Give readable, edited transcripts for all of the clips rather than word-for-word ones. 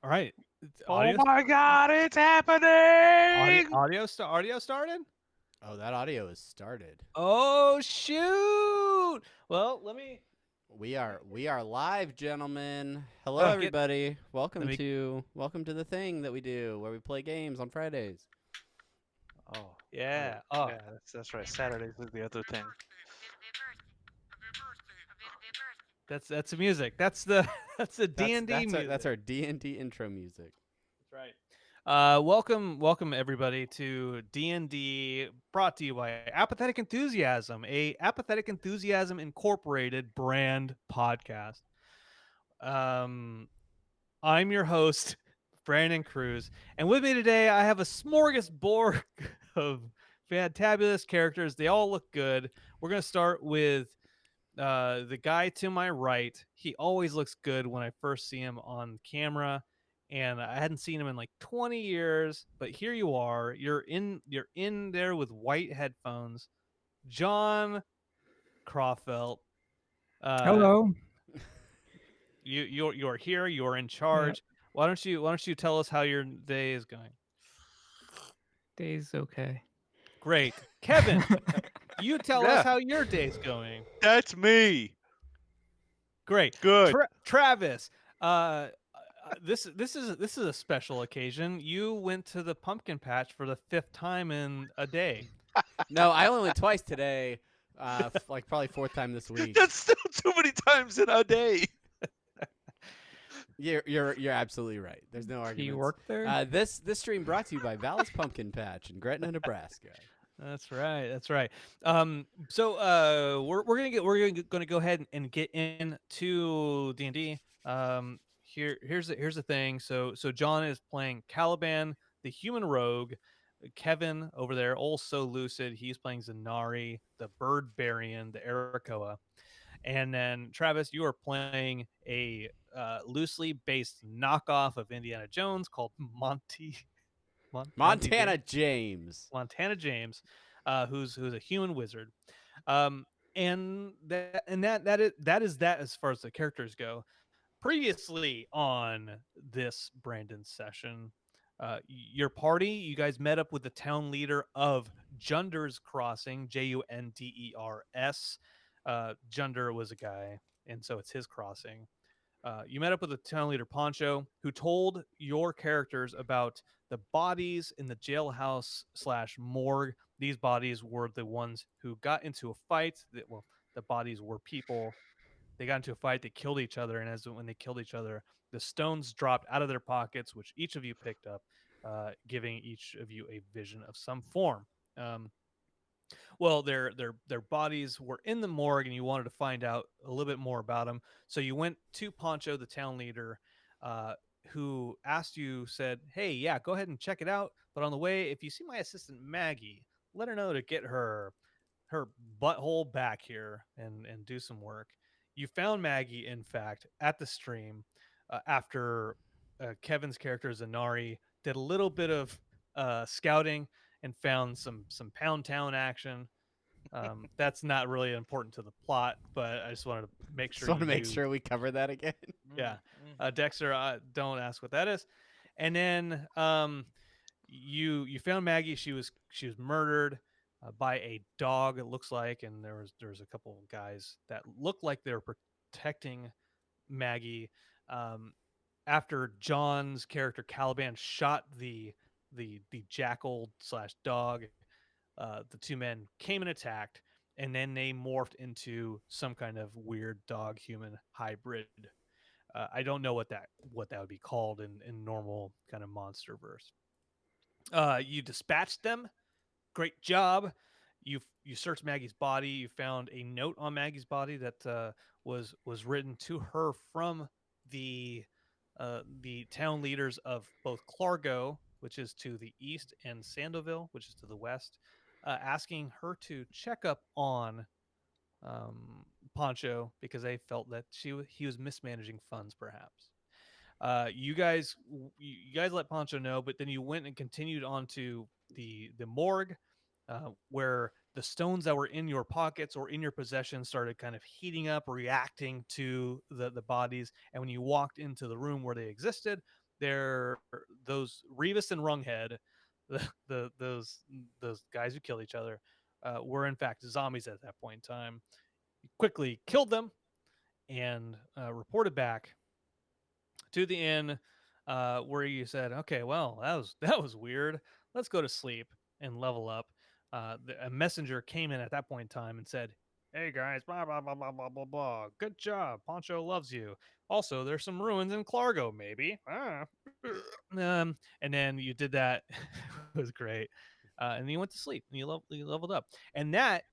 All right. Oh Audio, my God, it's happening! audio started. Oh, that audio is started. Oh shoot! Well, We are live, gentlemen. Hello, let me get everybody. let me. Welcome to the thing that we do where we play games on Fridays. Oh, wait. Yeah. Yeah, that's right. Saturdays is the other thing. That's the music. That's the that's the D That's and D that's our music. that's our D&D intro music. That's right. Welcome everybody to D&D, brought to you by Apathetic Enthusiasm, a Apathetic Enthusiasm Incorporated brand podcast. Um, I'm your host, Brandon Cruz, and with me today I have a smorgasbord of fantabulous characters. They all look good. We're gonna start with the guy to my right. He always looks good when I first see him on camera, and I hadn't seen him in like 20 years. But here you are. You're in there with white headphones. John Crawfelt. Uh, Hello. you're here. You're in Yeah, charge. Why don't you tell us how your day is going? day's okay. Great, Kevin. You tell us Yeah, how your day's going. that's me. Great, Good. Travis. Uh, this is a special occasion. You went to the pumpkin patch for the fifth time in a day. No, I only went twice today. Like probably fourth time this week. That's still too many times in a day. You're absolutely right. There's no Do arguments. you work there? This stream brought to you by Vallis Pumpkin Patch in Gretna, Nebraska. That's right. That's right. So we're gonna go ahead and get into D&D. Here's the thing. So John is playing Caliban, the human rogue. Kevin over there, also lucid. He's playing Zanari, the bird Barian, the Arakoa. And then Travis, you are playing a loosely based knockoff of Indiana Jones called Monty Montana James. James. Montana James, who's a human wizard, and that is that as far as the characters go. Previously on this Brandon session, your party, you guys met up with the town leader of Junder's Crossing, Junders. Junder was a guy, and so it's his crossing. You met up with the town leader Poncho, who told your characters about the bodies in the jailhouse slash morgue. These bodies were the ones who got into a fight. The bodies were people. They got into a fight. They killed each other, and as when they killed each other, the stones dropped out of their pockets, which each of you picked up, giving each of you a vision of some form. Um, well, their bodies were in the morgue, and you wanted to find out a little bit more about them. So you went to Poncho, the town leader, who asked you, said, "Hey, yeah, go ahead and check it out. But on the way, if you see my assistant Maggie, let her know to get her butthole back here and do some work." You found Maggie, in fact, at the stream after Kevin's character Zanari did a little bit of scouting and found some Pound Town action. That's not really important to the plot, but I just wanted to make Just sure want you to make knew. sure we cover that again. Yeah, Mm-hmm. Dexter, don't ask what that is. And then you found Maggie. She was murdered by a dog. It looks like, and there was a couple of guys that looked like they were protecting Maggie. Um, After John's character Caliban shot the jackal slash dog, the two men came and attacked, and then they morphed into some kind of weird dog human hybrid. I don't know what that would be called in normal kind of monster verse. You dispatched them. Great job. You searched Maggie's body. You found a note on Maggie's body that was written to her from the town leaders of both Clargo, which is to the east, and Sandoval, which is to the west, asking her to check up on Poncho because they felt that he was mismanaging funds, perhaps. You guys let Poncho know, but then you went and continued on to the morgue, where the stones that were in your pockets or in your possession started kind of heating up, reacting to the bodies. And when you walked into the room where they existed, they're those Revis and Runghead, those guys who kill each other, were in fact zombies at that point in time. You quickly killed them and reported back to the inn, where you said, "Okay, well, that was weird. Let's go to sleep and level up." A messenger came in at that point in time and said, "Hey guys, blah blah blah blah blah blah blah. Good job, Poncho loves you. Also, there's some ruins in Clargo, maybe." And then you did that. It was great. And then you went to sleep and you leveled up, and that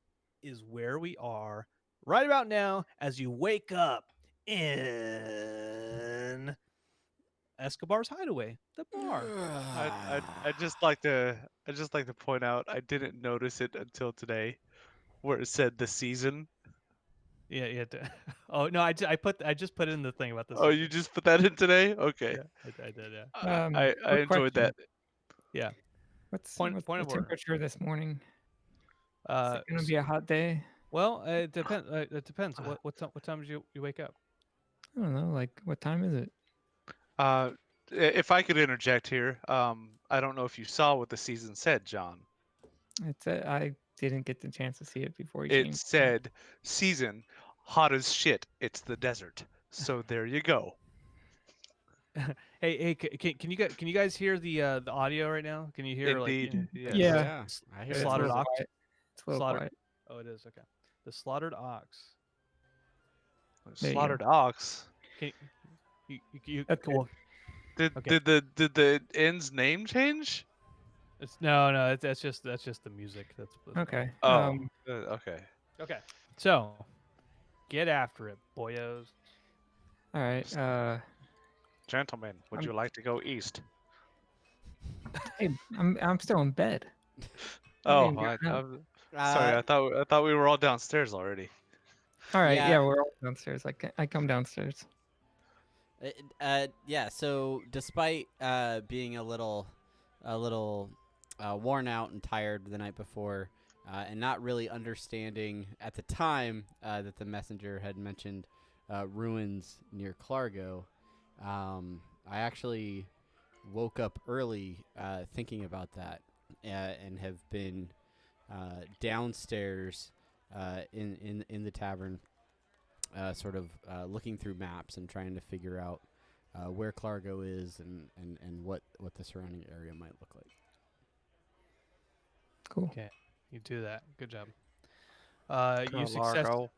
is where we are right about now as you wake up in Escobar's hideaway, the bar. I just like to point out I didn't notice it until today, where it said the season. Yeah, yeah. Oh no, I just put in the thing about this. Oh, you just put that in today? Okay. Yeah, I did. Yeah, I Quick enjoyed question. that. yeah. What's Point the of order. temperature this morning? Is Uh, it gonna be a hot day? well, it depends. It depends. Uh, What time did you wake up? I don't know. Like, what time is it? If I could interject here, I don't know if you saw what the season said, John. I didn't get the chance to see it before you It changed. said season hot as shit. It's the desert. So there you go. Hey, can you guys hear the audio right now? Can you hear Indeed, the yes. Yeah. Yeah, I hear It's it. a slaughtered little ox? quiet. It's a little Slaughtered. quiet. Oh, it is okay. The slaughtered ox. There you go. Slaughtered ox. Can you Okay. well, Did Okay. did the end's name change? it's no, that's just the music. That's Okay. Oh, okay. okay. So get after it, boyos. All right. Gentlemen, would I'm- you like to go east? Hey, I'm still in bed. Oh, ain't gotten up. sorry. I thought we were all downstairs already. All right. Yeah. Yeah, we're all downstairs. I come downstairs. Yeah. So despite being a little worn out and tired the night before, and not really understanding at the time that the messenger had mentioned ruins near Clargo, I actually woke up early thinking about that, and have been downstairs in the tavern, sort of looking through maps and trying to figure out where Clargo is and what the surrounding area might look like. Cool. Okay, you do that. Good job. Largo, you, su-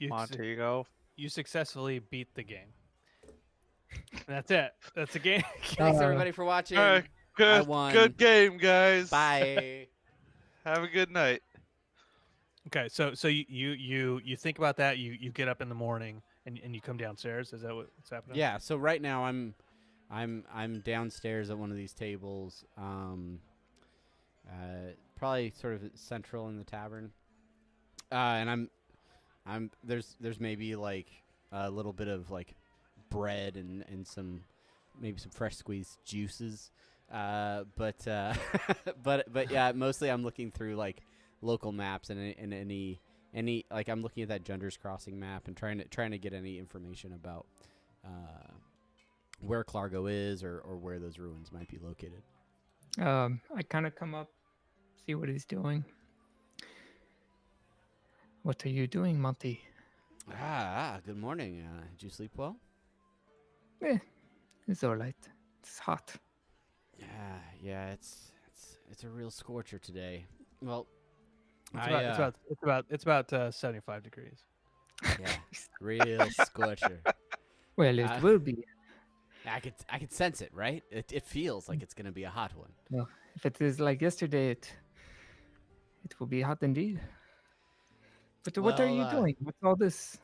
Montego. you successfully beat the game. That's it. That's the game. Thanks Uh, everybody for watching. All right, good, won. good game, guys. Bye. Have a good night. Okay, so you think about that. You get up in the morning and you come downstairs. Is that what's happening? Yeah. So right now I'm downstairs at one of these tables. Probably sort of central in the tavern. And there's maybe like a little bit of like bread and some maybe some fresh squeezed juices. But yeah, mostly I'm looking through like local maps and any like I'm looking at that Genders Crossing map and trying to get any information about where Clargo is or where those ruins might be located. I kind of come up, see what he's doing. What are you doing, Monty? Good morning. Did you sleep well? It's all right. It's hot. Yeah. It's a real scorcher today. Well, It's about 75 degrees. yeah, real scorcher. Well, it will be. I could sense it, right? It feels like it's gonna be a hot one. If it is like yesterday, it will be hot indeed. But what are Well, you doing? What's all this?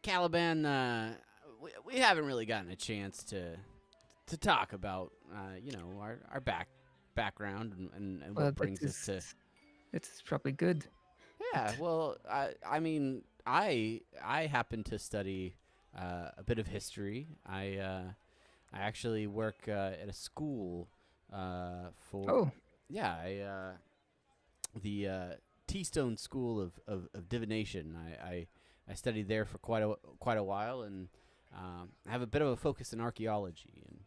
Caliban, we haven't really gotten a chance to talk about our background and Well, what brings us to. It's probably good. Yeah, well, I mean, I happen to study a bit of history. I actually work at a school for Oh, the Teastone School of Divination. I studied there for quite a while and have a bit of a focus in archaeology. And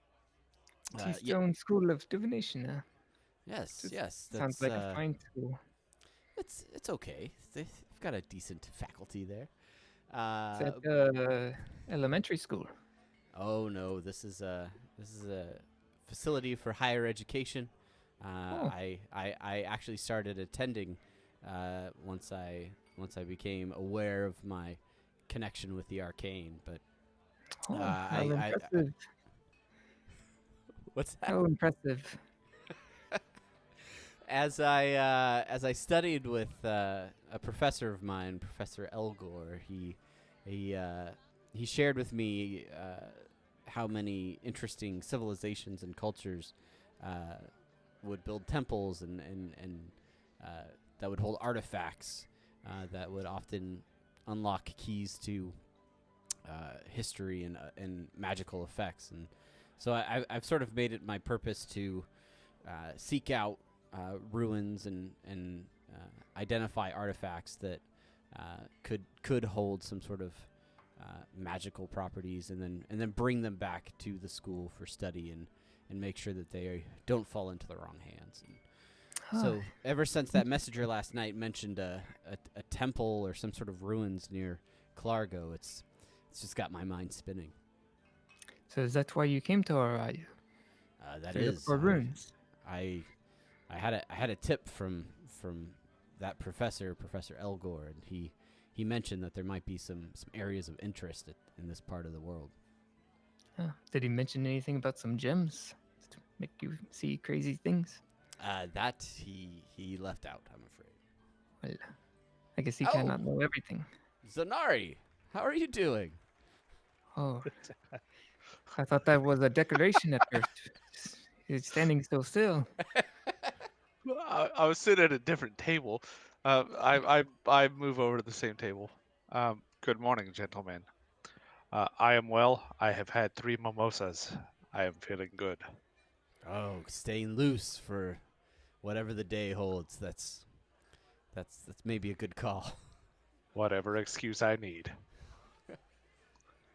Yeah. Keystone School of Divination. Yes. Just Yes. sounds That's like a fine school. it's okay. They've got a decent faculty there. Is that elementary school? Oh no, this is a facility for higher education. Oh. I actually started attending once I became aware of my connection with the arcane. But Oh, how I impressive. what's that? How impressive. As I studied with a professor of mine, Professor Elgor, he uh, he shared with me how many interesting civilizations and cultures uh, would build temples and that would hold artifacts that would often unlock keys to history and magical effects. And so I've sort of made it my purpose to seek out ruins and identify artifacts that could hold some sort of magical properties, and then bring them back to the school for study and make sure that they don't fall into the wrong hands. And so ever since that messenger last night mentioned a temple or some sort of ruins near Clargo, it's just got my mind spinning. So is that why you came to Araya? That To look is for runes. I had a tip from that Professor Elgor, and he mentioned that there might be some areas of interest in this part of the world. Did he mention anything about some gems to make you see crazy things? That he left out, I'm afraid. Well, I guess he Oh. cannot know everything. Zanari, how are you doing? Oh, I thought that was a decoration at first. He's standing so still. I was sitting at a different table. I move over to the same table. Good morning, gentlemen. I am well. I have had 3 mimosas. I am feeling good. Oh, staying loose for whatever the day holds. That's maybe a good call. Whatever excuse I need.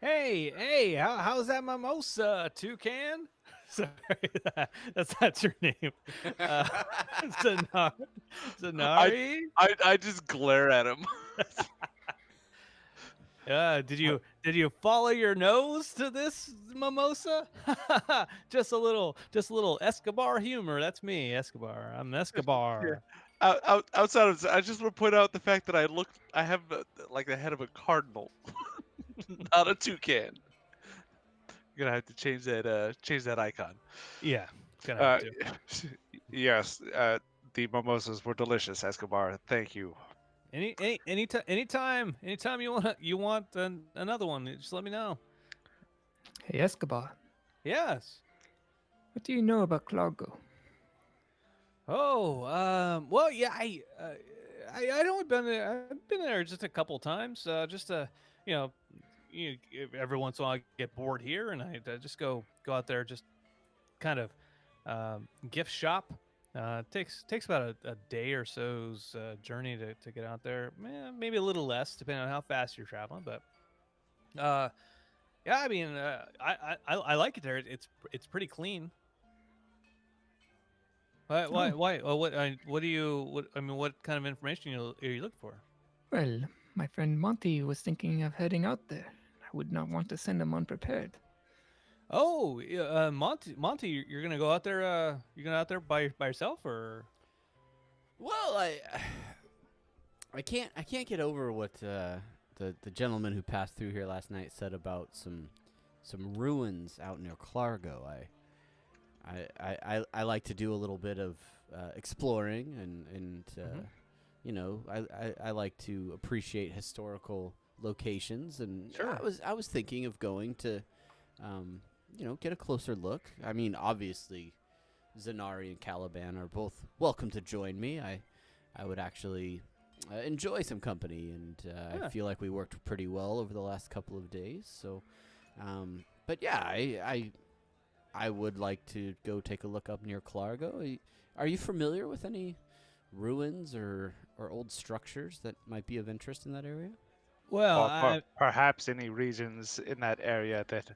Hey, how's that mimosa, Toucan? Sorry, that's your name. Zanar- Zanari? I just glare at him. Did you follow your nose to this mimosa? just a little Escobar humor. That's me, Escobar. I'm Escobar. Outside of, I just want to point out the fact that I have like the head of a cardinal, not a toucan. You're gonna have to change that icon. Yeah, gonna have to. Yes, the mimosas were delicious, Escobar. Thank you. Anytime you want another one, just let me know. Hey, Escobar, Yes. what do you know about Clargo? Oh, well, yeah, I'd only been there. I've been there just a couple times. Just to, you know, every once in a while I get bored here, and I just go out there, just kind of gift shop. Takes about a day or so's journey to get out there. Maybe a little less, depending on how fast you're traveling. But yeah, I mean, I like it there. It's pretty clean. Why? What do you? What kind of information are you looking for? Well, my friend Monty was thinking of heading out there. I would not want to send him unprepared. Oh, yeah, Monty, you're gonna go out there. You're gonna out there by yourself, or? Well, I can't get over what the gentleman who passed through here last night said about some ruins out near Clargo. I like to do a little bit of exploring and you know, I like to appreciate historical locations, and Sure. I was thinking of going to you know, get a closer look. I mean, obviously Zanari and Caliban are both welcome to join me. I would actually enjoy some company, and Yeah. I feel like we worked pretty well over the last couple of days. So but yeah, I would like to go take a look up near Clargo. Are you familiar with any ruins or old structures that might be of interest in that area? Well, Perhaps any regions in that area that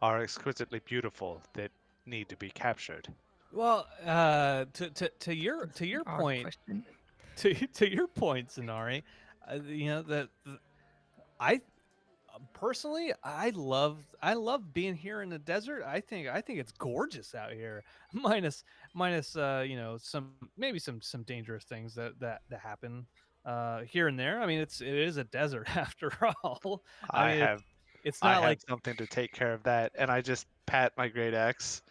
are exquisitely beautiful that need to be captured. Well, to your Odd point, question. to your point, Sonari, you know I personally I love being here in the desert. I think it's gorgeous out here. Minus you know maybe some dangerous things that happen here and there. I mean it is a desert after all. I I mean have it's I not have like something to take care of that, and I just pat my great axe.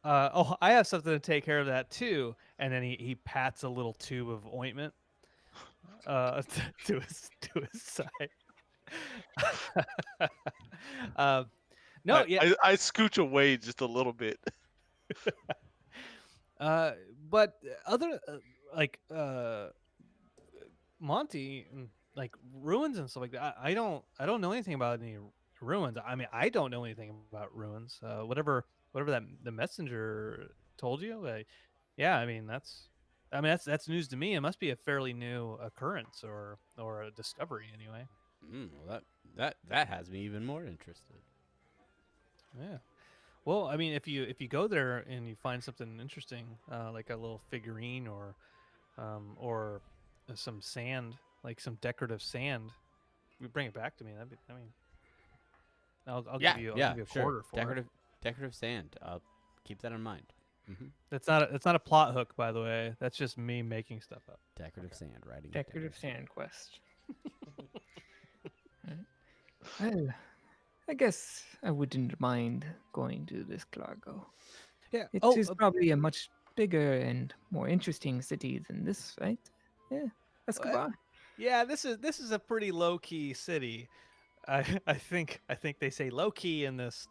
oh I have something to take care of that too. And then he pats a little tube of ointment to his side. um, no, yeah, I scooch away just a little bit. uh, but other like Monty, like ruins and stuff like that. I don't know anything about any ruins. I mean, I don't know anything about ruins. Whatever that the messenger told you. Yeah, I mean that's news to me. It must be a fairly new occurrence or a discovery anyway. Well, that has me even more interested. Yeah. Well, I mean, if you go there and you find something interesting, like a little figurine or some sand, like some decorative sand, you bring it back to me. I mean, I'll give Yeah, you yeah, a sure. quarter for it. Decorative sand. I'll keep that in mind. Hmm. That's not a plot hook, by the way. That's just me making stuff up. Decorative Okay. sand. Writing it Decorative down. sand quest. Well, I guess I wouldn't mind going to this Clargo. Yeah. It Oh, is probably a much bigger and more interesting city than this, right? Yeah, uh, Escobar. yeah. This is a pretty low key city. I think they say low key in this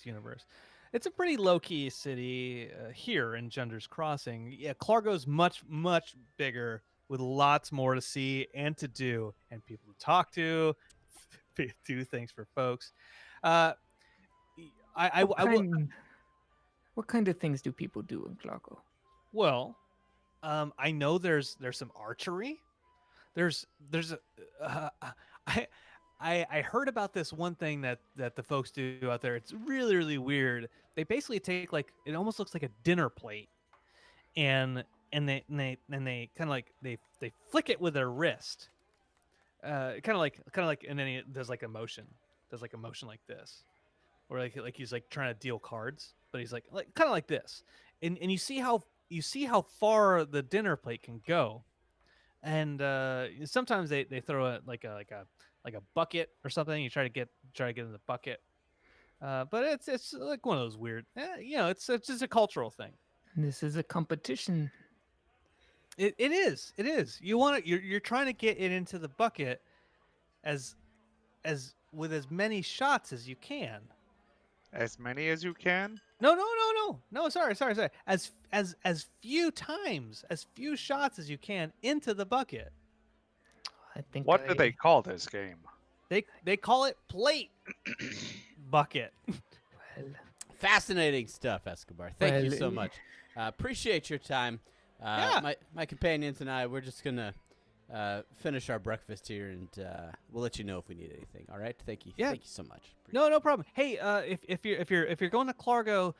universe. It's a pretty low key city here in Genders Crossing. Yeah, Clargo's much bigger with lots more to see and to do and people to talk to, do things for folks. Uh, What I will. kind? What kind of things do people do in Clargo? Well, I know there's some archery. There's a I I heard about this one thing that the folks do out there. It's really weird. They basically take like it almost looks like a dinner plate and and they kind of like they flick it with their wrist. Kind of like and then it does like a motion. Does like a motion like this. Or like he's like trying to deal cards, but he's like kind of like this. And you see how far the dinner plate can go and sometimes they throw it like a bucket or something. You try to get in the bucket, but it's like one of those weird, it's just a cultural thing. This is a competition. It is. You're trying to get it into the bucket as with as many shots as you can. As many as you can. No. Sorry. As few times, as few shots as you can into the bucket. I think What do I. they call this game? They call it plate bucket. Well, Fascinating stuff, Escobar. Thank you Well, so much. Appreciate your time. Yeah. My companions and I, we're just gonna finish our breakfast here, and we'll let you know if we need anything. All right? Thank you. Yeah. Thank you so much. No problem. Hey, if you're going to Clargo,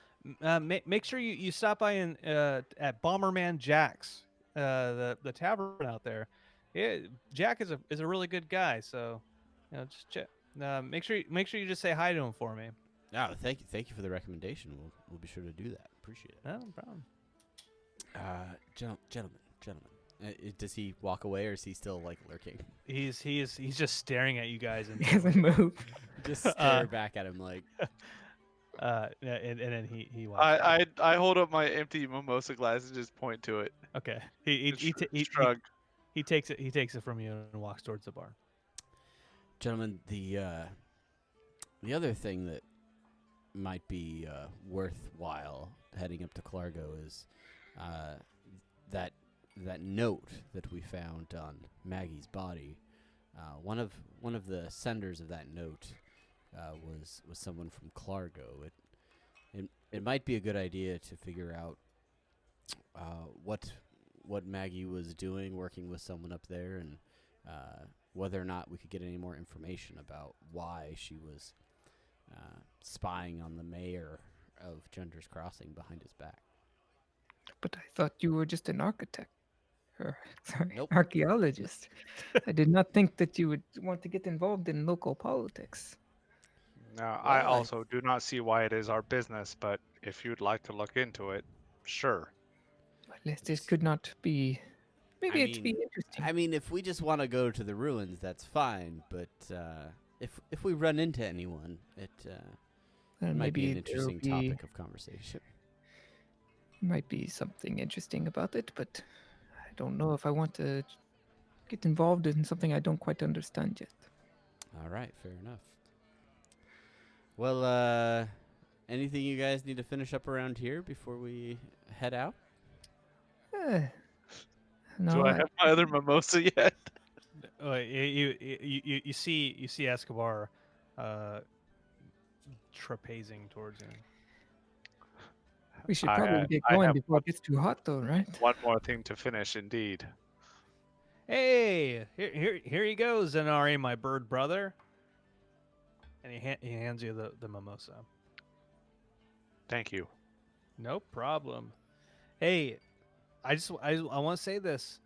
make sure you stop by at Bomberman Jack's, the tavern out there. Yeah, Jack is a really good guy. So, just check. Make sure you just say hi to him for me. Oh, thank you for the recommendation. We'll be sure to do that. Appreciate it. No problem. Gentlemen. Does he walk away, or is he still like lurking? He's just staring at you guys and he hasn't moved. Just stare back at him like. and then he walks. away. I hold up my empty mimosa glass and just point to it. Okay. Shrug. He takes it from you and walks towards the bar. Gentlemen, the other thing that might be worthwhile heading up to Clargo is that note that we found on Maggie's body. One of the senders of that note was someone from Clargo. It might be a good idea to figure out what Maggie was doing, working with someone up there, and whether or not we could get any more information about why she was spying on the mayor of Gunder's Crossing behind his back. But I thought you were just an architect. Or, sorry, Nope. archaeologist. I did not think that you would want to get involved in local politics. Now, I Well, also do not see why it is our business, but if you'd like to look into it, sure. Well, this could not be. Maybe it'd be interesting. I mean, if we just want to go to the ruins, that's fine. But if we run into anyone, it might be an there'll interesting topic of conversation. might be something interesting about it, but I don't know if I want to get involved in something I don't quite understand yet. All right, fair enough. Well, anything you guys need to finish up around here before we head out? No, Do I have my other mimosa yet? You see Escobar trapezing towards him. we should I, probably uh, get I going have before it gets too hot, though, right? One more thing to finish, indeed. Hey, here he goes, Zenari, my bird brother. And he hands you the mimosa. Thank you. No problem. Hey, I want to say this.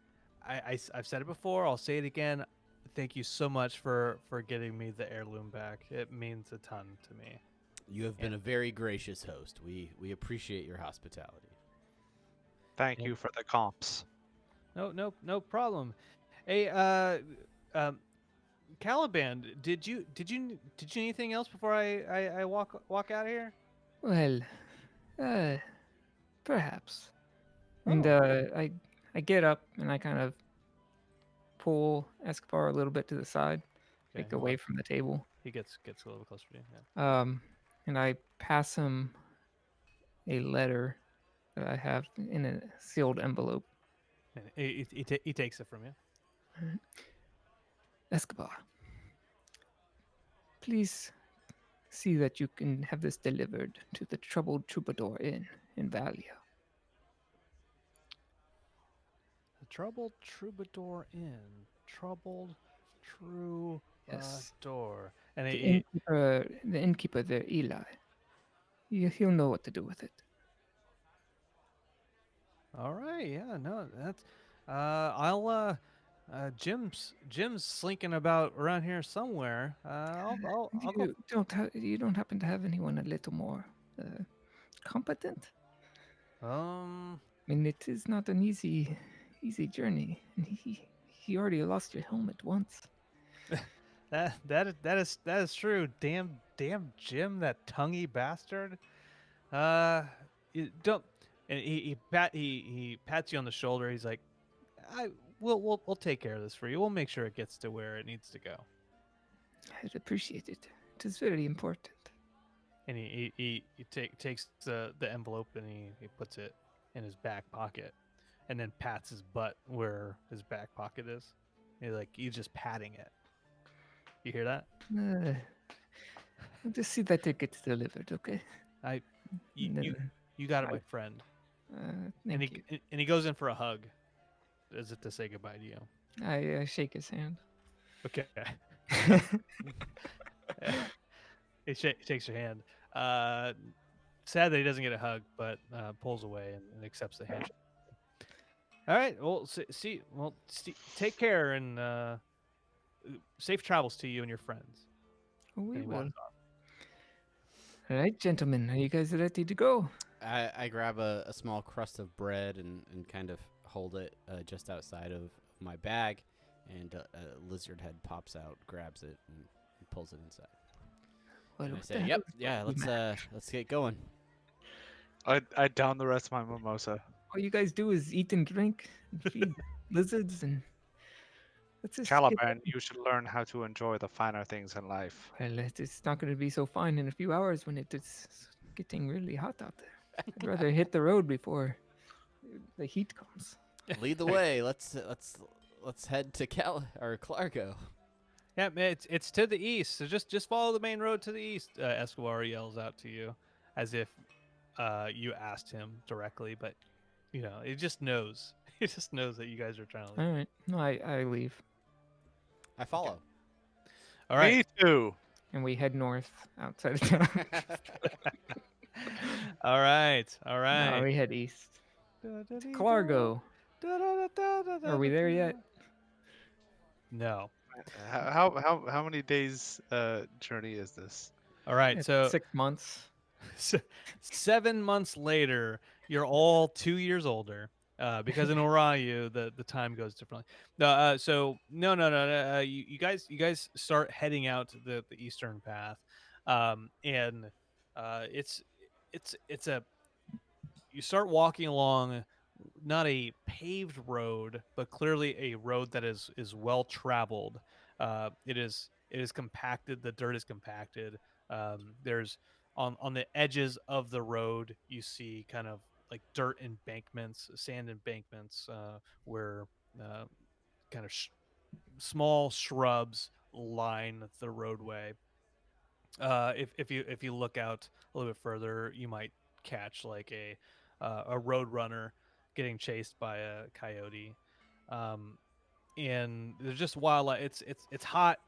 I've said it before. I'll say it again. Thank you so much for getting me the heirloom back. It means a ton to me. You have been a very gracious host. We appreciate your hospitality. Thank you for the comps. No problem. Hey, Caliban, did you anything else before I walk out of here? Well, perhaps. And Oh. I get up and I kind of pull Escobar a little bit to the side, Okay, like away from the table. He gets a little closer to you. Yeah. And I pass him a letter that I have in a sealed envelope. And he takes it from you. Escobar, please see that you can have this delivered to the Troubled Troubadour Inn in Valia. The Troubled Troubadour Inn. Troubled Troubadour. Yes. And The innkeeper there, Eli. He'll know what to do with it. all right, yeah, no, that's I'll Jim's slinking about around here somewhere. I'll go. You don't happen to have anyone a little more competent? I mean, it is not an easy journey, and he already lost your helmet once. That is true. Damn Jim, that tonguey bastard. You don't. And he pats you on the shoulder. He's like, we'll take care of this for you. We'll make sure it gets to where it needs to go. I'd appreciate it. It is very important. And he takes the envelope and he puts it in his back pocket, and then pats his butt where his back pocket is. He's just patting it. You hear that? I'll just see that it gets delivered, okay? You got it, my friend. Thank you. And he goes in for a hug, as if to say goodbye to you. I shake his hand. Okay. He shakes your hand. Sad that he doesn't get a hug, but pulls away and accepts the handshake. All right. Well, take care and safe travels to you and your friends. We And he will. bows off. All right, gentlemen, are you guys ready to go? I grab a small crust of bread and kind of hold it just outside of my bag, and a lizard head pops out, grabs it, and pulls it inside. Well, And I what say, the "Yep, hell is yeah, that? let's get going." I down the rest of my mimosa. All you guys do is eat and drink and feed lizards, and let's just Caliban, you should learn how to enjoy the finer things in life. Well, it's not going to be so fine in a few hours when it's getting really hot out there. I'd rather hit the road before the heat comes. Lead the way. Let's head to Clargo. Yeah, it's to the east. So just follow the main road to the east. Escobar yells out to you, as if you asked him directly, but he just knows. He just knows that you guys are trying to leave. All right, no, I leave. I follow. All right. Me too. And we head north outside of town. All right, all No, right. we head east. It's Clargo. Are we there yet? No. How many days journey is this? All right, It's so 6 months. 7 months later, you're all 2 years older. Because in Orayu, the time goes differently. So no. You guys start heading out the eastern path, and it's a you start walking along not a paved road, but clearly a road that is well traveled. It is compacted. The dirt is compacted. There's on the edges of the road you see kind of like dirt embankments, sand embankments, where uh, kind of small shrubs line the roadway. If you look out a little bit further, you might catch like a road runner getting chased by a coyote. Um, and there's just wildlife. It's hot.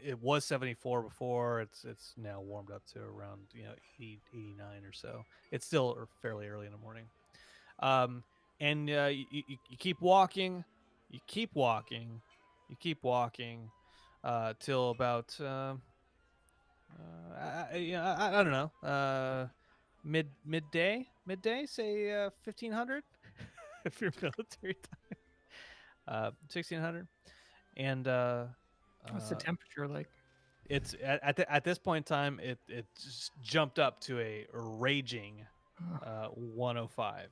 It was 74 before. It's now warmed up to around 80, 89 or so. It's still fairly early in the morning. Um, and you keep walking, you keep walking, you keep walking, till about I don't know. Midday, say 1500 if you're military time. 1600, and What's the temperature like? it's at this point in time it just jumped up to a raging 105.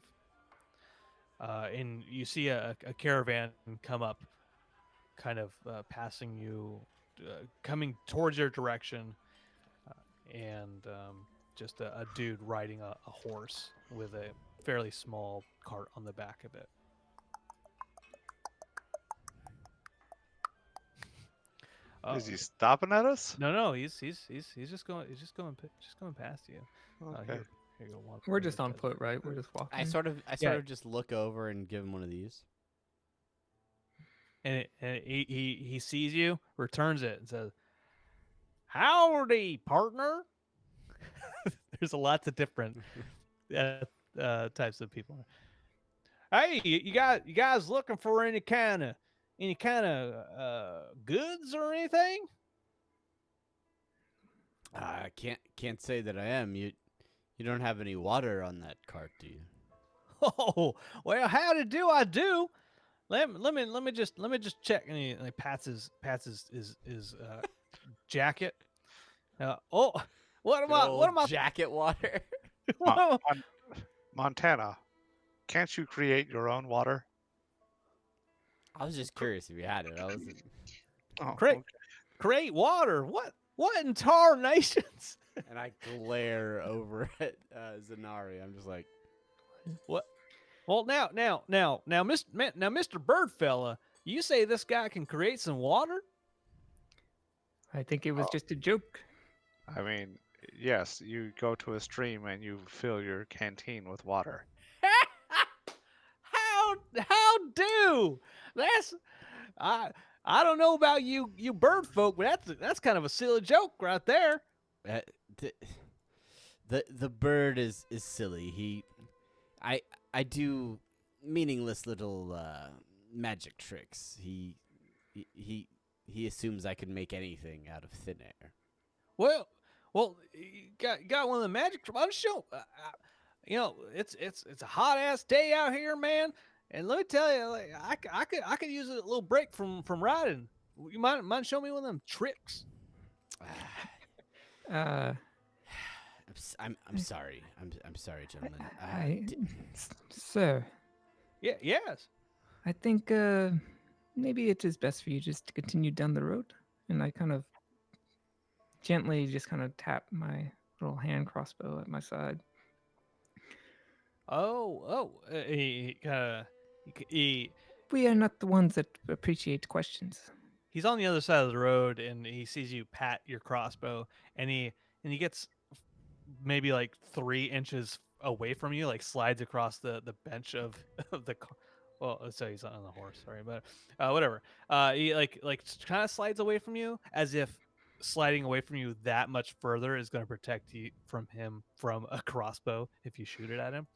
And you see a caravan come up, kind of passing you, coming towards your direction, and just a dude riding a horse with a fairly small cart on the back of it. Is he stopping at us? No, he's just going past you. Okay. Here you go. We're just on foot, right? We're just walking. I sort of Yeah. just look over and give him one of these. And he sees you, returns it, and says, "Howdy, partner." There's a lots of different types of people. Hey, you guys looking for any kind of goods or anything? I can't say that I am. You don't have any water on that cart, do you? Oh, well, howdy do I do. Let me just check. And he pats his jacket. What am I? Jacket water? Montana, can't you create your own water? I was just curious if you had it. I wasn't. Oh, Create water? What in tar nations? And I glare over at Zanari. I'm just like, What? Well, now, Mr. Birdfella, you say this guy can create some water? I think it was just a joke. I mean, yes, you go to a stream and you fill your canteen with water. How do? That's I don't know about you bird folk, but that's kind of a silly joke right there. the bird is silly. I do meaningless little magic tricks. He assumes I can make anything out of thin air. Well, you got one of the magic. I'm sure. It's a hot ass day out here, man. And let me tell you, like, I could use a little break from riding. You mind showing me one of them tricks? I'm sorry. I'm sorry, gentlemen. Sir. Yeah. Yes. I think maybe it is best for you just to continue down the road. And I kind of gently just kind of tap my little hand crossbow at my side. We are not the ones that appreciate questions. He's on the other side of the road, and he sees you pat your crossbow, and he gets maybe like 3 inches away from you, like slides across the bench of the car. Well, so he's on the horse, sorry, but whatever. He like kind of slides away from you as if sliding away from you that much further is going to protect you from him from a crossbow if you shoot it at him.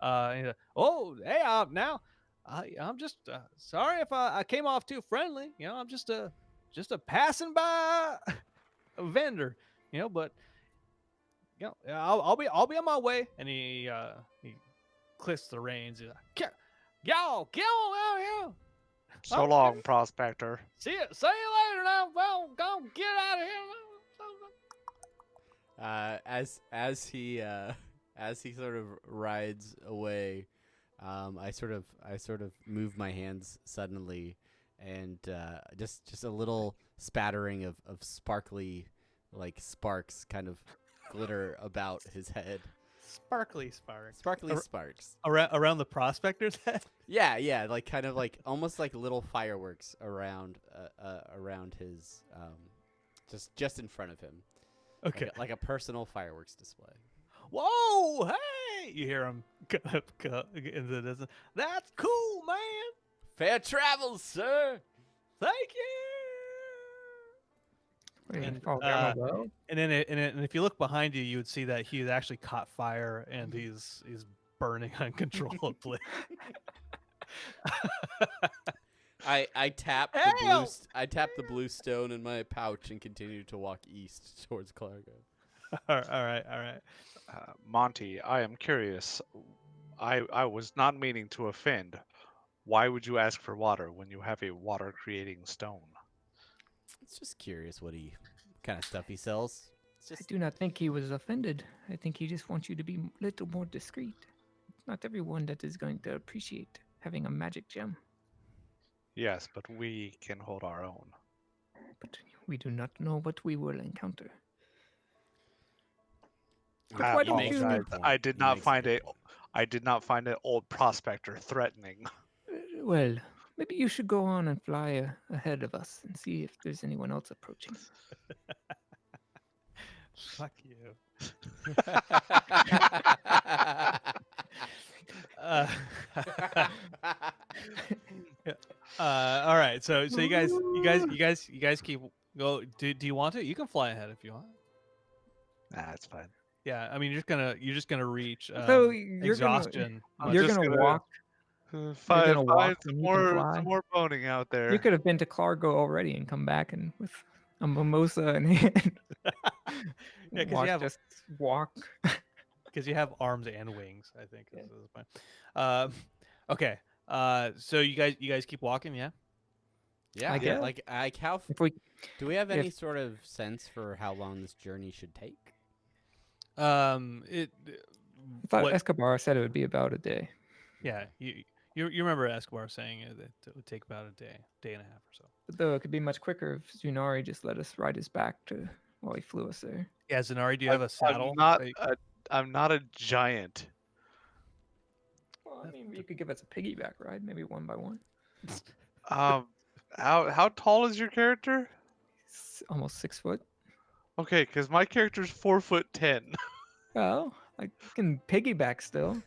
Oh, hey, now I'm just sorry if I came off too friendly. I'm just a passing by a vendor. But I'll be on my way. And he clicks the reins. He's like, y'all, get on out here. So long, prospector. See you later now. Well, go get out of here. As he sort of rides away, I sort of move my hands suddenly, and just a little spattering of sparkly, like sparks, kind of glitter about his head. Sparkly sparks. Sparkly sparks around the prospector's head. Yeah, like kind of like almost like little fireworks around his just in front of him. Okay, like a personal fireworks display. Whoa! Hey, you hear him into the distance. That's cool, man. Fair travels, sir. Thank you. And then if you look behind you, you would see that he actually caught fire and he's burning uncontrollably. I tap the blue stone in my pouch and continue to walk east towards Clargo. All right. Monty, I am curious. I was not meaning to offend. Why would you ask for water when you have a water-creating stone? It's just curious what kind of stuff he sells. I do not think he was offended. I think he just wants you to be a little more discreet. It's not everyone that is going to appreciate having a magic gem. Yes, but we can hold our own. But we do not know what we will encounter. I did not find an old prospector threatening. Well, maybe you should go on and fly ahead of us and see if there's anyone else approaching. Fuck you. All right. So you guys keep go. Do you want to? You can fly ahead if you want. Nah, it's fine. Yeah, I mean you're just gonna reach so you're exhaustion. You're gonna walk. Find some more boning out there. You could have been to Clargo already and come back and with a mimosa in hand. Yeah, because just walk. Because you have arms and wings, I think. Yeah. Okay. So you guys keep walking, yeah? Yeah. I guess. Like how? Do we have any sort of sense for how long this journey should take? I thought Escobar said it would be about a day. Yeah. You remember Escobar saying that it would take about a day and a half or so. But though it could be much quicker if Zunari just let us ride his back while he flew us there. Yeah, Zunari, do you have a saddle? I'm not a giant. Well, I mean, you could give us a piggyback ride, maybe one by one. How tall is your character? Almost 6 foot. Okay, because my character's 4'10". Well, I can piggyback still.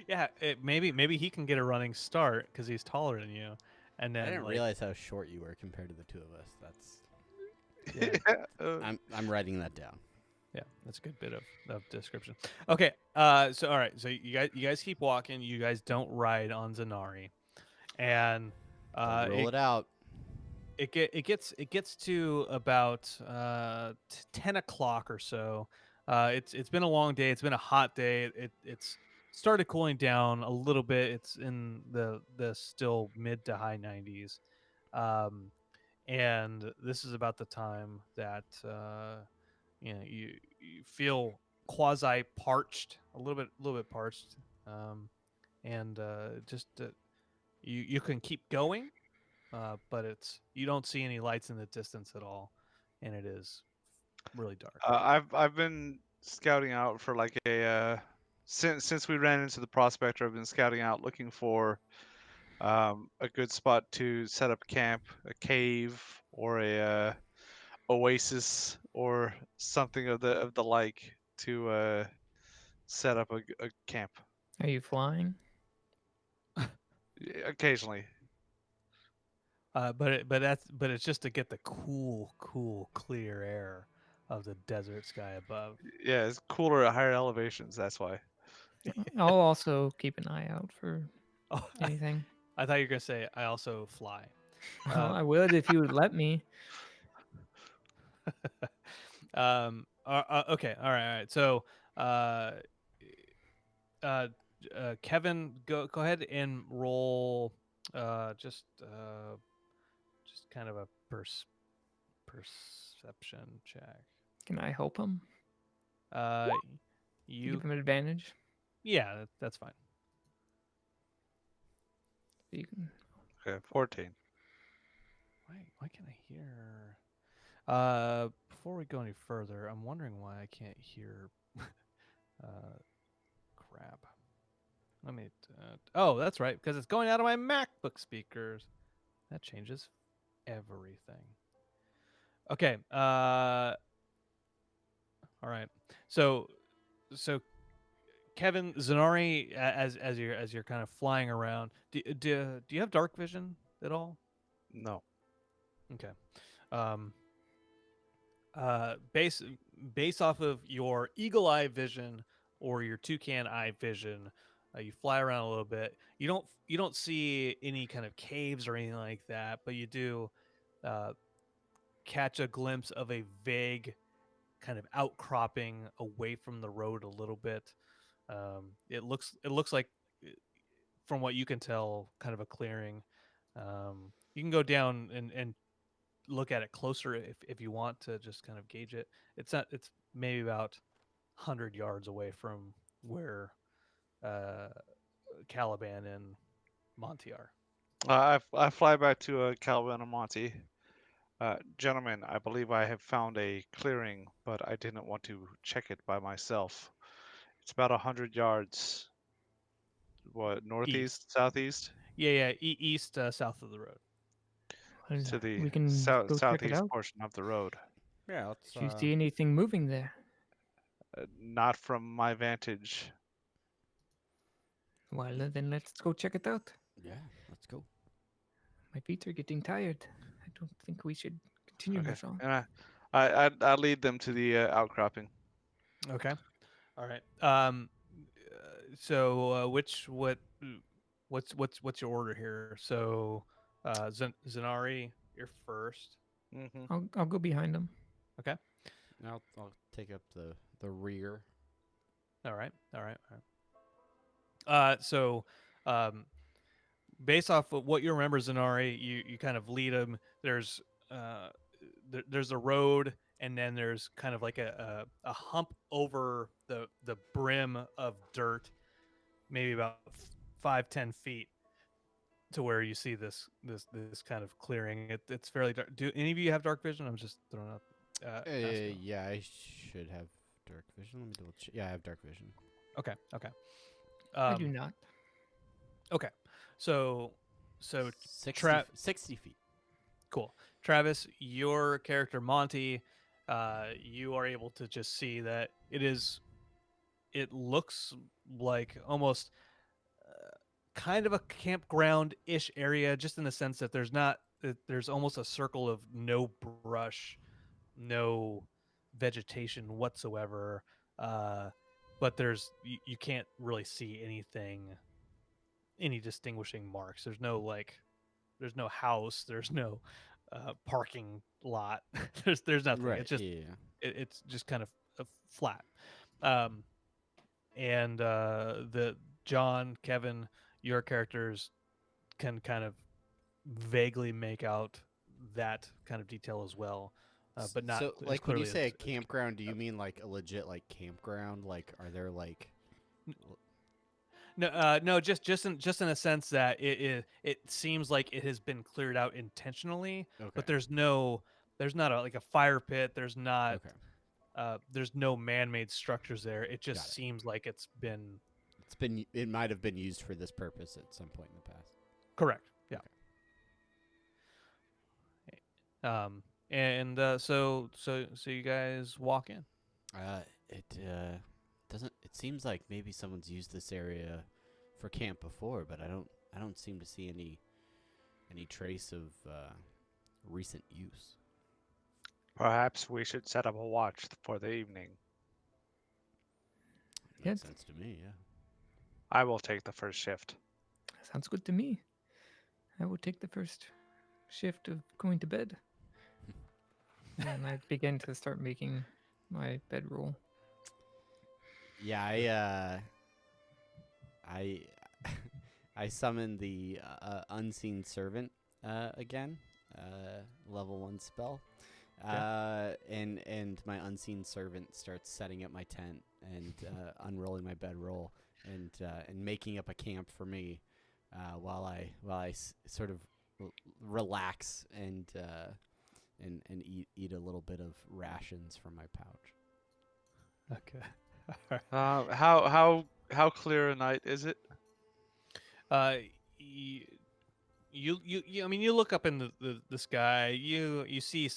Yeah, maybe he can get a running start because he's taller than you. And then I didn't realize how short you were compared to the two of us. That's I'm writing that down. Yeah, that's a good bit of description. Okay, so all right, so you guys keep walking. You guys don't ride on Zanari, and roll it out. It gets to about 10 o'clock or so. It's been a long day. It's been a hot day. It's started cooling down a little bit. It's in the still mid to high 90s, and this is about the time that you feel quasi parched, a little bit parched, and you can keep going. But you don't see any lights in the distance at all, and it is really dark. I've been scouting out for like a since we ran into the prospector. I've been scouting out looking for a good spot to set up camp, a cave or a oasis or something of the like to set up a camp. Are you flying? Occasionally. but it's just to get the cool, clear air of the desert sky above. Yeah, it's cooler at higher elevations. That's why. I'll also keep an eye out for Oh, anything. I thought you were gonna say I also fly. Well, I would if you would let me. Okay. All right. So, uh, uh, Kevin, go ahead and roll. Just kind of a perception check. Can I help him? Uh, To you, give him advantage? yeah, that's fine. So you can. Okay, 14. Why can't I hear? Before we go any further, I'm wondering why I can't hear. Crap. Let me. Oh, that's right, because it's going out of my MacBook speakers. That changes everything. Okay. All right. So Kevin Zanari, as you're kind of flying around, do you have dark vision at all? No. Okay. Um. Base off of your eagle eye vision or your toucan eye vision, you fly around a little bit. You don't see any kind of caves or anything like that, but you do uh, catch a glimpse of a vague kind of outcropping away from the road a little bit. It looks like, from what you can tell, kind of a clearing. You can go down and look at it closer if you want to just kind of gauge it. It's maybe about 100 yards away from where uh, Caliban and Monty are. I fly back to Calvin and Monty. Gentlemen, I believe I have found a clearing, but I didn't want to check it by myself. It's about 100 yards. What, East. northeast, southeast? Yeah, east, south of the road. To the We can go check it southeast out. portion of the road. Yeah, let's. Do you see anything moving there? Not from my vantage. Well, then let's go check it out. Yeah, let's go. My feet are getting tired. I don't think we should continue Okay, much on. and I lead them to the outcropping. Okay. All right. So what's your order here? So Zenari, you're first. Hmm. I'll go behind him. Okay. I'll take up the rear. All right. All right. All right. So um, based off of what you remember, Zenari, you kind of lead them. Uh, there's a road, and then there's kind of like a hump over the brim of dirt, maybe about 5-10 feet to where you see this kind of clearing. It's fairly dark. Do any of you have dark vision? I'm just throwing up. Asking. Yeah, I should have dark vision. Let me double check. Yeah, I have dark vision. Okay. Okay. I do not. Okay. So 60 feet. Cool. Travis, your character Monty, you are able to just see that it looks like almost kind of a campground-ish area, just in the sense that there's almost a circle of no brush, no vegetation whatsoever. But you can't really see any distinguishing marks. There's no house, there's no parking lot. There's nothing. Right. It's just Yeah. it's just kind of flat. Um, and the John, Kevin, your characters can kind of vaguely make out that kind of detail as well, but not So, as like, when you clearly say a as campground, do you mean like a legit like campground? Like, are there like? no, just in a sense that it seems like it has been cleared out intentionally, Okay. but there's not like a fire pit. Okay. There's no man-made structures there. It just Got it. seems like it's been It might have been used for this purpose at some point in the past. correct. Yeah. And so you guys walk in. It doesn't. It seems like maybe someone's used this area for camp before, but I don't seem to see any trace of recent use. Perhaps we should set up a watch for the evening. Makes Yes. sense to me. Yeah. I will take the first shift. Sounds good to me. I will take the first shift of going to bed. And I begin to start making my bedroll. Yeah, I I summon the unseen servant again, level 1 spell, and my unseen servant starts setting up my tent and unrolling my bedroll and making up a camp for me, while I sort of relax and eat a little bit of rations from my pouch. Okay. How clear a night is it? You, you I mean, you look up in the sky. You see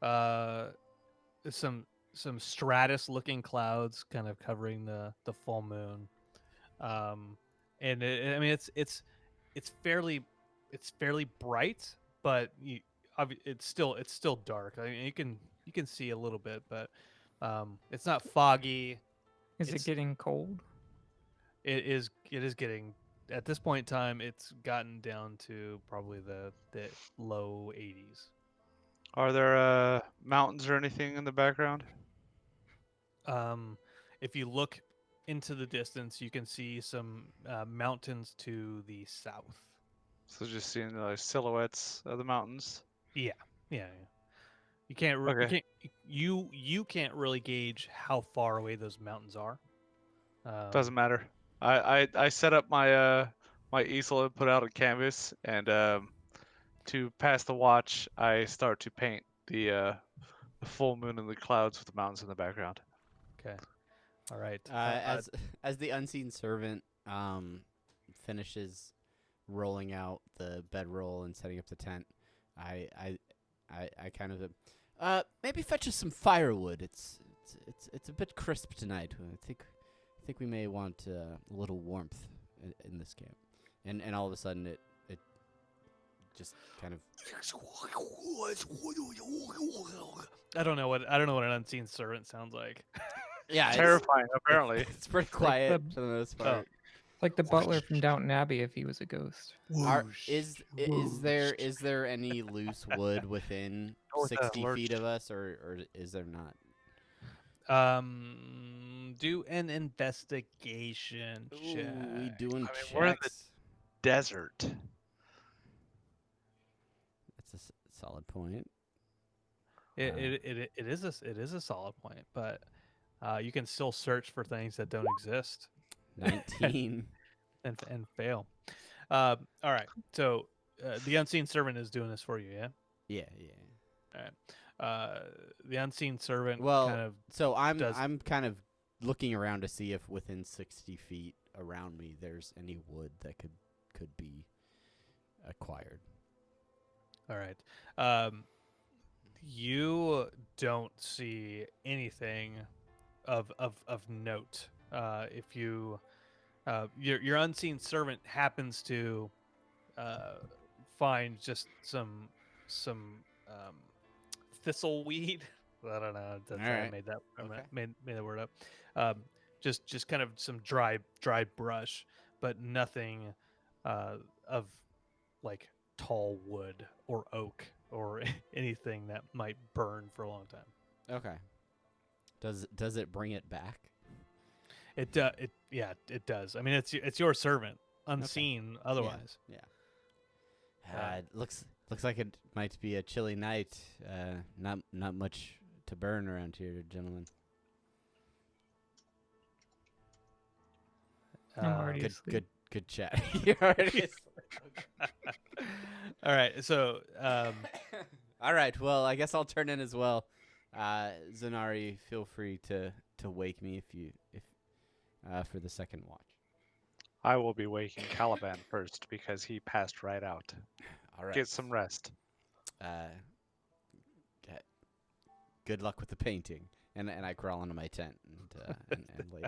uh some stratus looking clouds kind of covering the full moon. And I mean, it's fairly bright, but it's still dark. I mean, you can see a little bit, but it's not foggy. Is it It's getting cold? it is getting, at this point in time, it's gotten down to probably the low 80s. Are there mountains or anything in the background? If you look into the distance, you can see some mountains to the south. So just seeing the silhouettes of the mountains. Yeah, yeah. You can't Okay. you can't really gauge how far away those mountains are. Doesn't matter. I set up my my easel and put out a canvas, and to pass the watch, I start to paint the full moon and the clouds with the mountains in the background. Okay. All right. As the unseen servant finishes rolling out the bedroll and setting up the tent, I kind of maybe fetch us some firewood. It's a bit crisp tonight. I think we may want a little warmth in this camp. And all of a sudden it just kind of I don't know what an unseen servant sounds like. yeah, Terrifying, apparently. It's pretty quiet for the most part. Like the butler from Downton Abbey if he was a ghost. Is there any loose wood within Oh, that 60 lurch. feet of us, or is there not? Do an investigation check. Ooh, we doing checks. we're in the- Desert. That's a solid point. It is a solid point, but you can still search for things that don't exist 19. and fail. All right, so the unseen servant is doing this for you, yeah. Yeah. All right. The unseen servant Well, kind of so does- I'm kind of looking around to see if within 60 feet around me there's any wood that could be acquired. All right. You don't see anything of note. If you your unseen servant happens to find just some thistleweed. I don't know. That's how I Alright. made that. Okay. Made that word up. Just kind of some dry brush, but nothing of like tall wood or oak or anything that might burn for a long time. Okay. Does it bring it back? It does. I mean, it's your servant, unseen otherwise. Yeah. It looks like it might be a chilly night. Not much to burn around here, gentlemen. I'm already asleep. Good chat. You're already All right, so all right. Well, I guess I'll turn in as well. Zanari, feel free to wake me if for the second watch. I will be waking Caliban first because he passed right out. All right. Get some rest. Good luck with the painting, and I crawl into my tent and lay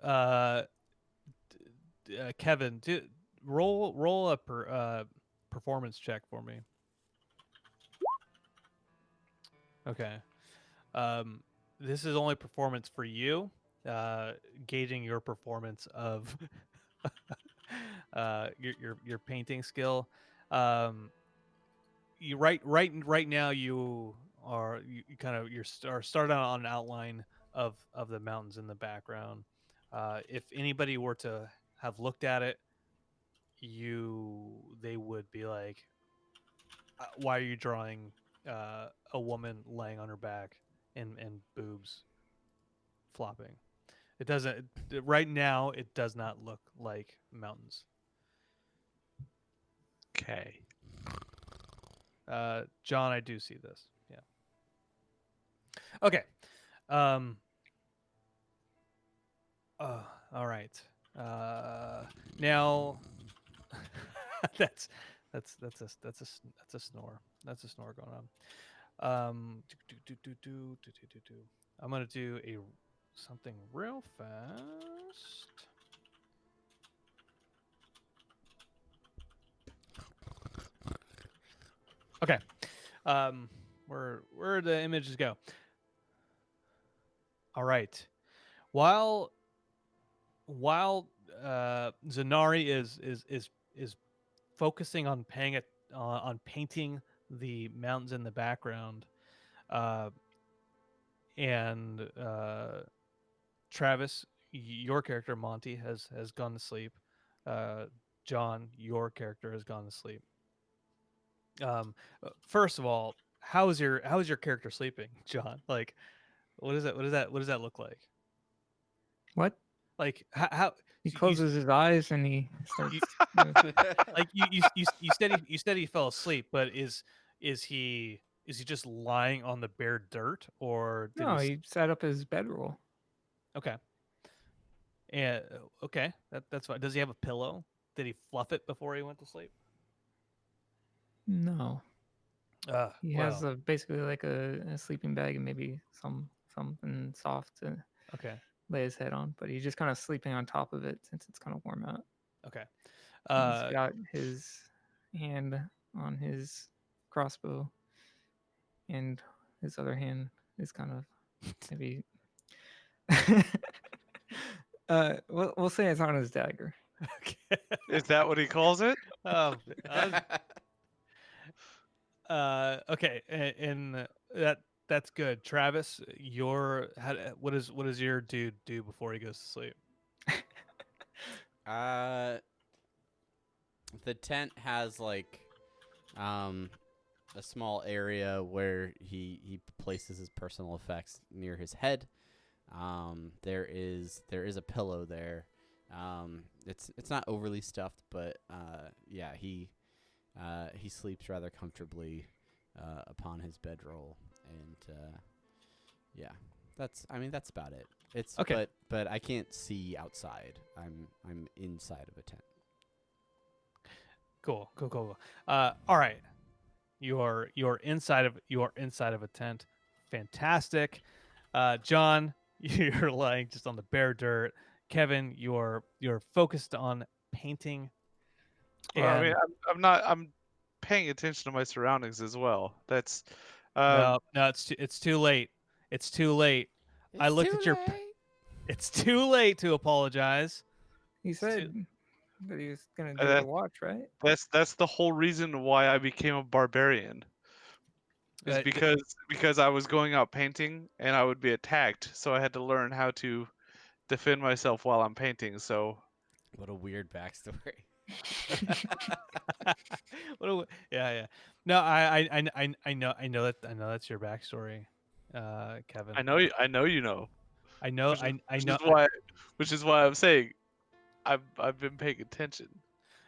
down. Kevin, roll a performance check for me. Okay. Um, this is only performance for you. Gauging your performance of your painting skill. Um, you right now you kind of are started on an outline of the mountains in the background. If anybody were to have looked at it, they would be like, why are you drawing a woman laying on her back and boobs flopping? It doesn't right now. It does not look like mountains. Okay. John, I do see this. Yeah. Okay. Um. All right. Now, that's that's a snore. That's a snore going on. I'm gonna do something real fast. Okay. Where the images go? All right. While Zanari is focusing on on painting the mountains in the background, uh, and Travis, your character Monty has gone to sleep. Uh, John, your character has gone to sleep. First of all, how's your character sleeping, John? Like, what does that look like? What? Like how He you, closes his eyes and he starts. you, uh, like you said he fell asleep, but is he just lying on the bare dirt, or did no, he set up his bedroll. okay, and okay, that's fine. Does he have a pillow? Did he fluff it before he went to sleep? No, he has Well, basically like a sleeping bag and maybe something soft to okay, lay his head on, but he's just kind of sleeping on top of it since it's kind of warm out. okay. He's got his hand on his crossbow, and his other hand is kind of maybe. We'll say it's on his dagger. Okay. Is that what he calls it? Oh, okay, and that's good. Travis, what does your dude do before he goes to sleep? uh, the tent has like a small area where he places his personal effects near his head. There is a pillow there. It's not overly stuffed, but yeah, he sleeps rather comfortably upon his bedroll, and yeah, that's about it. It's Okay. but I can't see outside. I'm inside of a tent. Cool. All right. You're inside of a tent. Fantastic. John, you're lying just on the bare dirt. Kevin, you're focused on painting. Well, I mean, And I'm paying attention to my surroundings as well. That's no, it's too late. It's too late. I It's looked too at your. late. It's too late to apologize. He It's too- said that he was gonna do the that, watch, right? that's the whole reason why I became a barbarian. Is uh, th- because I was going out painting and I would be attacked, so I had to learn how to defend myself while I'm painting. So What a weird backstory. yeah. No, I know that's your backstory, Kevin. I know you know, I know, which is I which know, is why which is why I'm saying I've been paying attention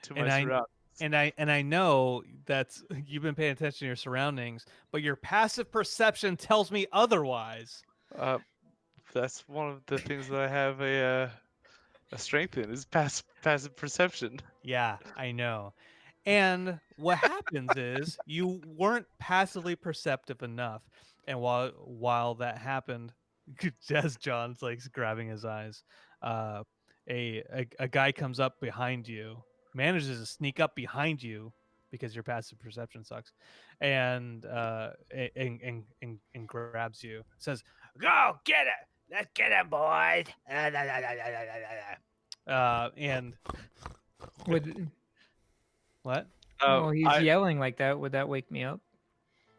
to my and I surroundings. and I know that's you've been paying attention to your surroundings, but your passive perception tells me otherwise. Uh, that's one of the things that I have a strength in is passive perception. Yeah, I know. And what happens is you weren't passively perceptive enough, and while that happened, as John's like grabbing his eyes, uh, a guy comes up behind you, manages to sneak up behind you because your passive perception sucks, and and grabs you. Says, "Go get it! Let's get him, boys!" And Would what? Oh, he's I, yelling like that. Would that wake me up?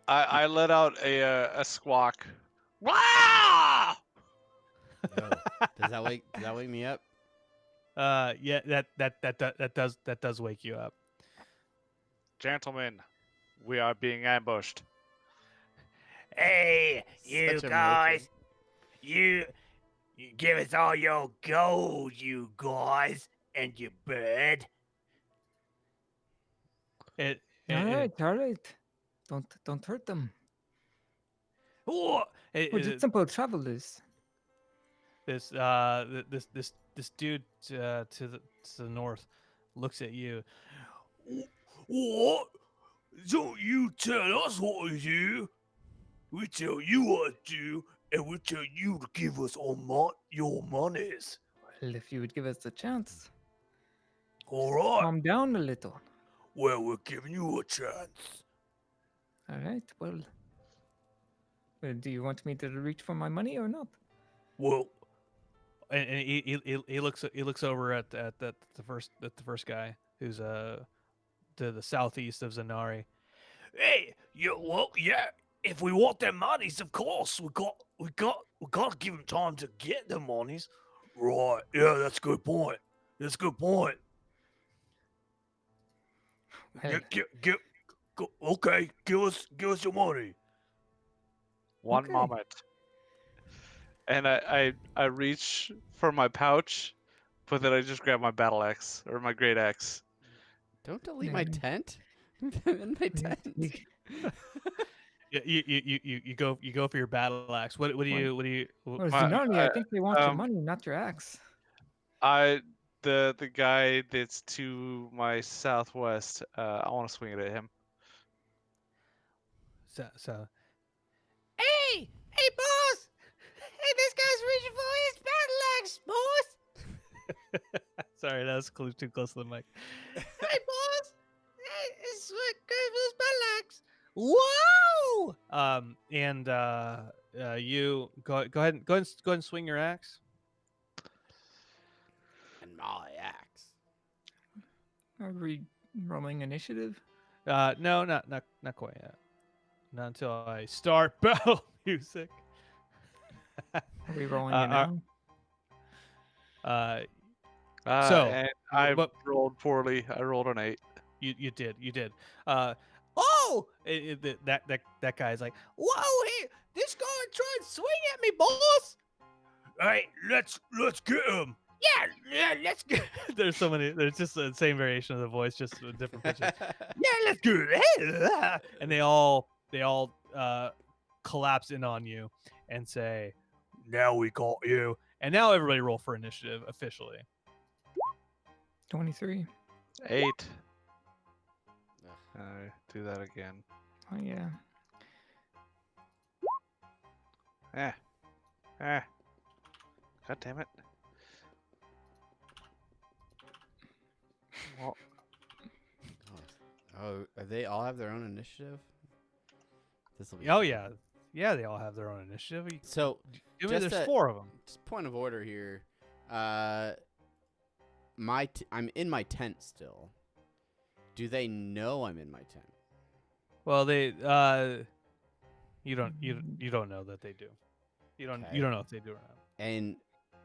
I let out a squawk. Wah! Yo, does that wake me up? Yeah, that does wake you up. Gentlemen, we are being ambushed. Hey, you Such guys, emotion. you give us all your gold, you guys, and your bird. It, All right, all right. Don't hurt them. What? it, We're it, just simple travelers. this dude to the north looks at you. What? Don't you tell us what to do. We tell you what to do, and we tell you to give us your monies. Well, if you would give us the chance, All right. calm down a little. Well, we're giving you a chance. All right. Well, do you want me to reach for my money or not? Well, And he looks over at the first guy who's to the southeast of Zanari. hey, yeah. If we want their monies, of course, we got to give them time to get their monies. Right? Yeah, that's a good point. That's a good point. Well, Okay, give us your money. One Okay. moment. And I reach for my pouch, but then I just grab my battle axe or my great axe. Don't delete my Mm. tent. I'm in my tent. You go for your battle axe. What do you Well, My- Zinani, I think they want your um, money, not your axe. The guy that's to my southwest. I want to swing it at him. so Hey, boss! Hey, this guy's reaching for his battle axe, boss. sorry, that was too close to the mic. Hey, boss! Hey, it's good for his battle axe. Whoa! And you go ahead and swing your axe. And my axe. Are we rolling initiative? No, not quite yet. Not until I start battle music. Are we rolling Uh, it now? So, And I but- rolled poorly. I rolled an 8. you did. That guy's like, Whoa! Hey, this guy tried to swing at me, boss. Hey, let's get him. Yeah, let's get. there's so many. There's just the same variation of the voice, just with different pitches. Yeah, let's get it. And they all collapse in on you and say, "Now we got you." And now everybody roll for initiative officially. 23. 8. Ugh. Do that again. Oh, yeah. God damn it. Well, Oh, they all have their own initiative? This'll be Oh fun. yeah, they all have their own initiative. So, Give me, just there's a- 4 of them. just point of order here. I'm in my tent still. Do they know I'm in my tent? Well, they you don't know that they do. You don't Okay. know if they do or not. And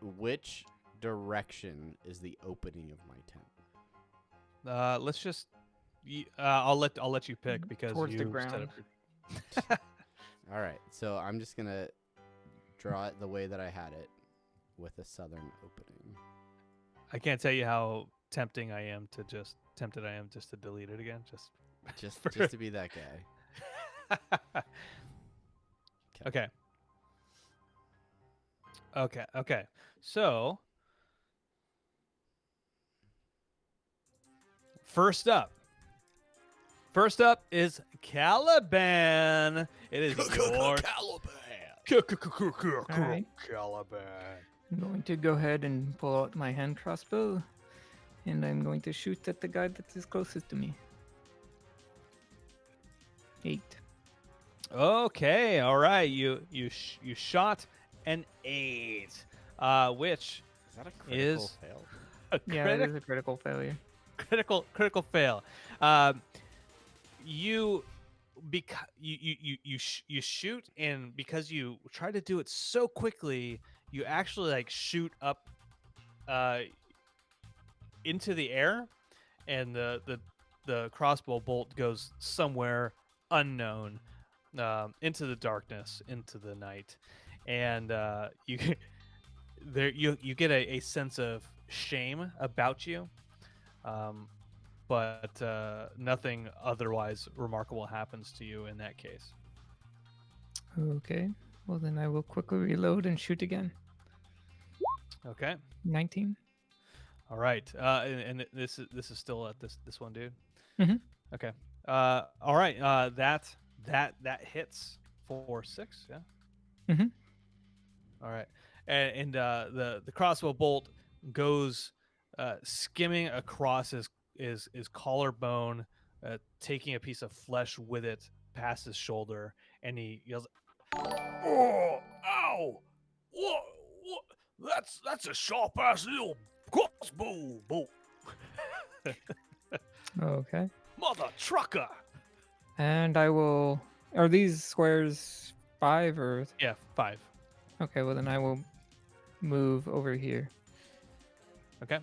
which direction is the opening of my tent? Let's just. I'll let you pick because Towards the you set ground. up your- All right, so I'm just gonna draw it the way that I had it, with a southern opening. I can't tell you how tempted I am to just to delete it again. Just For- just to be that guy. Okay. Okay. So, first up is Caliban. It is your Alright. Caliban. I'm going to go ahead and pull out my hand crossbow and I'm going to shoot at the guy that is closest to me. 8. Okay, all right. You shot an 8, which Is that a critical is fail? a Yeah, it is a critical failure. critical fail. You you shoot, and because you try to do it so quickly, you actually like shoot up into the air, and the crossbow bolt goes somewhere unknown, into the darkness, into the night, and you there you get a sense of shame about you, um, but nothing otherwise remarkable happens to you in that case. Okay. Well, then I will quickly reload and shoot again. Okay. 19. All right. And this is still at this one, dude. Mhm. Okay. All right. That hits for 6. Yeah. Mhm. All right. And the crossbow bolt goes skimming across his collarbone, taking a piece of flesh with it past his shoulder, and he yells, Oh, ow! What? What? That's a sharp ass little crossbow bolt, Okay. mother trucker. And I will. Are these squares 5 or? "Yeah, 5." Okay, well then I will move over here. Okay.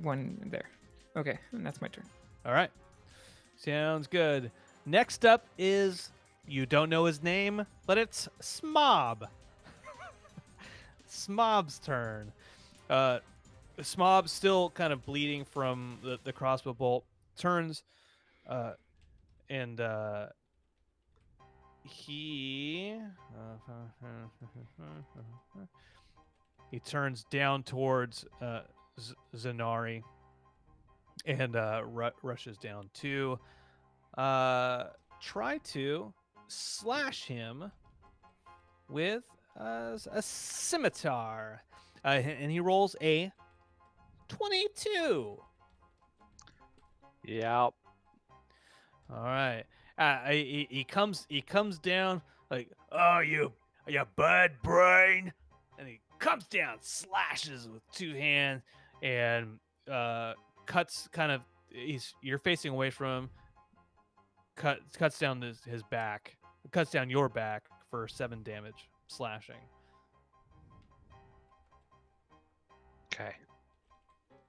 1 there. Okay, and that's my turn. All right. Sounds good. Next up is, you don't know his name, but it's Smob. Smob's turn. Smob, still kind of bleeding from the crossbow bolt, turns, and he he turns down towards Zanari, and rushes down to try to slash him with a scimitar, and he rolls a 22. Yep. All right. He comes down like, Oh, you bird brain. and he comes down, slashes with 2 hands, and cuts kind of. You're facing away from him. Cuts down his back. Cuts down your back for 7 damage, slashing. Okay.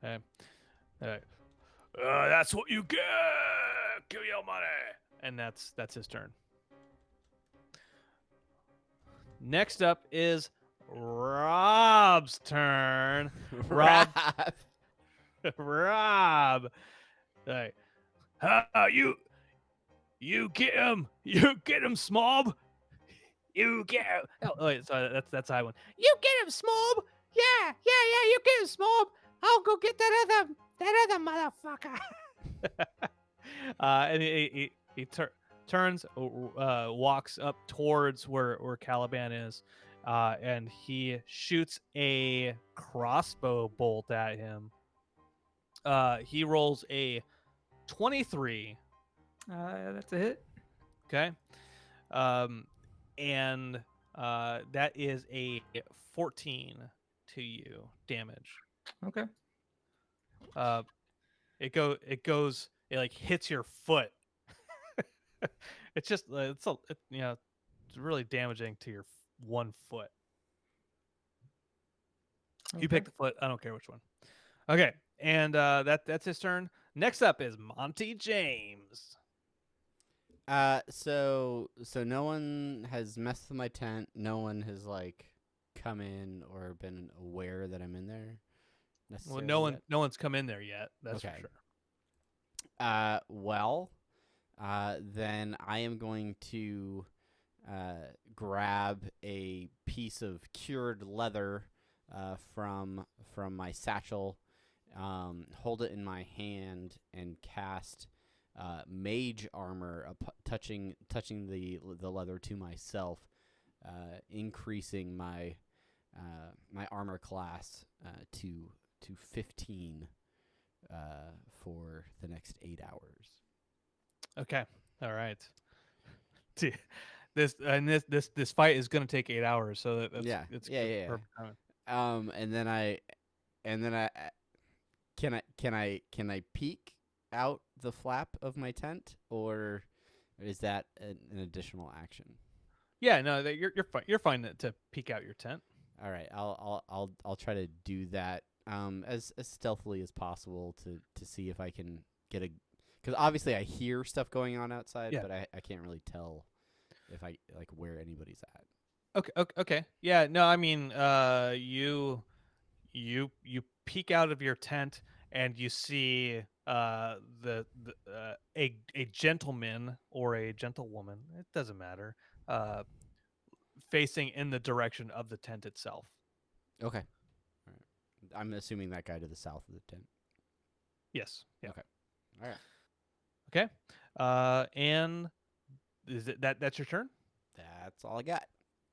Okay. All right. That's what you get. Give your money. And that's his turn. Next up is Rob's turn. Rob. Rob. All right. You get him. You get him, Smob. You get him. Oh, wait, sorry, that's I one. You get him, Smob. Yeah. You get him, Smob. I'll go get that other motherfucker. And he turns, walks up towards where Caliban is, and he shoots a crossbow bolt at him. He rolls a 23. That's a hit. Okay. And that is a 14 to you damage. Okay. It like hits your foot. It's just it's really damaging to your one foot. You pick the foot. I don't care which one. Okay, and that's his turn. Next up is Monty James. So no one has messed with my tent. No one has like come in or been aware that I'm in there. Well, Necessarily no one's come in there yet. That's Okay. for sure. Then I am going to grab a piece of cured leather from my satchel, hold it in my hand, and cast mage armor, touching the leather to myself, increasing my armor class to 15. for the next 8 hours. Okay. All right. This fight is going to take 8 hours, so Yeah, it's yeah, good, yeah. perfect timing. And then I can I peek out the flap of my tent, or is that an additional action? Yeah, no, you're fine. You're fine to peek out your tent. All right, I'll try to do that as stealthily as possible to see if I can get a, because obviously I hear stuff going on outside, Yeah. but I can't really tell if I like where anybody's at. Okay. Yeah, no, I mean, you peek out of your tent and you see a gentleman or a gentlewoman, it doesn't matter, uh facing in the direction of the tent itself. Okay. All right. I'm assuming that guy to the south of the tent. Yes. Yeah. Okay. All right. Okay. And is it that's your turn? That's all I got.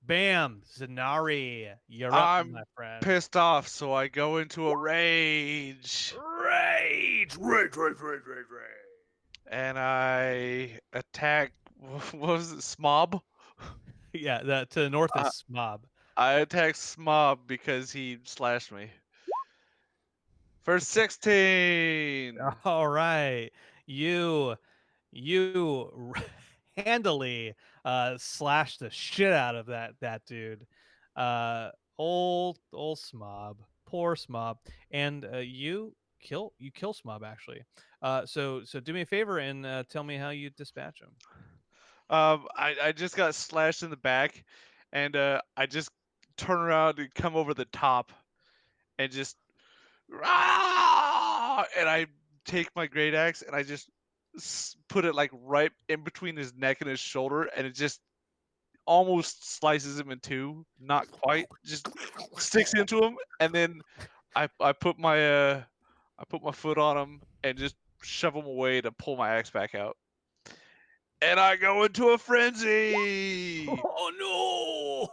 Bam, Zanari, you're up, my I'm friend. pissed off, so I go into a rage. Rage! And I attack. What was it, Smob? Yeah, to the north Uh, is Smob. I attack Smob because he slashed me. For 16. All right, you handily slash the shit out of that dude. Old Smob, poor Smob, and you kill Smob actually. So do me a favor and tell me how you dispatch him. I just got slashed in the back, and I just turn around and come over the top, and just "Rah!" and I take my great axe and I just put it like right in between his neck and his shoulder, and it just almost slices him in two. Not quite, just sticks into him, and then I put my foot on him and just shove him away to pull my axe back out. And I go into a frenzy. Oh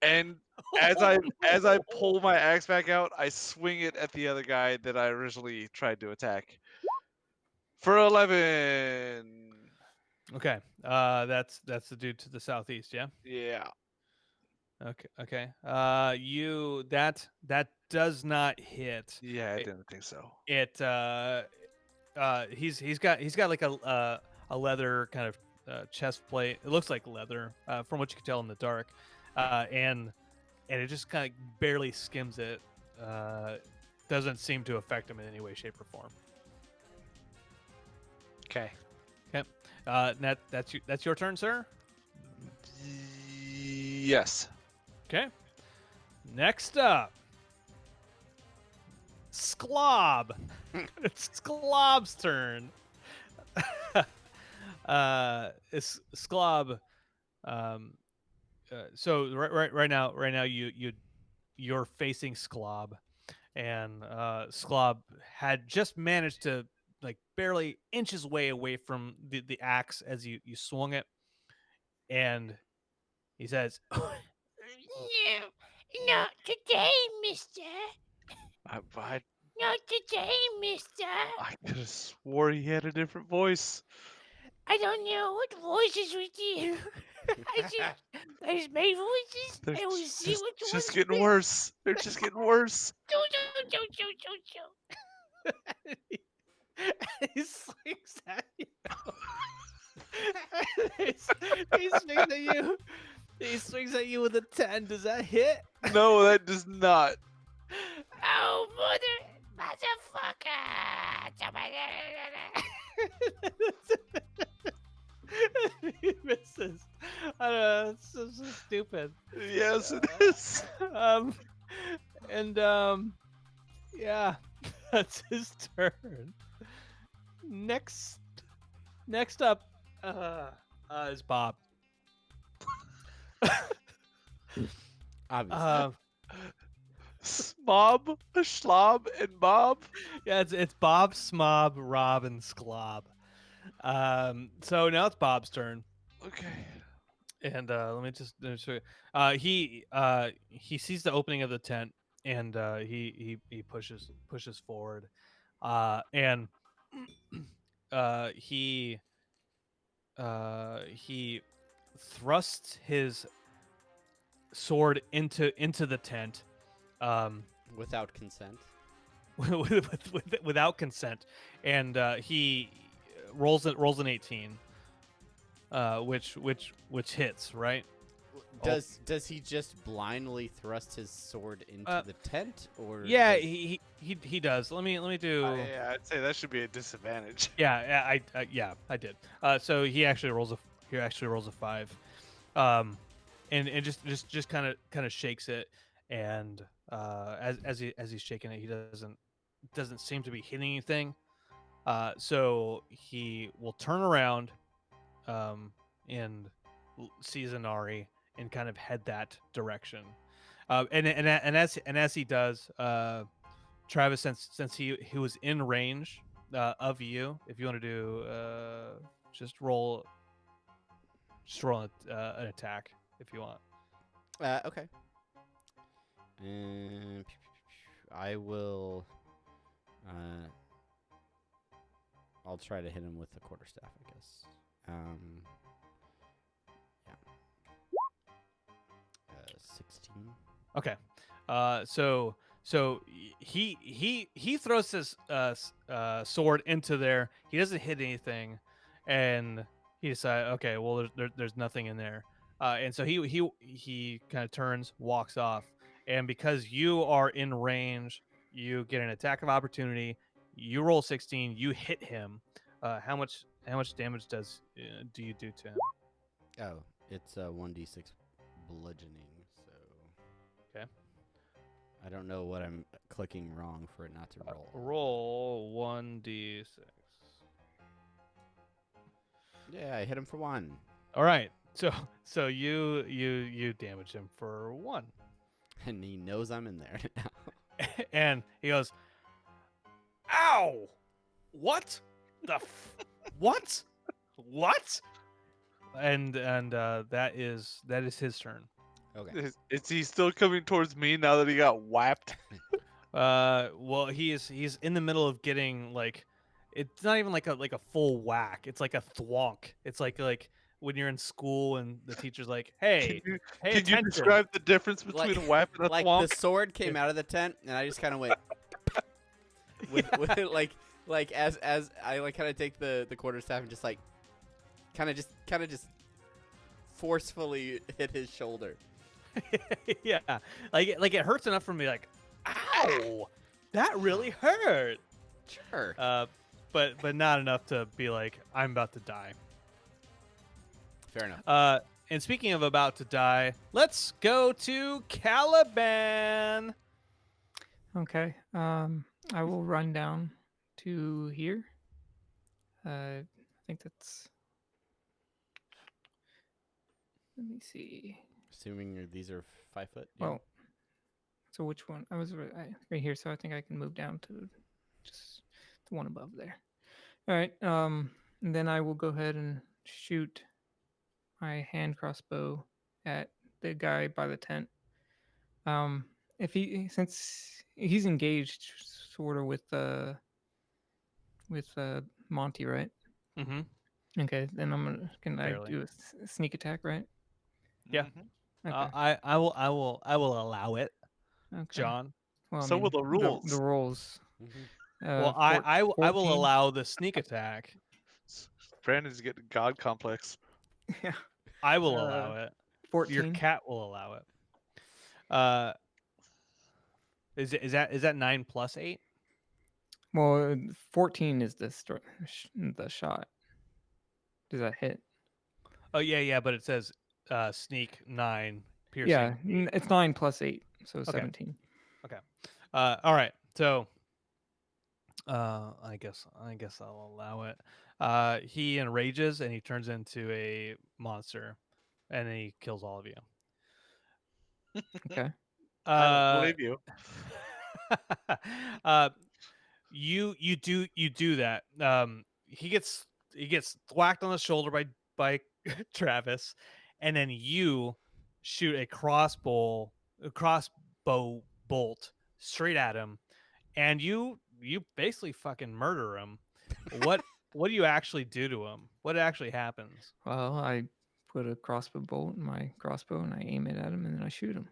And no! as I pull my axe back out, I swing it at the other guy that I originally tried to attack. For 11. Okay, that's the dude to the southeast. Yeah. Yeah. Okay. You that does not hit. Yeah, I It, didn't think so. he's got like a leather kind of chest plate. It looks like leather from what you can tell in the dark, and it just kind of barely skims it. Doesn't seem to affect him in any way, shape, or form. Okay. Okay. That's your turn, sir. Yes. Okay. Next up, Sklob. It's Sklob's turn. It's Sklob. So right now you're facing Sklob, and Sklob had just managed to like barely inch his way away from the axe as you swung it, and he says, No, not today, mister. I Not today, mister. could have swore he had a different voice. I don't know what voices we do. I just made voices. They're I will see which just ones getting fit. worse. They're just getting worse. Don't. he swings at you. he swings at you. He swings at you with a 10. Does that hit? No, that does not. Oh, motherfucker! he misses. I don't know. It's so stupid. Yes, it is. Um, and yeah, that's his turn. Next up, is Bob. Obviously. Smob, Schlob, and Bob. Yeah, it's Bob, Smob, Rob, and Sklob. So now it's Bob's turn, Okay. and let me just show you. He sees the opening of the tent, and he pushes forward, And he he thrusts his sword into the tent, um, Without consent. without consent, and he rolls an 18, which hits, right? Does he just blindly thrust his sword into Uh, the tent, or Yeah, does- he does. Let me do. Yeah, I'd say that should be a disadvantage. Yeah, I did. So he actually rolls a 5, and just kind of shakes it, and as he's shaking it, he doesn't seem to be hitting anything. So he will turn around, and sees Inari and kind of head that direction. And as he does, Travis, since he was in range of you, if you want to do just roll an attack if you want. Okay. And I will. I'll try to hit him with the quarterstaff, I guess. Yeah. 16. Okay. So he throws his sword into there. He doesn't hit anything, and he decides, okay, well, there's nothing in there. And so he kind of turns, walks off, and because you are in range, you get an attack of opportunity. You roll 16. You hit him. How much damage do you do to him? Oh, it's 1d6 bludgeoning, so. Okay. I don't know what I'm clicking wrong for it not to roll. Roll 1d6. Yeah, I hit him for 1. All right. So you damage him for 1. And he knows I'm in there now. And he goes, "Ow! What? What? What?" And that is his turn. Okay. Is he still coming towards me now that he got whapped? Well, he's in the middle of getting, like, it's not even like a full whack. It's like a thwonk. It's like when you're in school and the teacher's like, "Hey, pay Can you attention." describe the difference between a whap and a Like thwonk? the sword came out of the tent, and I just kind of went with like as I like kind of take the quarterstaff and just like kind of just forcefully hit his shoulder. Yeah, like it hurts enough for me. Like, ow, that really hurt. Sure. But not enough to be like, I'm about to die. Fair enough. And speaking of about to die, let's go to Caliban. Okay. I will run down to here. I think that's. Let me see. Assuming these are 5 foot. Yeah. Well, so which one? I was right here, so I think I can move down to just the one above there. All right. And then I will go ahead and shoot my hand crossbow at the guy by the tent. If since he's engaged, sort of with Monty, right? Mm-hmm. Okay, then can Fairly. I do a sneak attack, right? Yeah. Mhm. Okay. I will allow it, Okay. John. Well, I So will mean, the rules. The rules. Mhm. Well, I will 14. allow the sneak attack. Brandon's getting God complex. Yeah. I will allow it. 14. Your cat will allow it. Is that 9 plus 8? Well, 14 is the the shot. Does that hit? Oh yeah, but it says sneak 9, piercing. Yeah, 8. it's 9 plus 8, so Okay. 17. All right. So I guess I'll allow it. He enrages and he turns into a monster, and he kills all of you. Okay. I don't Uh, believe you. uh, you do that. He gets thwacked on the shoulder by Travis, and then you shoot a crossbow bolt straight at him, and you you basically fucking murder him. What do you actually do to him? What actually happens? Well, I put a crossbow bolt in my crossbow and I aim it at him and then I shoot him.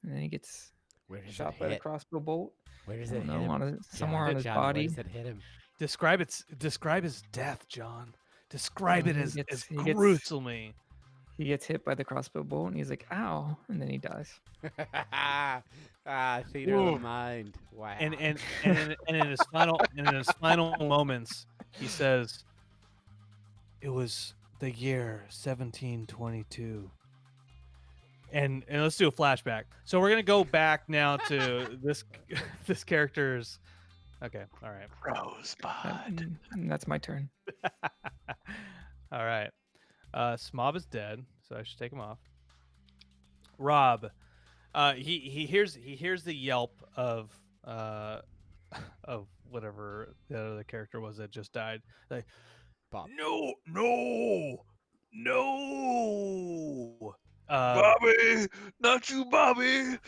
And then he gets Where does shot it by the hit? crossbow bolt. Where does I it don't hit know, him? somewhere on his John, body. where does it hit him? Describe his death, John. Describe it as he gruesomely. He gets hit by the crossbow bolt and he's like, "Ow!" and then he dies. Theater of the mind. Wow. And in his final moments, he says, "It was the year 1722." And let's do a flashback. So we're gonna go back now to this character's. Okay, all right. Rosebud. And that's my turn. All right. Smob is dead, so I should take him off. Rob, he hears the yelp of whatever the other character was that just died. Like, Bob. No. Bobby, not you, Bobby.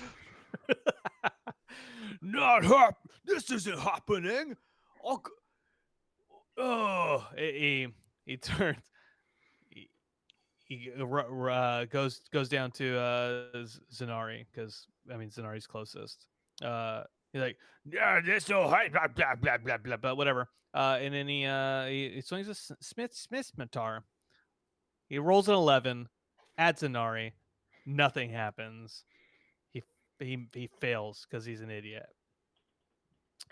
This isn't happening. Oh, he turns. He goes down to Zenari because Zenari's closest. He's like, yeah, this so high, blah blah blah blah blah, but whatever. And then he swings a Smith Scimitar. He rolls an 11, adds Zenari, nothing happens. He fails because he's an idiot.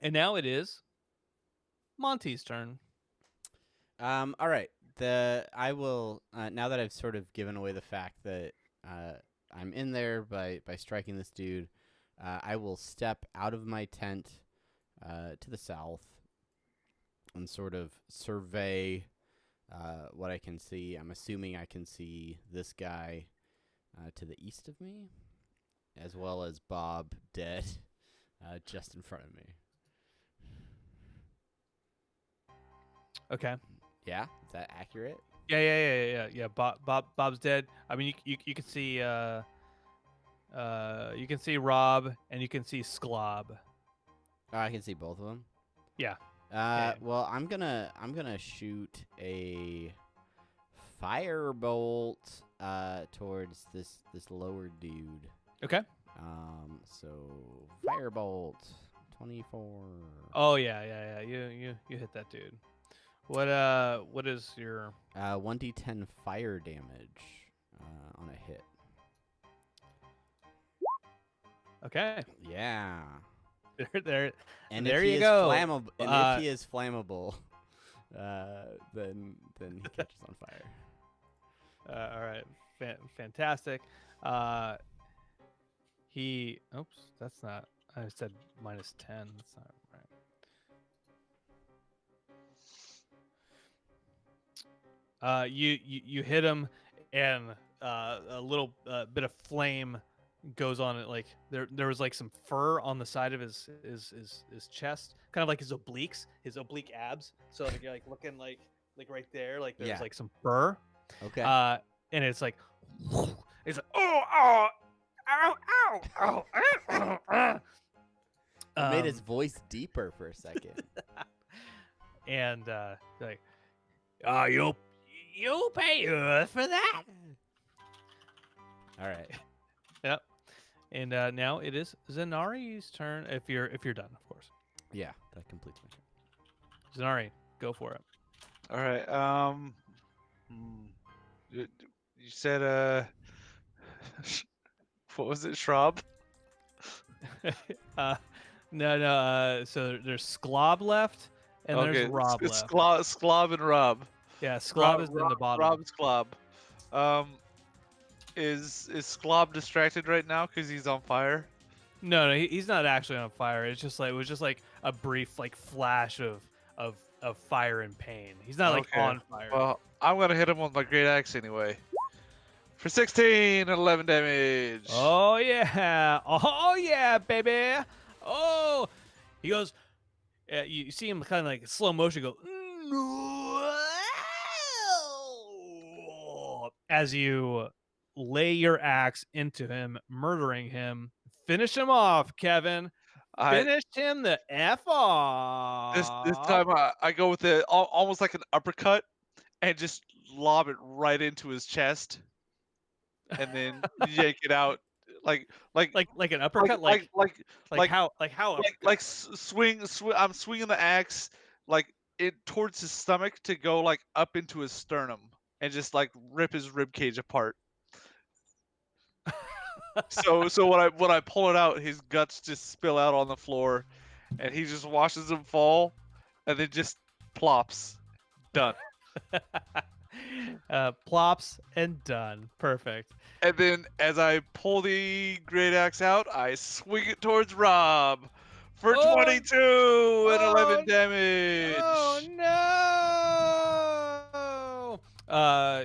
And now it is Monty's turn. All right. I will now that I've sort of given away the fact that I'm in there by striking this dude. I will step out of my tent to the south and sort of survey what I can see. I'm assuming I can see this guy to the east of me, as well as Bob dead just in front of me. Okay. Yeah, is that accurate? Yeah. Bob's dead. I mean, you can see Rob and you can see Sklob. Oh, I can see both of them. Yeah. Well, I'm gonna shoot a firebolt towards this lower dude. Okay. So firebolt 24. Oh yeah. You hit that dude. What is your 1d10 fire damage on a hit. Okay. Yeah. there. And there if he you is go. Flammable, and if he is flammable, then he catches on fire. All right. Fantastic. Oops, that's not. I said -10. That's not right. You hit him, and a little bit of flame goes on it. Like there was like some fur on the side of his chest, kind of like his oblique abs. So like you're like looking like right there, like there's like some fur. Okay. And it's like It's like, ow. It made his voice deeper for a second. and like, You pay for that. All right. yep. And now it is Zenari's turn. If you're done, of course. Yeah, that completes my turn. Zenari, go for it. All right. You said what was it, Schraub? No. So there's Sklob left, and Okay, there's Rob it's left. Sklob and Rob. Yeah, Sklob is in the bottom. Rob Sklob. Is Sklob distracted right now because he's on fire? No, he's not actually on fire. It was just like a brief like flash of fire and pain. He's not like Okay. on fire. Well, I'm gonna hit him with my great axe anyway. For 16 and 11 damage. Oh yeah, baby. Oh, he goes. You see him kind of like slow motion go. As you lay your axe into him, murdering him. Finish him off, Kevin. Finished him the F This off. time I go with the almost like an uppercut and just lob it right into his chest, and then yank it out like like like an like uppercut, like like like how uppercut? swing. I'm swinging the axe like it towards his stomach to go like up into his sternum and just like rip his rib cage apart. So when I pull it out, his guts just spill out on the floor, and he just watches them fall, and then just plops. Done. Plops and done. Perfect. And then as I pull the great axe out, I swing it towards Rob for Oh, 22 and 11 oh, damage. Oh no!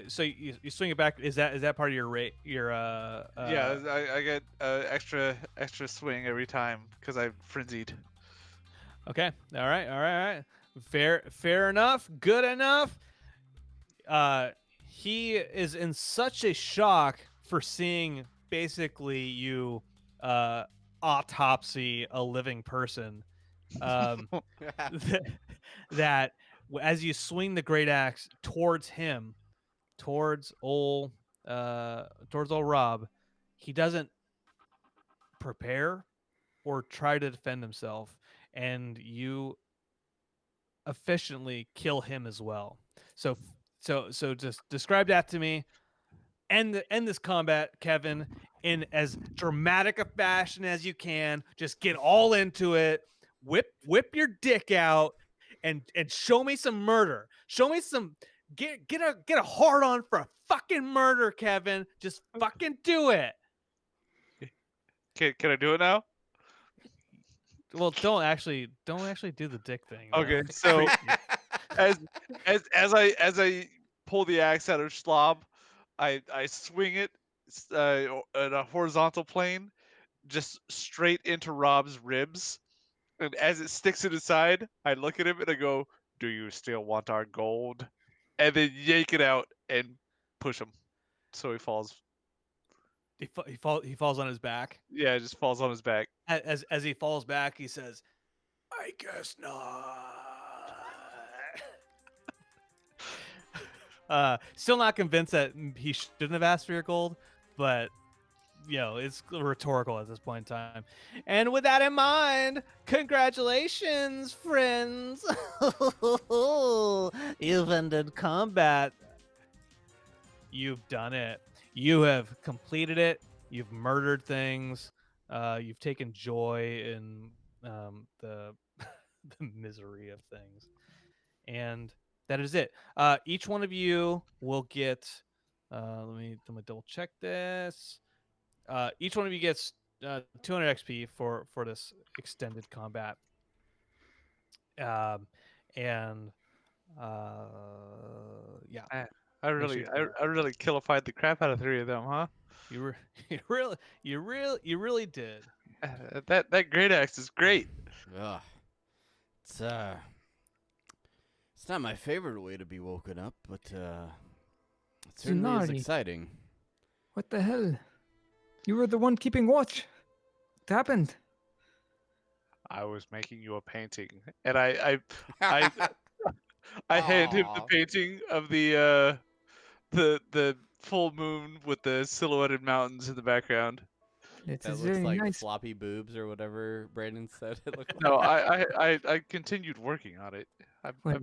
So you swing it back. Is that part of your rate? Your Yeah, I get extra swing every time because I'm frenzied. Okay. All right. All right. All right. Fair enough. Good enough. He is in such a shock for seeing basically you autopsy a living person. That as you swing the great axe towards him, towards old Rob, he doesn't prepare or try to defend himself, and you efficiently kill him as well. So just describe that to me. End this combat, Kevin, in as dramatic a fashion as you can. Just get all into it. Whip your dick out and show me some murder. Show me some get a hard on for a fucking murder, Kevin. Just fucking do it. Can I do it now? Well, don't actually do the dick thing. Okay, so as I pull the axe out of Schlob, I swing it at a horizontal plane, just straight into Rob's ribs. And as it sticks in his side, I look at him and I go, "Do you still want our gold?" And then yank it out and push him, so he falls. He falls on his back. Yeah, it just falls on his back. As he falls back, he says, "I guess not." Still not convinced that he shouldn't have asked for your gold, but it's rhetorical at this point in time. And with that in mind, congratulations, friends! You've ended combat. You've done it. You have completed it. You've murdered things. You've taken joy in the the misery of things, and that is it. Each one of you will get. Let me double check this. Each one of you gets 200 XP for this extended combat. And yeah, I really killified the crap out of 3 of them, huh? you really did. That great axe is great. Ugh. It's not my favorite way to be woken up, but it certainly is Tsunari. exciting. What the hell? You were the one keeping watch. What happened? I was making you a painting, and I hand him the Aw. painting of the full moon with the silhouetted mountains in the background. It That is looks very like nice. floppy boobs or whatever Brandon said it looked like. No, I continued working on it. Well,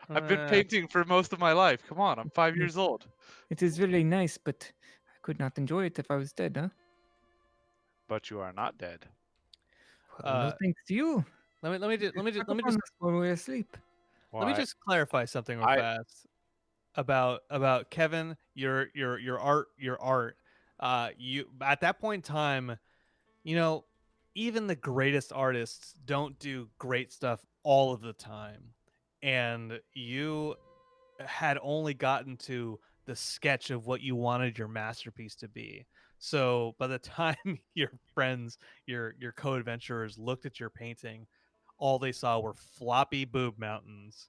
I've been painting for most of my life. Come on, I'm 5 Mm. years old. it is very nice, but I could not enjoy it if I was dead, huh? But you are not dead. Well, no thanks to you. Let me just Snuck up on us when we were asleep. let me Why? just clarify something real I- fast about Kevin. Your art. You at that point in time, even the greatest artists don't do great stuff all of the time, and you had only gotten to the sketch of what you wanted your masterpiece to be. So by the time your friends, your co-adventurers looked at your painting, all they saw were floppy boob mountains.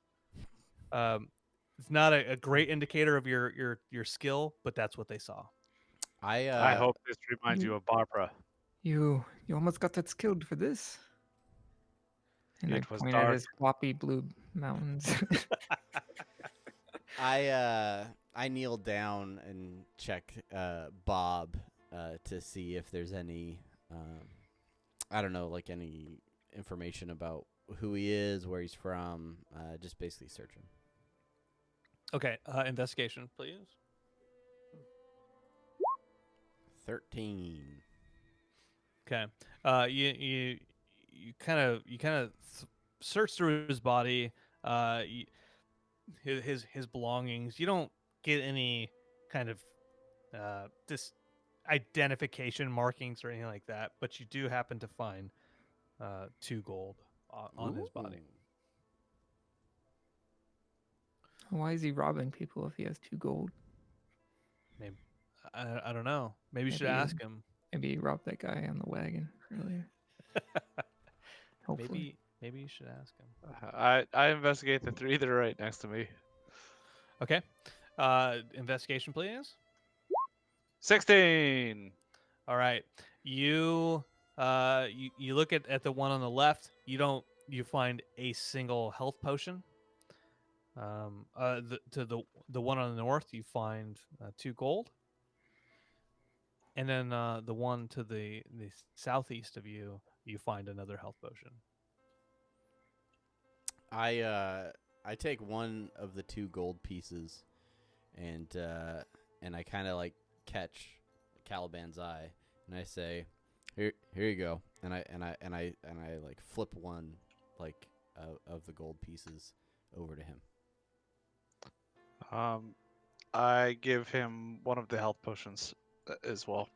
It's not a great indicator of your skill, but that's what they saw. I hope this reminds you of Barbara. You almost got that skilled for this. And It I was point at dark. his floppy blue mountains. I kneel down and check Bob to see if there's any I don't know, like any information about who he is, where he's from. Just basically search him. Okay, investigation, please. 13. Okay. You kind of search through his body, his belongings. You don't get any kind of this identification markings or anything like that, but you do happen to find 2 gold on his body. Why is he robbing people if he has 2 gold? Maybe I don't know. Maybe you should Maybe- ask him. Maybe he robbed that guy on the wagon earlier. Hopefully. Maybe you should ask him. I investigate the 3 that are right next to me. Okay. Investigation, please. 16. All right. You look at the one on the left. You find a single health potion. The one on the north, you find 2 gold. And then the one to the southeast of you, you find another health potion. I take one of the 2 gold pieces, and I kind of like catch Caliban's eye, and I say, "Here you go," and I like flip one like of the gold pieces over to him. I give him one of the health potions as well.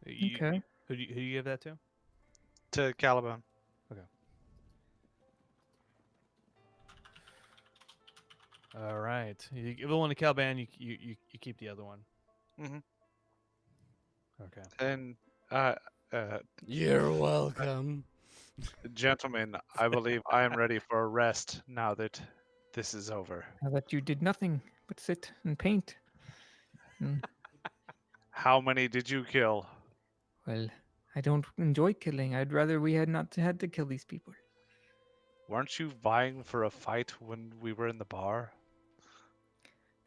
Okay. Who do you give that to? To Caliban. All right. You give the one to Caliban. You keep the other one. Mm-hmm. Okay. And You're welcome. gentlemen, I believe I am ready for a rest now that this is over. Now that you did nothing but sit and paint. How many did you kill? Well, I don't enjoy killing. I'd rather we had not had to kill these people. Weren't you vying for a fight when we were in the bar?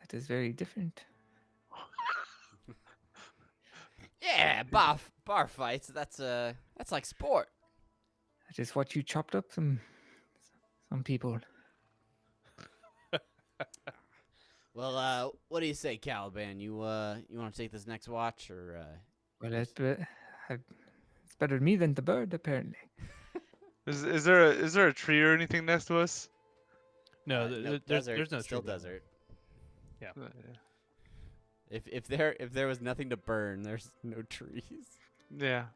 That is very different. Yeah, bar fights. That's like sport. I just watched you chopped up some people. Well, what do you say, Caliban? You want to take this next watch, or Well, it's better me than the bird, apparently. Is there a tree or anything next to us? No, there's no still tree down desert. there. Yeah. If there was nothing to burn, there's no trees. Yeah.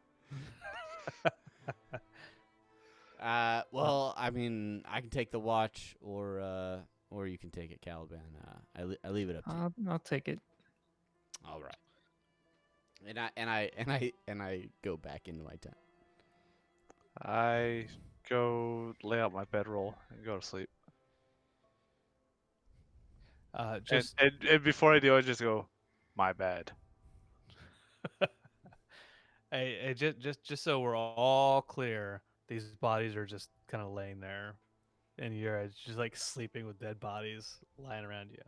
Well, I mean, I can take the watch, or you can take it, Caliban. I leave it up to you. I'll take it. All right. And I go back into my tent. I go lay out my bedroll and go to sleep. And before I do, I just go, my bad. Hey, just so we're all clear, these bodies are just kind of laying there, and you're just like sleeping with dead bodies lying around you.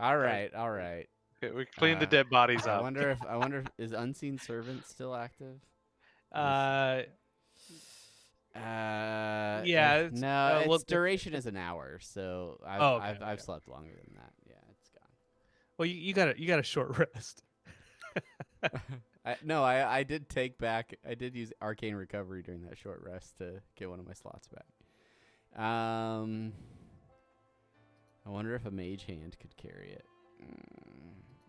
All right. Okay, we clean the dead bodies I up. wonder if is Unseen Servant still active? Yeah. No, well, its duration is an hour, so I've slept longer than that. Yeah, it's gone. Well, you got a short rest. I did take back. I did use Arcane Recovery during that short rest to get one of my slots back. I wonder if a Mage Hand could carry it.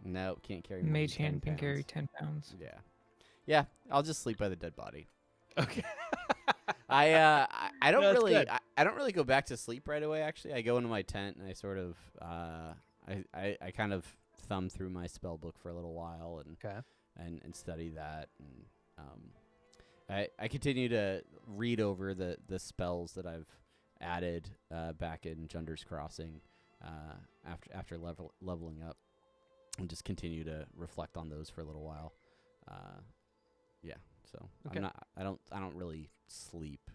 No, can't carry. Mage hand can carry 10 pounds. Yeah. I'll just sleep by the dead body. Okay. I don't No, that's really good. I don't really go back to sleep right away. Actually, I go into my tent and I sort of I kind of thumb through my spell book for a little while and study that, and I continue to read over the spells that I've added back in Junder's Crossing after leveling up, and just continue to reflect on those for a little while. So Okay. I don't really sleep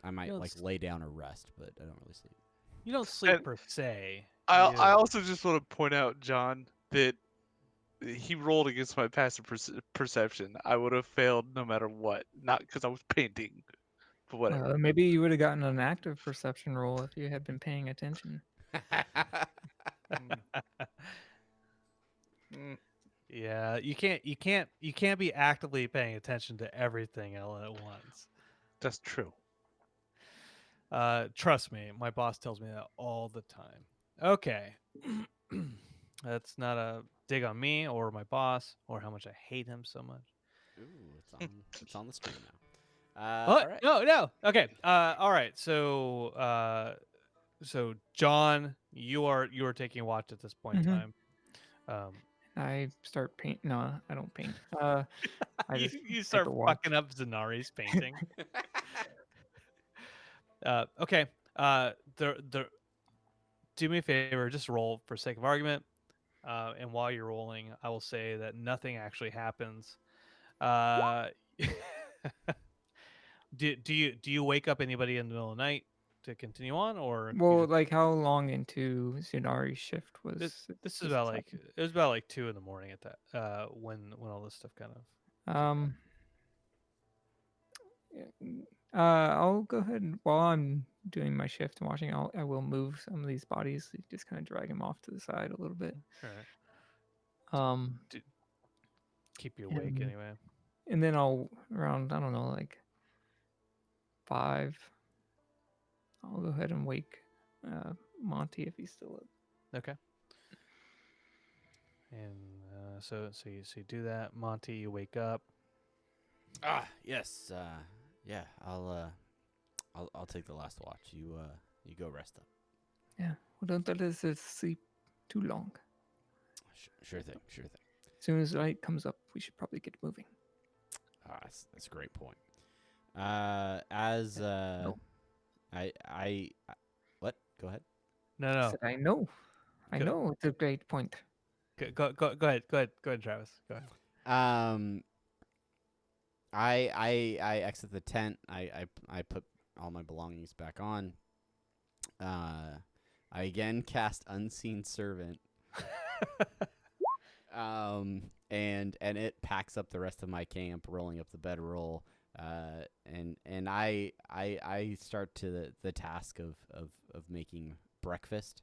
I might don't like lay down or rest, but I don't really sleep. You don't sleep And per se. I also just want to point out, John, that he rolled against my passive perception. I would have failed no matter what. Not because I was painting, but whatever. Maybe you would have gotten an active perception roll if you had been paying attention. Yeah, you can't be actively paying attention to everything all at once. That's true. Trust me, my boss tells me that all the time. Okay. That's not a dig on me or my boss or how much I hate him so much. Ooh, it's on the stream now. What? All right. No. Okay. All right. So John, you are taking watch at this point in Mhm. time. I start paint. No, I don't paint. I just You take start a watch. fucking up Zanari's painting. Okay. Do me a favor, just roll for sake of argument. And while you're rolling, I will say that nothing actually happens. Do you wake up anybody in the middle of the night to continue on, or Well, like how long into Tsunari's shift was this is about like it was about like 2 in the morning at that when all this stuff kind of I'll go ahead and while I'm doing my shift and watching, I will move some of these bodies, just kind of drag them off to the side a little bit. All right. Keep you awake anyway. And then I'll around, I don't know, like 5. I'll go ahead and wake Monty if he's still up. Okay. And so you do that, Monty. You wake up. Yes. Yeah. I'll take the last watch. You go rest up. Yeah. Well, don't let us sleep too long. Sure thing. As soon as light comes up, we should probably get moving. That's a great point. No. I what? Go ahead. No. I know. I know. It's a great point. Go ahead. Go ahead, Travis. Go ahead. I exit the tent. I put all my belongings back on. I again cast Unseen Servant. And it packs up the rest of my camp, rolling up the bedroll. And I start to the task of making breakfast.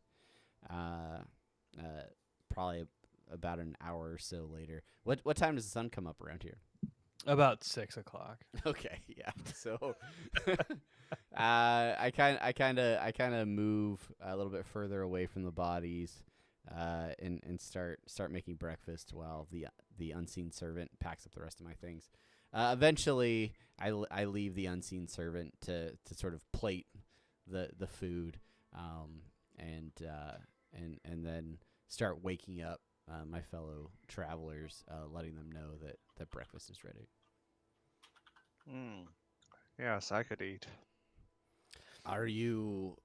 Probably about an hour or so later. What time does the sun come up around here? About 6 o'clock. Okay, yeah. So I kind of move a little bit further away from the bodies, and start making breakfast while the unseen servant packs up the rest of my things. Eventually, I leave the unseen servant to sort of plate the food, and then start waking up my fellow travelers, letting them know that breakfast is ready. Yes, I could eat. Are you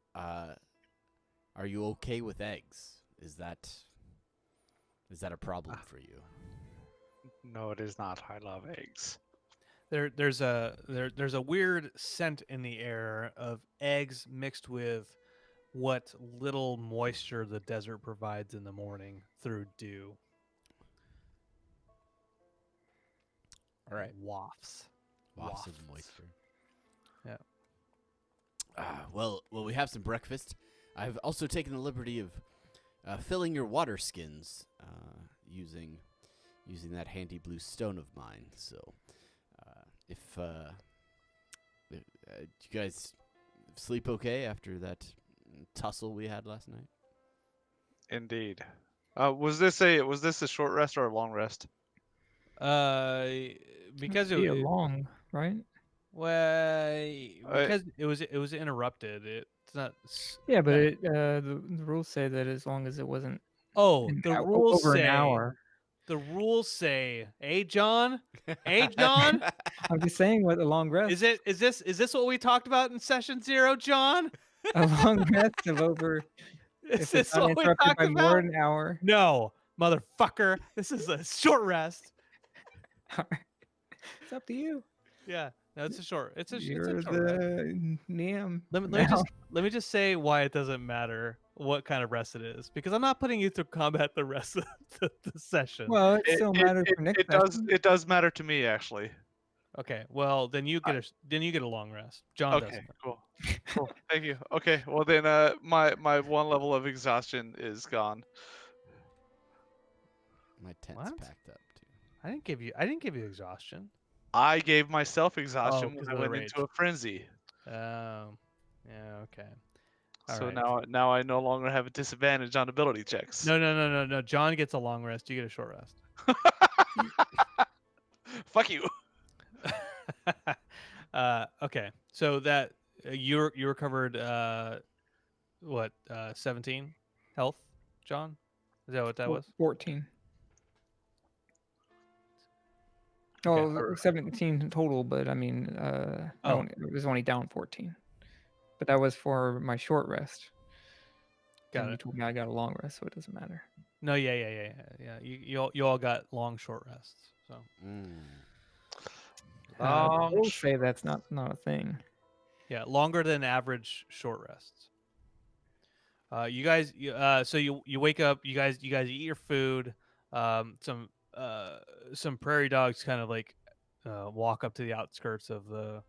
okay with eggs? Is that a problem for you? No, it is not. I love eggs. There's a weird scent in the air of eggs mixed with what little moisture the desert provides in the morning through dew. All right. Wafts of moisture. Yeah. Well, we have some breakfast. I've also taken the liberty of filling your water skins using that handy blue stone of mine. So, if you guys sleep okay after that tussle we had last night? Indeed. Was this a short rest or a long rest? Because It'd be a long, right? Well, because it was interrupted. It's not. Yeah, but the rules say that as long as it wasn't. The rules over say an hour. The rules say, "Hey, John. Hey, John." I'm just saying what a long rest. Is this what we talked about in session 0, John? A long rest of over. Is If this it's not what we interrupted talked by about? more than an hour. No, motherfucker. This is a short rest. It's up to you. Yeah. No, it's a short. It's a You're short rest. the Niam. Let me just say why it doesn't matter what kind of rest it is, because I'm not putting you through combat the rest of the session. Well, it still matters for next session. It does matter to me actually. Okay, well then you get a long rest. John Okay, doesn't. cool. Thank you. Okay, well then my one level of exhaustion is gone. My tent's What? packed up too. I didn't give you exhaustion. I gave myself exhaustion 'cause when I of the went into rage. a frenzy. Yeah, okay. All So right. now I no longer have a disadvantage on ability checks. No. John gets a long rest. You get a short rest. Fuck you. Okay. So that you recovered what 17 health, John? Is that what that was? 14. Okay. Oh, 17 in total, but I mean, it was only down 14. But that was for my short rest. Got And you it. told me I got a long rest, so it doesn't matter. No, yeah. You all got long short rests. So I will say that's not a thing. yeah, longer than average short rests. You guys, so you wake up. You guys eat your food. Some prairie dogs kind of like walk up to the outskirts of the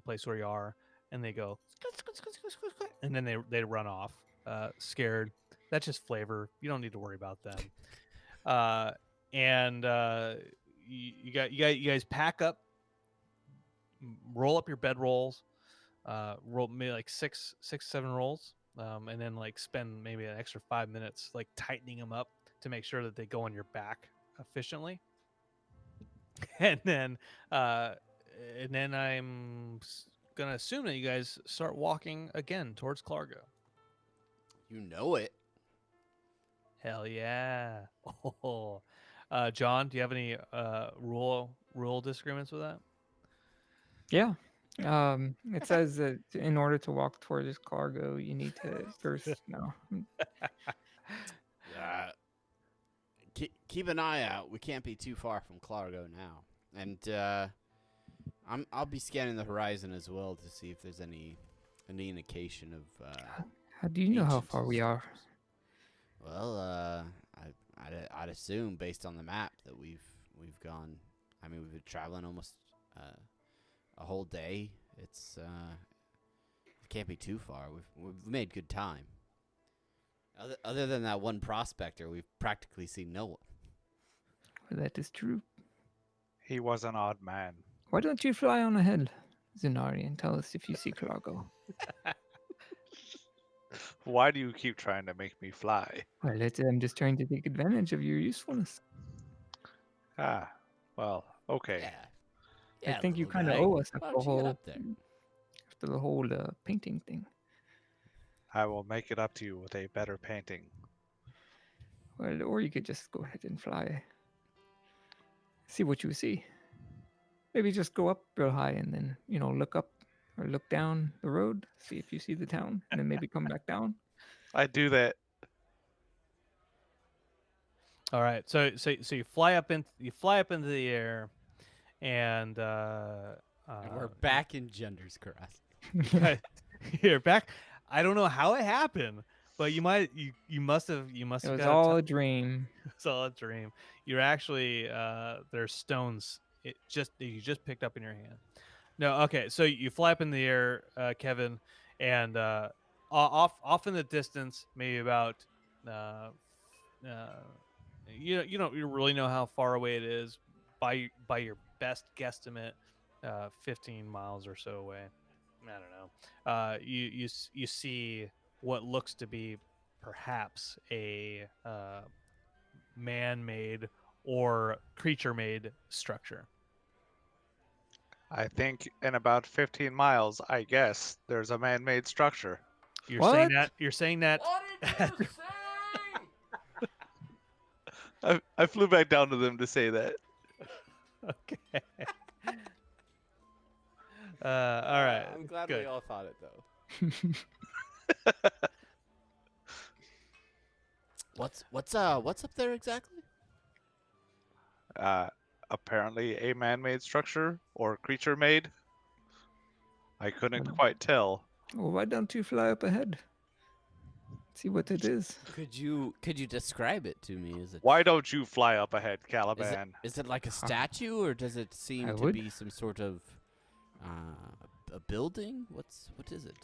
place where you are, and they go, and then they run off, scared. That's just flavor. You don't need to worry about them. And you guys pack up, roll up your bed rolls, roll maybe like six, 7 rolls, and then like spend maybe an extra 5 minutes like tightening them up to make sure that they go on your back efficiently. And then I'm gonna assume that you guys start walking again towards Clargo. You know it. Hell yeah. Oh. John, do you have any rule disagreements with that? Yeah. It says that in order to walk towards cargo, you need to first Keep an eye out. We can't be too far from Clargo now, and I'll be scanning the horizon as well to see if there's any indication of. How do you know how far we are? Well, I'd assume based on the map that we've gone. I mean, we've been traveling almost a whole day. It can't be too far. We've made good time. Other than that one prospector, we've practically seen no one. Well, that is true. He was an odd man. Why don't you fly on ahead, Zenari, and tell us if you see Clargo? Why do you keep trying to make me fly? Well, I'm just trying to take advantage of your usefulness. Ah, well, okay. Yeah, I think you kind of owe us after the whole painting thing. I will make it up to you with a better painting. Well, or you could just go ahead and fly. See what you see. Maybe just go up real high and then, look up or look down the road, see if you see the town, and then maybe come back down. I do that. All right. So you fly up into the air, and we're back in Gender's Cross. You're back. I don't know how it happened, but you must have. It was all a dream. It's all a dream. You're actually there's stones. You just picked up in your hand. No, okay. So you fly up in the air, Kevin, and off in the distance, maybe about you don't really know how far away it is by your best guesstimate, 15 miles or so away. I don't know. You see what looks to be perhaps a man-made or creature-made structure. I think in about 15 miles, I guess, there's a man-made structure. You're saying that? You're saying that? What did you say? I flew back down to them to say that. Okay. All right. I'm glad Good. we all thought it though. What's up there exactly? Apparently a man-made structure or creature-made. I couldn't quite tell. Well, why don't you fly up ahead? See what it is. Could you describe it to me? Why don't you fly up ahead, is it Caliban? is it like a statue, or does it seem I to would. be some sort of a building? What is it?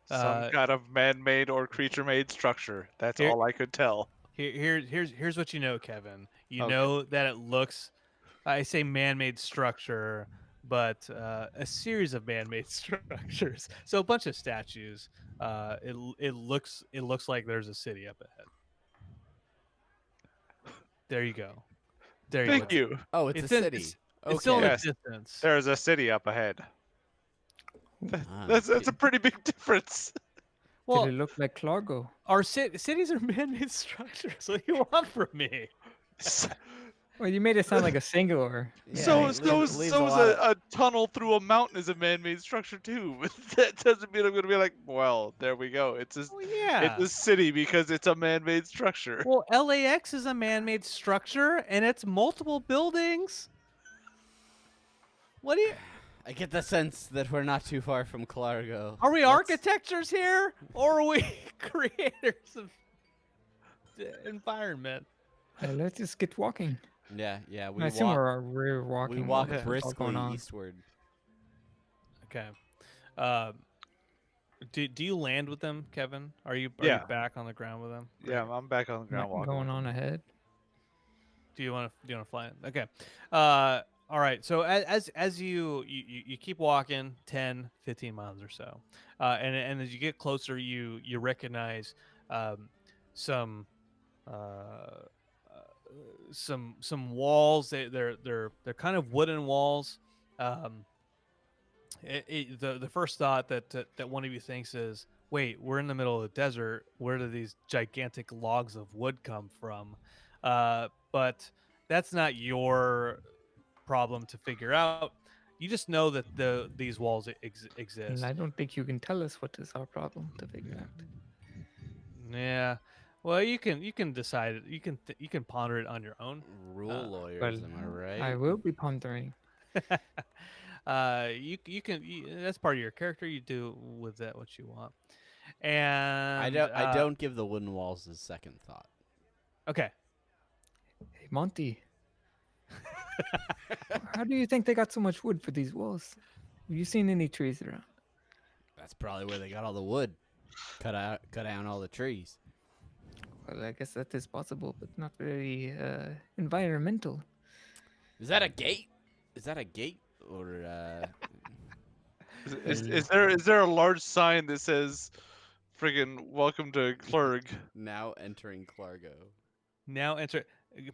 Some kind of man-made or creature-made structure. That's Here- all I could tell. Here's what you know, Kevin. You Okay. know that it looks, I say man-made structure, but a series of man-made structures. So a bunch of statues. It looks like there's a city up ahead. There you go. There you Thank go. you. Oh, it's a city. It's still in the Yes. distance. There's a city up ahead. Ah, That's a pretty big difference. Well, Did it look like Clargo? our cities are man-made structures. What do you want from me? Well, you made it sound like a singular. Yeah, so it so leaves so a is lot a tunnel through a mountain is a man-made structure too. But that doesn't mean I'm gonna be like, well, there we go. It's Oh yeah. a city because it's a man-made structure. Well, LAX is a man-made structure, and it's multiple buildings. What do you? I get the sense that we're not too far from Clargo. Are we Let's- architectures here, or are we creators of the environment? Let's just get walking. Yeah, we I assume walk. we're walking. We walk what's all briskly going on. eastward. Okay. Do you land with them, Kevin? Are you Yeah. back on the ground with them? Yeah, I'm back on the ground walking. Going on ahead. Do you want to fly it? Okay. All right. So as you keep walking 10, 15 miles or so, and as you get closer, you recognize some some walls. They're kind of wooden walls. The first thought that one of you thinks is, wait, we're in the middle of the desert. Where do these gigantic logs of wood come from? But that's not your problem to figure out. You just know that these walls exist. And I don't think you can tell us what is our problem to figure out. Yeah. Well, you can decide it. You can ponder it on your own. Rule lawyers, well, am I right? I will be pondering. You can that's part of your character. You do with that what you want. And I don't give the wooden walls a second thought. Okay. Hey, Monty. How do you think they got so much wood for these walls? Have you seen any trees around? That's probably where they got all the wood. Cut down all the trees. Well, I guess that is possible, but not very environmental. Is that a gate? Is that a gate or Is there a large sign that says friggin' welcome to Clerg? now entering Clargo? Now enter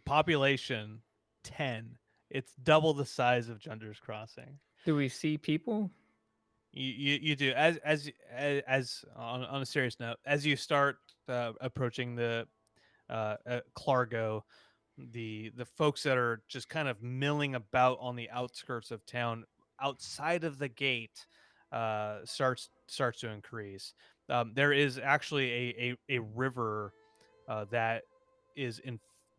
population 10. It's double the size of Junder's Crossing. Do we see people? You do as on a serious note, as you start approaching the Clargo, the folks that are just kind of milling about on the outskirts of town outside of the gate starts to increase. There is actually a river that is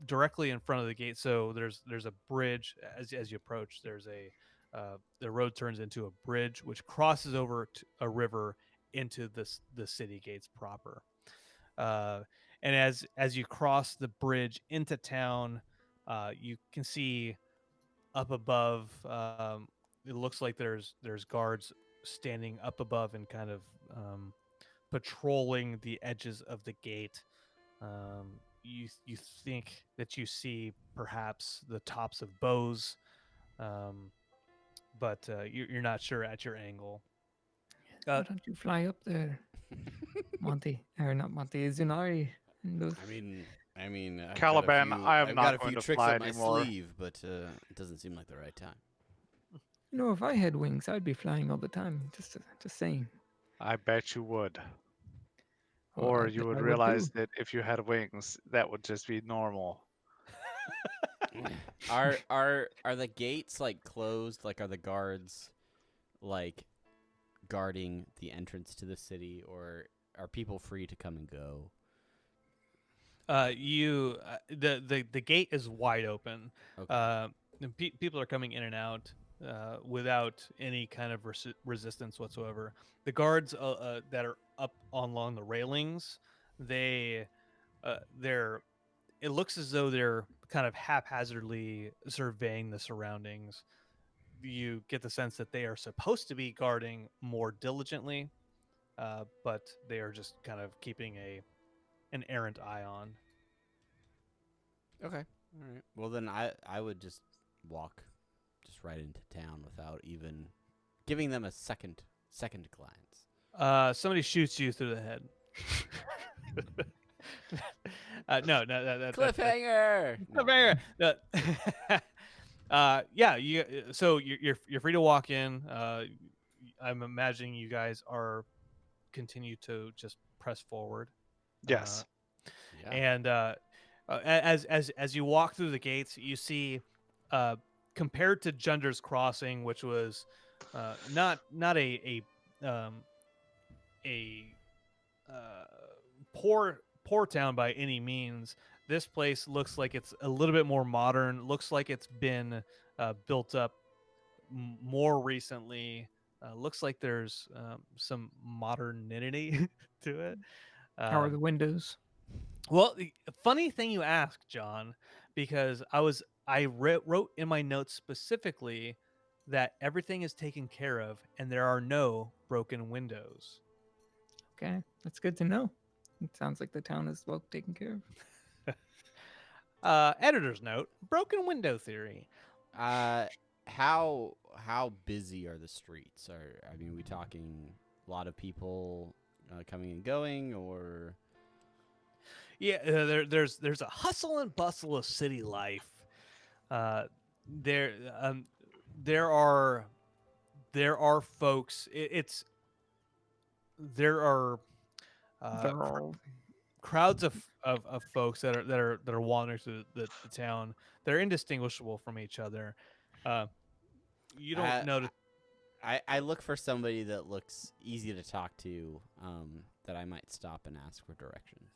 directly in front of the gate. So there's a bridge as you approach. There's the road turns into a bridge which crosses over a river into the city gates proper. And as you cross the bridge into town, you can see up above. It looks like there's guards standing up above and kind of patrolling the edges of the gate. You think that you see perhaps the tops of bows, but you're not sure at your angle. Why don't you fly up there, Monty? Or not Monty, Zunari. And those... I mean, Caliban, I am I've not got a going few to tricks fly up my anymore. sleeve, but it doesn't seem like the right time. You know, if I had wings, I'd be flying all the time. Just saying. I bet you would. Well, Or I you bet would I realize too. that if you had wings, that would just be normal. Are the gates like closed? Like, are the guards like guarding the entrance to the city, or are people free to come and go? The gate is wide open. Okay. People are coming in and out. without any kind of resistance whatsoever. The guards that are up along the railings, they're it looks as though they're kind of haphazardly surveying the surroundings. You get the sense that they are supposed to be guarding more diligently, but they are just kind of keeping an errant eye on. Okay. All right. Well, then I would just walk just right into town without even giving them a second glance. Somebody shoots you through the head. No, Cliffhanger. No. cliffhanger. Yeah, you're free to walk in. I'm imagining you guys are continue to just press forward. Yes. Yeah. And as you walk through the gates, you see, compared to Junder's Crossing, which was not a poor town by any means. This place looks like it's a little bit more modern. Looks like it's been built up more recently. Looks like there's some modernity to it. How are the windows? Well, the funny thing you ask, John, because I wrote in my notes specifically that everything is taken care of and there are no broken windows. Okay, that's good to know. It sounds like the town is well taken care of. Editor's note: broken window theory. How busy are the streets? I mean, we talking a lot of people coming and going, or? Yeah, there's a hustle and bustle of city life. There are folks. There are They're all crowds of folks that are wandering through the town. They're indistinguishable from each other. You don't notice. I look for somebody that looks easy to talk to, that I might stop and ask for directions.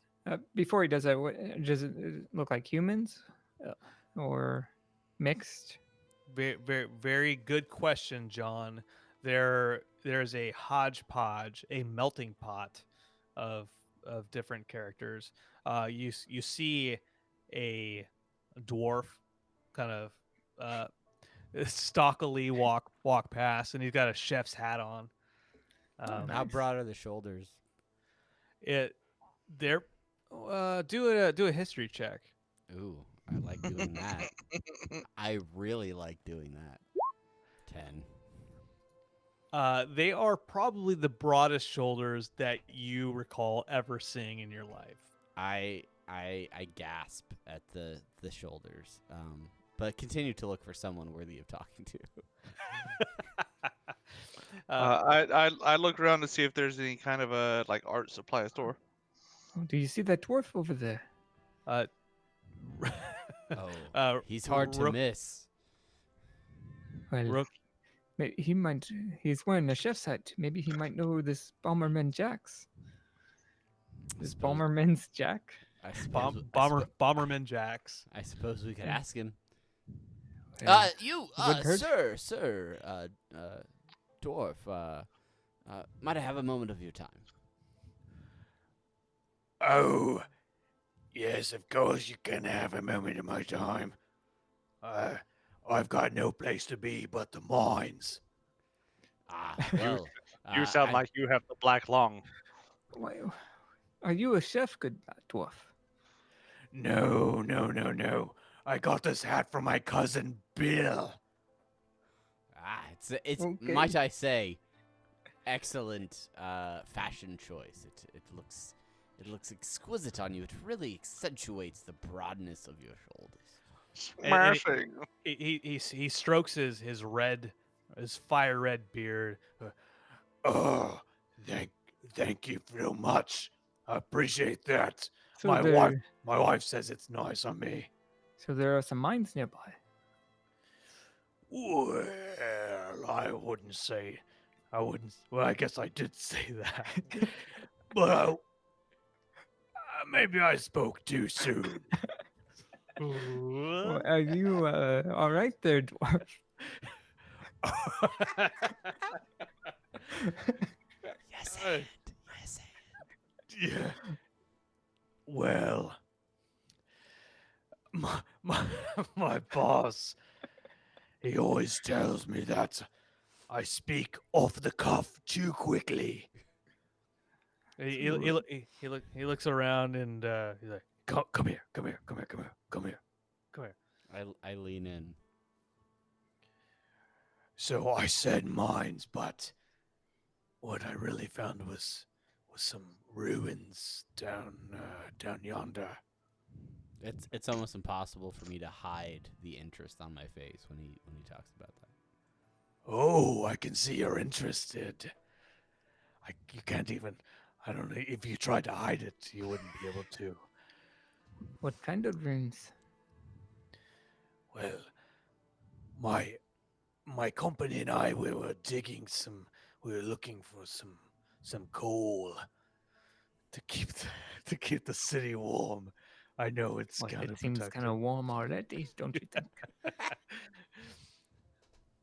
before he does that, does it look like humans or mixed? Very good question, John. There's a hodgepodge, a melting pot of different characters. You see a dwarf kind of stockily walk past, and he's got a chef's hat on. Nice. How broad are the shoulders? They're do a history check. Ooh, I like doing that. I really like doing that. 10. They are probably the broadest shoulders that you recall ever seeing in your life. I gasp at the shoulders, but continue to look for someone worthy of talking to. I look around to see if there's any kind of a like art supply store. Oh, do you see that dwarf over there? He's hard to miss. Well, he might. He's wearing a chef's hat. Maybe he might know this Bomberman Jack's. This Bomberman's Jack. Bomberman Jacks. I suppose we could ask him. Sir, dwarf. Might I have a moment of your time? Oh, yes, of course you can have a moment of my time. I've got no place to be but the mines. Well, You sound like you have the black lung. Why, are you a chef, good dwarf? No. I got this hat from my cousin Bill. It's Okay. might I say, excellent fashion choice. It looks exquisite on you. It really accentuates the broadness of your shoulders. Smashing. He strokes his fire red beard. Oh, thank you so much. I appreciate that. So My wife says it's nice on me. So there are some mines nearby. Well, I wouldn't say. Well, I guess I did say that. But maybe I spoke too soon. Well, are you all right there, dwarf? Yes, Uh, and yes, and. yeah. Well, my my boss, he always tells me that I speak off the cuff too quickly. He looks around and he's like, come here, come here, come here, come here, come here, come here. I lean in. So I said mines, but what I really found was some ruins down yonder. It's almost impossible for me to hide the interest on my face when he talks about that. Oh, I can see you're interested. You can't even. I don't know if you tried to hide it, you wouldn't be able to. What kind of runes? Well, my company and I, we were digging some. We were looking for some coal to keep to keep the city warm. I know it's Well, kind it of seems kind of warm already, don't you think?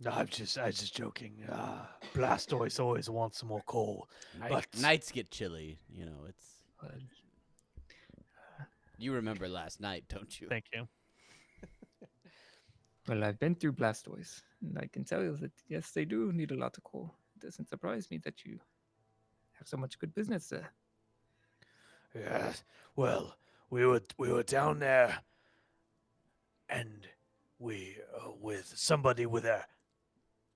No, I was just joking. Blastoise always wants some more coal. But Nights get chilly, it's. Well, You remember last night, don't you? Thank you. well, I've been through Blastoise, and I can tell you that yes, they do need a lot of coal. It doesn't surprise me that you have so much good business there. yes, well, we were down there, and we with somebody with a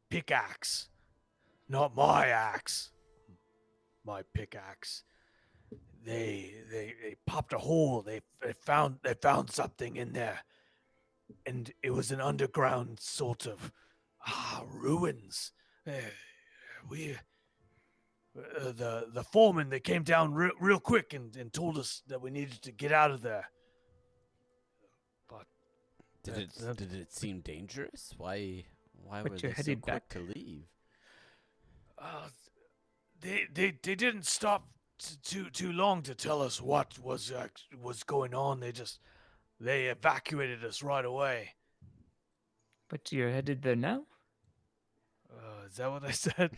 pickaxe, not my axe, my pickaxe. They popped a hole. They found something in there, and it was an underground sort of ruins. We the foreman, they came down real quick and told us that we needed to get out of there. But Did it seem dangerous? Why But were you're they so headed quick back. to leave? they didn't stop too long to tell us what was going on. They evacuated us right away. But you're headed there now? Is that what I said?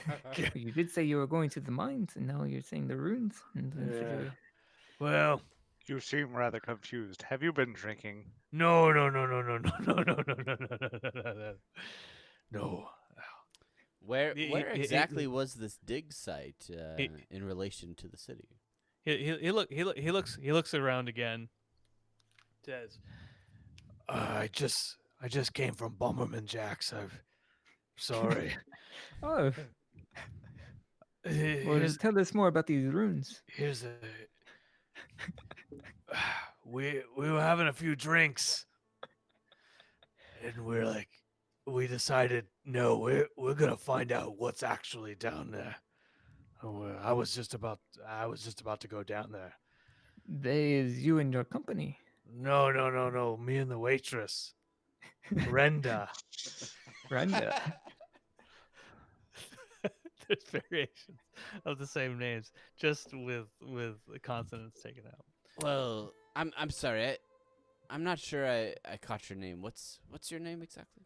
Well, you did say you were going to the mines, and now you're saying the ruins. And I Yeah. figure, Well, You seem rather confused. Have you been drinking? no, no, no, no, no, no, no, no, no, no, no, no, no, no. No. Where It- exactly was this dig site it- in relation to the city? He looks around again. Says, I just came from Bomberman Jack's. I'm sorry. oh, well, Here's tell us more about these runes. here's a we were having a few drinks, and we decided no, we're gonna find out what's actually down there. I was just about to go down there. They is you and your company. No, no, no, no. Me and the waitress, Brenda. Randa. there's variations of the same names, just with the consonants taken out. Well, I'm sorry. I'm not sure I caught your name. What's your name exactly?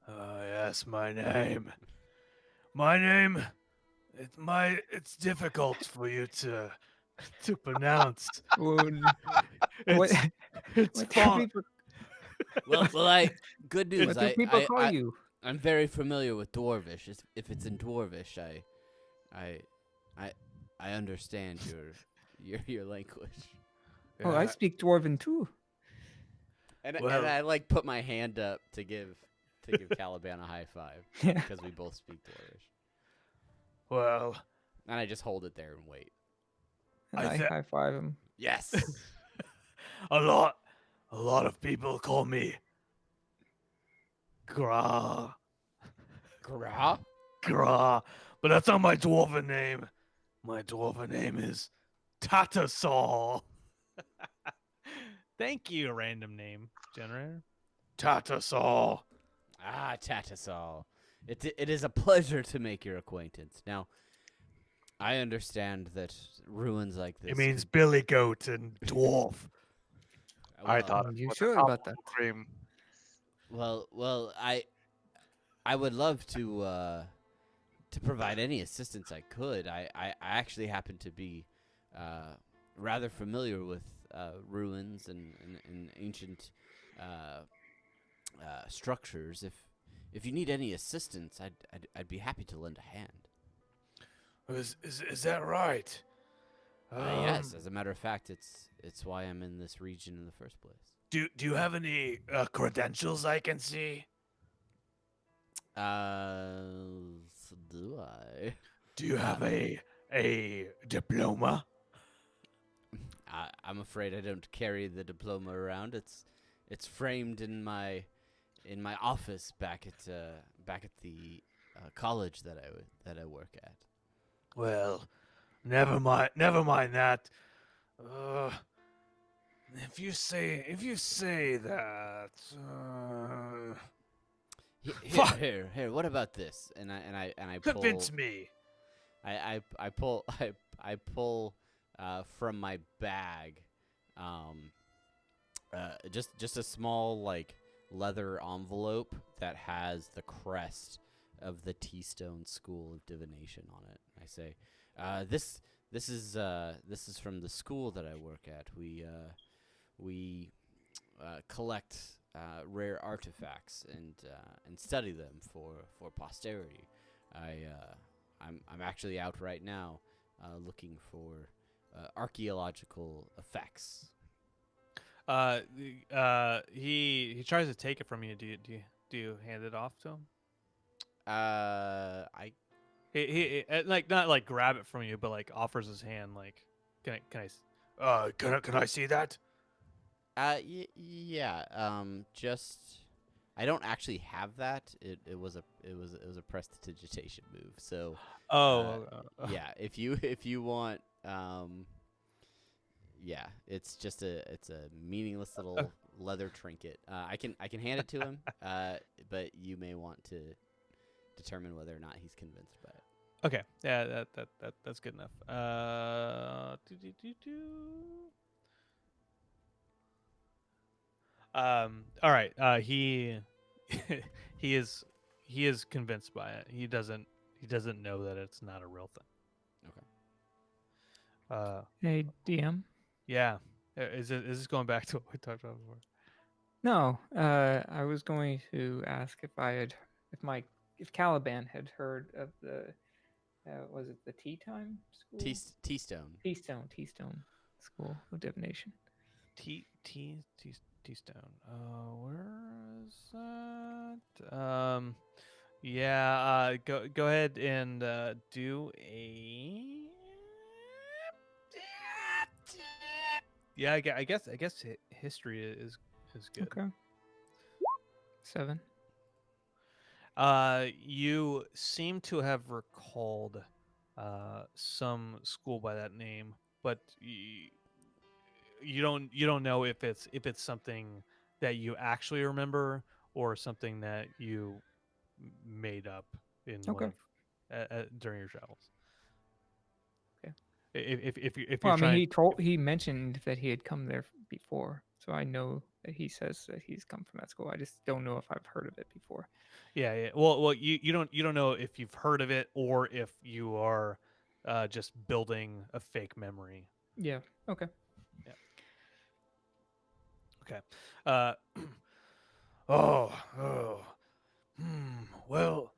Yes, my name. My name. It's difficult for you to pronounce. Well, what, It's it's what do fun. people, Well, good news. what do people call I you? I'm very familiar with Dwarvish. If it's in Dwarvish, I understand your language. Oh, I Yeah, speak Dwarven too. And Well- I like put my hand up to give Caliban a high five Yeah. because we both speak Dwarvish, well, and I just hold it there and wait. And I I thi- high five him. Yes. a lot of people call me Gra. Gra? Gra, but that's not my dwarven name. My dwarven name is Tatasol. Thank you, random name generator. Tatasol. Ah, Tatasol. It is a pleasure to make your acquaintance. Now, I understand that ruins like this. It means billy goat and dwarf. I thought Are it you was sure a about that? cream. Well, I would love to provide any assistance I could. I actually happen to be rather familiar with ruins and ancient uh, structures. If you need any assistance, I'd be happy to lend a hand. Is that right? Yes, as a matter of fact, it's why I'm in this region in the first place. Do you have any credentials I can see? Do I? Do you have a diploma? I'm afraid I don't carry the diploma around. It's framed in my office back at the college that I work at. Well, never mind. Never mind that. Uh, if you say that. Fuck. Here. What about this? And I pull. Convince me. I pull I pull from my bag, just a small like leather envelope that has the crest of the T-Stone School of Divination on it. I say, this is from the school that I work at. We collect rare artifacts and study them for posterity. I'm actually out right now looking for archaeological effects. He tries to take it from you. Do you hand it off to him? I He like not like grab it from you, but like offers his hand. Like, Can I see that? yeah. Just I don't actually have that. It was a prestidigitation move. So yeah. If you want yeah, it's just a meaningless little leather trinket. I can hand it to him. But you may want to determine whether or not he's convinced by it. Okay, yeah, that's good enough. All right. He he is convinced by it. He doesn't know that it's not a real thing. Okay. Hey, DM. Yeah. Is this going back to what we talked about before? No, I was going to ask if Caliban had heard of the was it the Tea Time School? T-Stone. Teastone School of Divination. T-Stone. Where is that? Yeah. Go ahead and do a. Yeah, I guess history is good. Okay. 7. You seem to have recalled some school by that name, but you don't know if it's something that you actually remember or something that you made up in Okay. one of during your travels. Okay. If you're Well, I mean, trying, he mentioned that he had come there before, so I know that he says that he's come from that school. I just don't know if I've heard of it before. yeah. Well, you don't know if you've heard of it or if you are just building a fake memory. Yeah. Okay. Yeah. Okay. Uh, Oh. Well,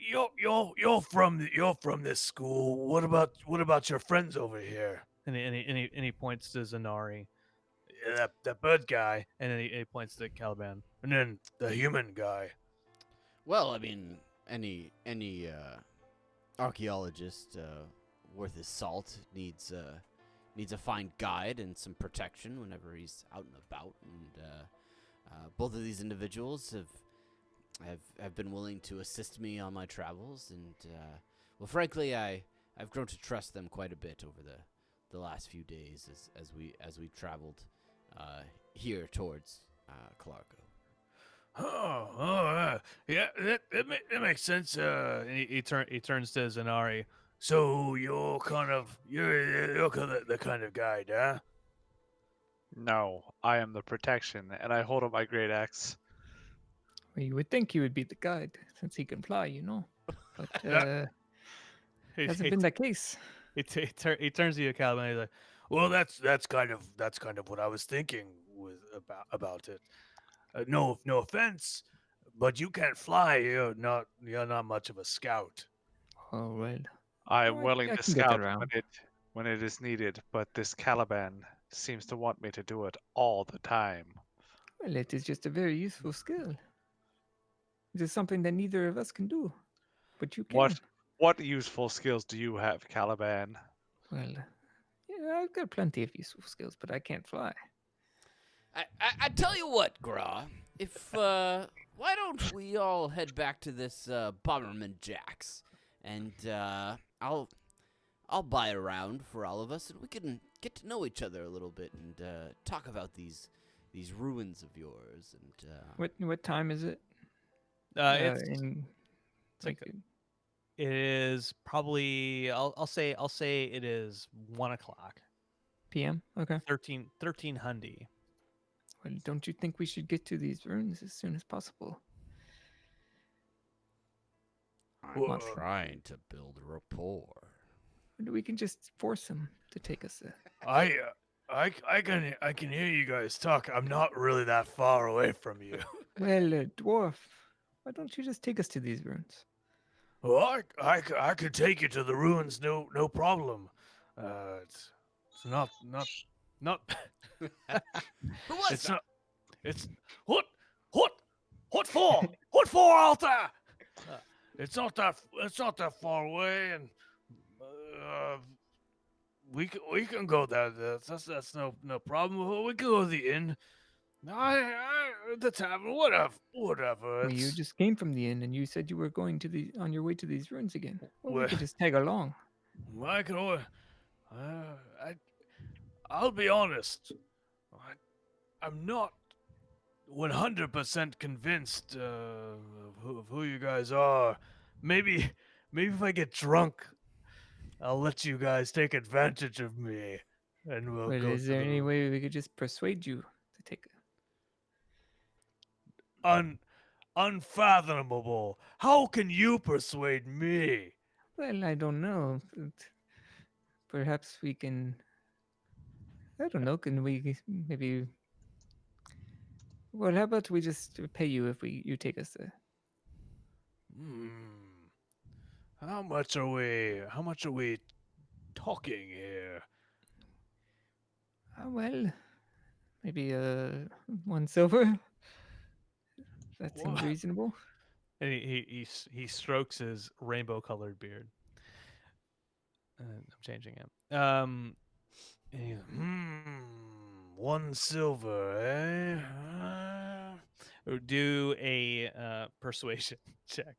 you're from this school. What about your friends over here? and he points to Zanari, Yeah, that bird guy, and then he points to Caliban. and then the human guy. Well, I mean, any archaeologist worth his salt needs a fine guide and some protection whenever he's out and about. And both of these individuals have been willing to assist me on my travels. And well, frankly, I've grown to trust them quite a bit over the last few days as we've traveled here towards Clarko. Yeah, that makes sense. And he turns to Zanari. So you're the kind of guy, huh? No, I am the protection, and I hold up my great axe. Well, you would think he would be the guide since he can fly, But He, hasn't he, been that case. he turns to you, Caliban. And he's like, Well, that's kind of what I was thinking with about it. No offense, but you can't fly. You're not much of a scout. Oh well. I am Oh, willing I to can get that scout around. when it is needed, but this Caliban seems to want me to do it all the time. Well, it is just a very useful skill. It is something that neither of us can do, but you What can. what useful skills do you have, Caliban? Well, yeah, I've got plenty of useful skills, but I can't fly. I tell you what, Gra. If why don't we all head back to this Bomberman Jack's, and I'll buy a round for all of us, and we can get to know each other a little bit and talk about these ruins of yours. And What time is it? it's In like like it is probably I'll say it is 1 o'clock. PM? Okay. 13 Hundy. Well, don't you think we should get to these ruins as soon as possible? I'm Whoa. trying to build rapport. Or we can just force him to take us there. I can hear you guys talk. I'm not really that far away from you. Well, dwarf, why don't you just take us to these ruins? Well, I could take you to the ruins, no problem. It's not. Who was It's that? not. It's what for? What for, Alta? It's not that far away, and we can go there. That's no problem. We can go to the inn. The tavern, whatever. Well, you It's, just came from the inn, and you said you were going to on your way to these ruins again. Well, we Well- could just tag along. I can always, I'll be honest. I'm not 100% convinced of who you guys are. Maybe if I get drunk, I'll let you guys take advantage of me, and we'll Well, go is to there any the way we could just persuade you to take? unfathomable. How can you persuade me? Well, I don't know. But perhaps we can. I don't know. Can we maybe? Well, how about we just pay you if you take us there? Hmm. How much are we talking here? Well, maybe 1 silver. That seems What? reasonable. And he strokes his rainbow-colored beard. I'm changing it. And he's, 1 silver, eh? do a persuasion check.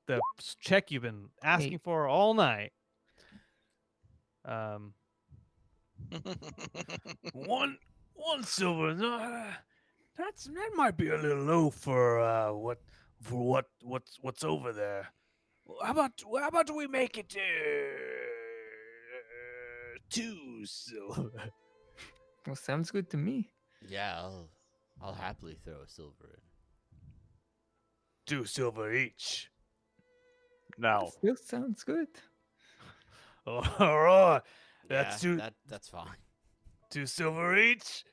The check you've been asking for all night. One 1 silver. That might be a little low for what's over there. How about we make it 2 silver? Well, sounds good to me. Yeah, I'll happily throw a silver in. 2 silver each. No. Still sounds good. All right, that's Yeah, two that's fine. 2 silver each.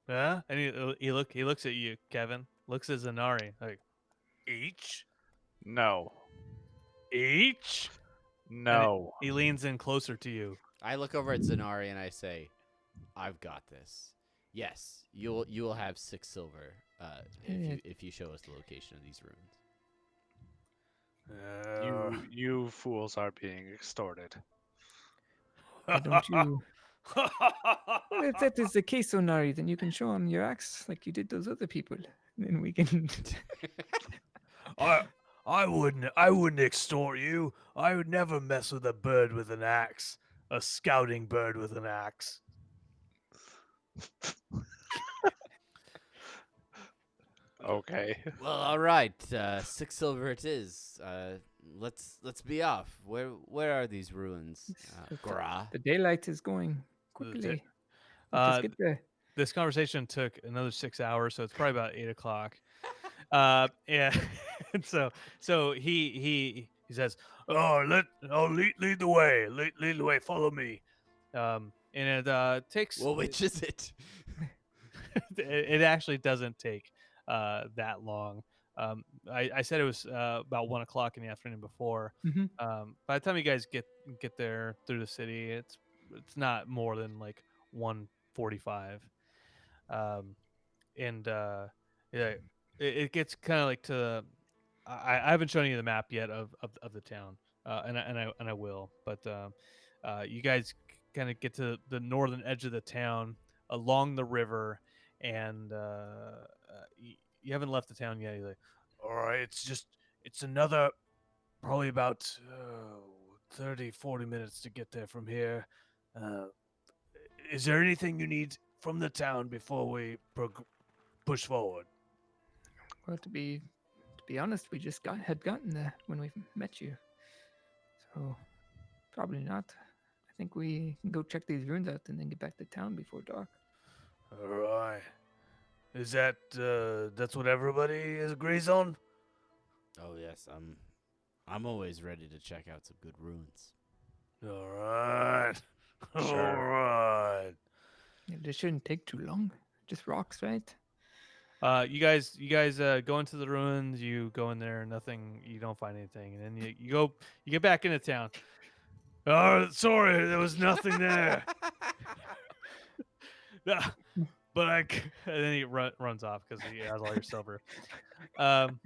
Yeah, and he looks at you, Kevin. Looks at Zanari like Each. No. Each. No. he leans in closer to you. I look over at Zanari and I say, "I've got this. Yes, you will have 6 silver if you show us the location of these ruins." You fools are being extorted. Why don't you? Well, if that is the case, Onari, then you can show him your axe like you did those other people. Then we can. I wouldn't extort you. I would never mess with a bird with an axe. A scouting bird with an axe. Okay. Well, all right, 6 silver it is. Let's be off. Where are these ruins, Gra? The daylight is going quickly. Let us get there. this conversation took another 6 hours, so it's probably about 8 o'clock. And and so he says, lead the way, lead the way, follow me. And it takes Well, which is it? it actually doesn't take that long. I said it was about 1 o'clock in the afternoon before. Mhm. By the time you guys get there through the city, it's not more than like 1:45. Um, and yeah, it gets kind of like to. I haven't shown you the map yet of the town, and I will. But you guys kind of get to the northern edge of the town along the river, and you haven't left the town yet. You're like, All right, it's another probably about 30, 40 minutes to get there from here. Uh, is there anything you need from the town before we push forward? Well, to be honest, we just had gotten there when we met you, so probably not. I think we can go check these ruins out and then get back to town before dark. All right. Is that's what everybody agrees on? Oh yes, I'm always ready to check out some good ruins. All right. Sure. All right. Yeah, this shouldn't take too long. Just rocks, right? you guys go into the ruins. You go in there, nothing. You don't find anything, and then you get back into town. Oh, sorry, there was nothing there. But and then he runs off because he has all your silver. Um,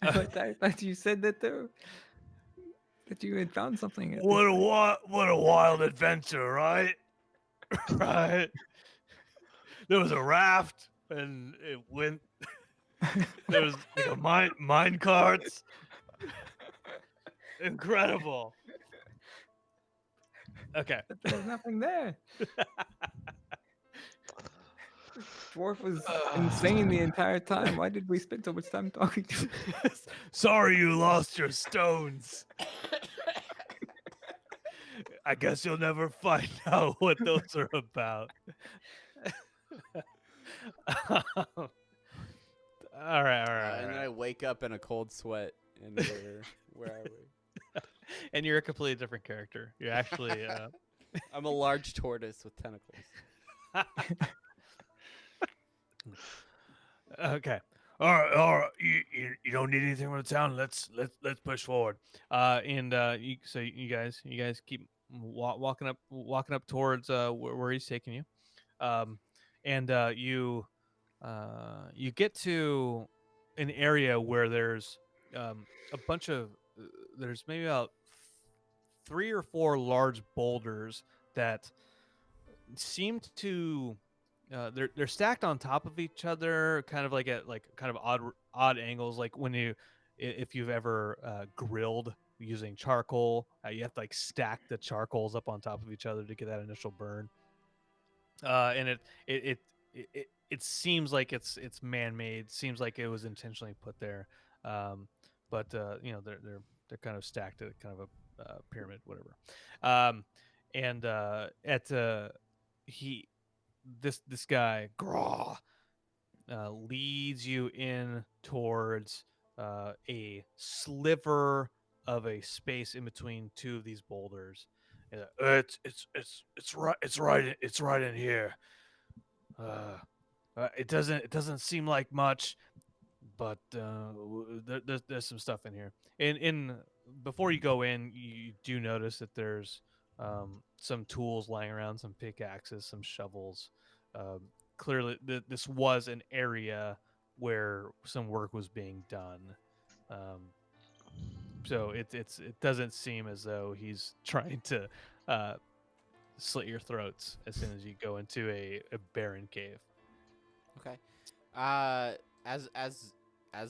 I thought you said that though. That you had found something. At what this a wild adventure, right? Right. There was a raft, and it went. There was like a mine carts. Incredible. okay. But there was nothing there. Dwarf was insane the entire time. Why did we spend so much time talking to him? Sorry you lost your stones. I guess you'll never find out what those are about. All right. And then I wake up in a cold sweat and where I wake. And you're a completely different character. You're actually I'm a large tortoise with tentacles. Okay. All right. You don't need anything from the town. Let's push forward. So you guys keep walking up towards where he's taking you. And you get to an area where there's a bunch of there's maybe about 3 or 4 large boulders that seem to they're stacked on top of each other, kind of like at kind of odd angles. Like if you've ever grilled using charcoal, you have to like stack the charcoals up on top of each other to get that initial burn. And it seems like it's man-made. Seems like it was intentionally put there. But they're kind of stacked at kind of a pyramid, whatever. And at this guy Graw leads you in towards a sliver of a space in between 2 of these boulders. It's right in here. It doesn't seem like much, but there's some stuff in here. In before you go in, you do notice that there's some tools lying around, some pickaxes, some shovels. Clearly, this was an area where some work was being done. So it doesn't seem as though he's trying to slit your throats as soon as you go into a barren cave. Okay. As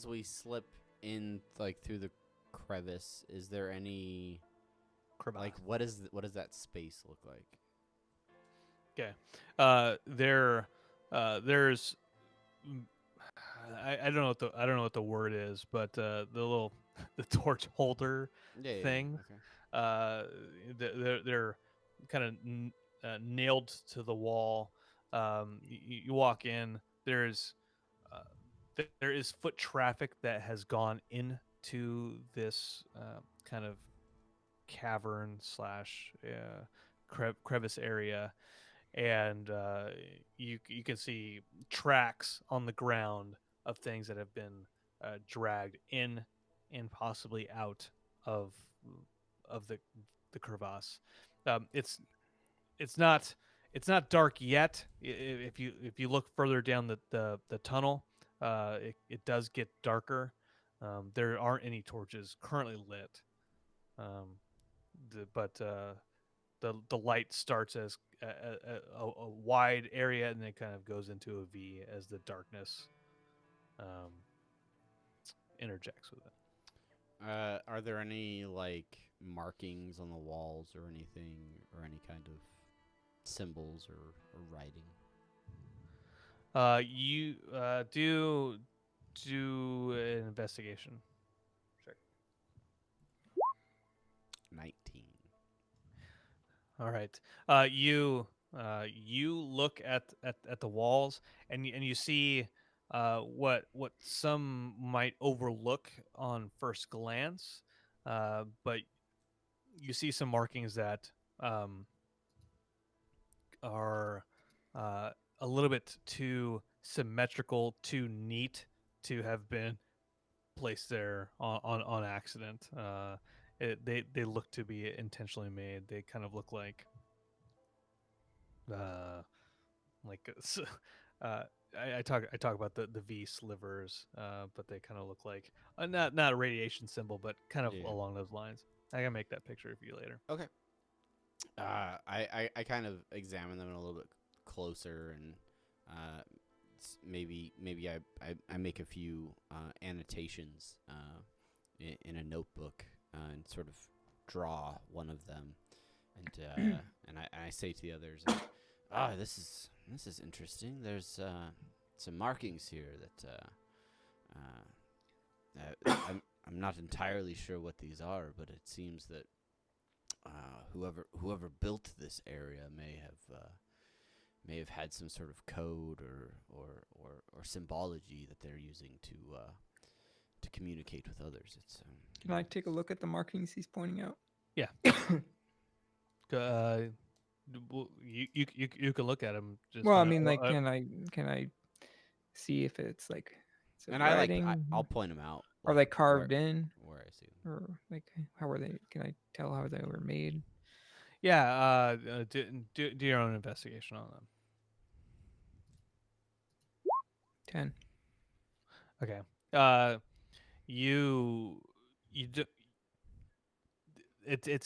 we slip in like through the crevice, is there any like what does that space look like? Okay. There's I don't know what the word is, but the torch holder thing. Okay. They're kind of nailed to the wall. You walk in. There is foot traffic that has gone into this kind of cavern slash crevice area, and you can see tracks on the ground of things that have been dragged in and possibly out of the crevasse. It's not dark yet. If you look further down the tunnel, it does get darker. There aren't any torches currently lit, but the light starts as a wide area and then it kind of goes into a V as the darkness um, interjects with it. Are there any like markings on the walls or anything, or any kind of symbols or writing? You do an investigation. 19. All right. You look at the walls and you see what some might overlook on first glance, but you see some markings that are a little bit too symmetrical, too neat to have been placed there on accident. They look to be intentionally made. They kind of look uh, uh, I talk about the V slivers, but they kind of look like not a radiation symbol, but kind of Yeah. along those lines. I can make that picture for you later. Okay. I kind of examine them a little bit closer, and maybe I make a few annotations in a notebook and sort of draw one of them, and and I say to the others, this is interesting. There's some markings here that I'm not entirely sure what these are, but it seems that whoever built this area may have had some sort of code or symbology that they're using to communicate with others. It's Can I take a look at the markings he's pointing out? Yeah. You can look at them. Just Well, I mean, like, can I see if it's like and writing, I'll point them out. are they carved in, where I see them? or like how are they? Can I tell how they were made? Yeah. Do your own investigation on them. 10. Okay. You do. It's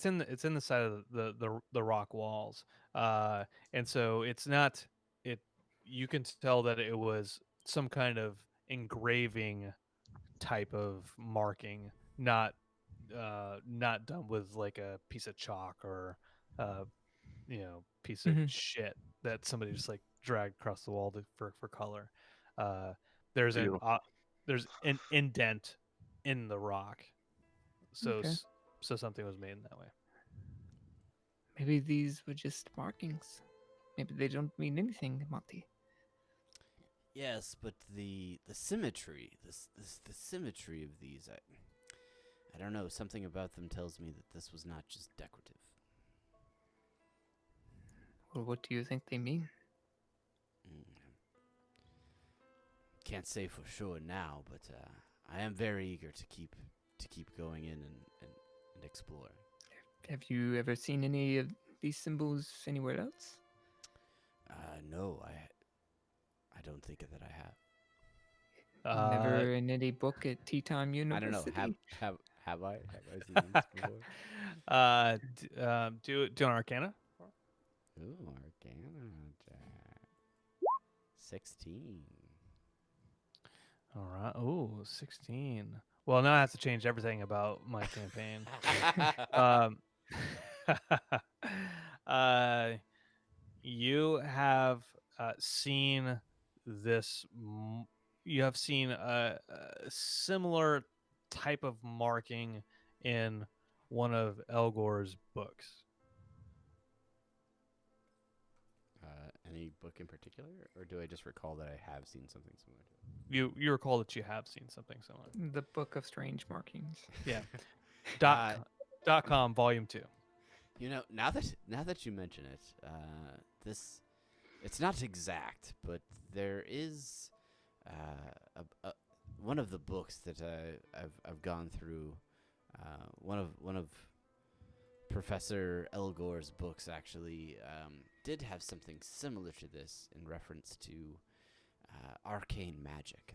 in the side of the rock walls, and so it's not it. You can tell that it was some kind of engraving type of marking, not done with like a piece of chalk or uh, piece of Mhm. shit that somebody just like dragged across the wall for color. Uh, there's Beautiful. there's an indent in the rock, so Okay. so something was made in that way. Maybe these were just markings. Maybe they don't mean anything, Monty. Yes, but the symmetry, the symmetry of these, I don't know. Something about them tells me that this was not just decorative. Well, what do you think they mean? Can't say for sure now, but I am very eager to keep going in and explore. Have you ever seen any of these symbols anywhere else? No, I don't think that I have. Never in any book at Tea Time I University? don't know. Have I seen these before? Do an Arcana. Ooh, Arcana Jack. 16. All right. Oh, 16. Well, now I have to change everything about my campaign. um, you have seen this. You have seen a similar type of marking in one of Elgor's books. any book in particular, or do I just recall that I have seen something similar to it? You recall that you have seen something similar. The Book of Strange Markings. Yeah. Uh, .com volume 2. You know, now that you mention it, this it's not exact, but there is one of the books that I've gone through. One of Professor Elgore's books actually did have something similar to this in reference to arcane magic.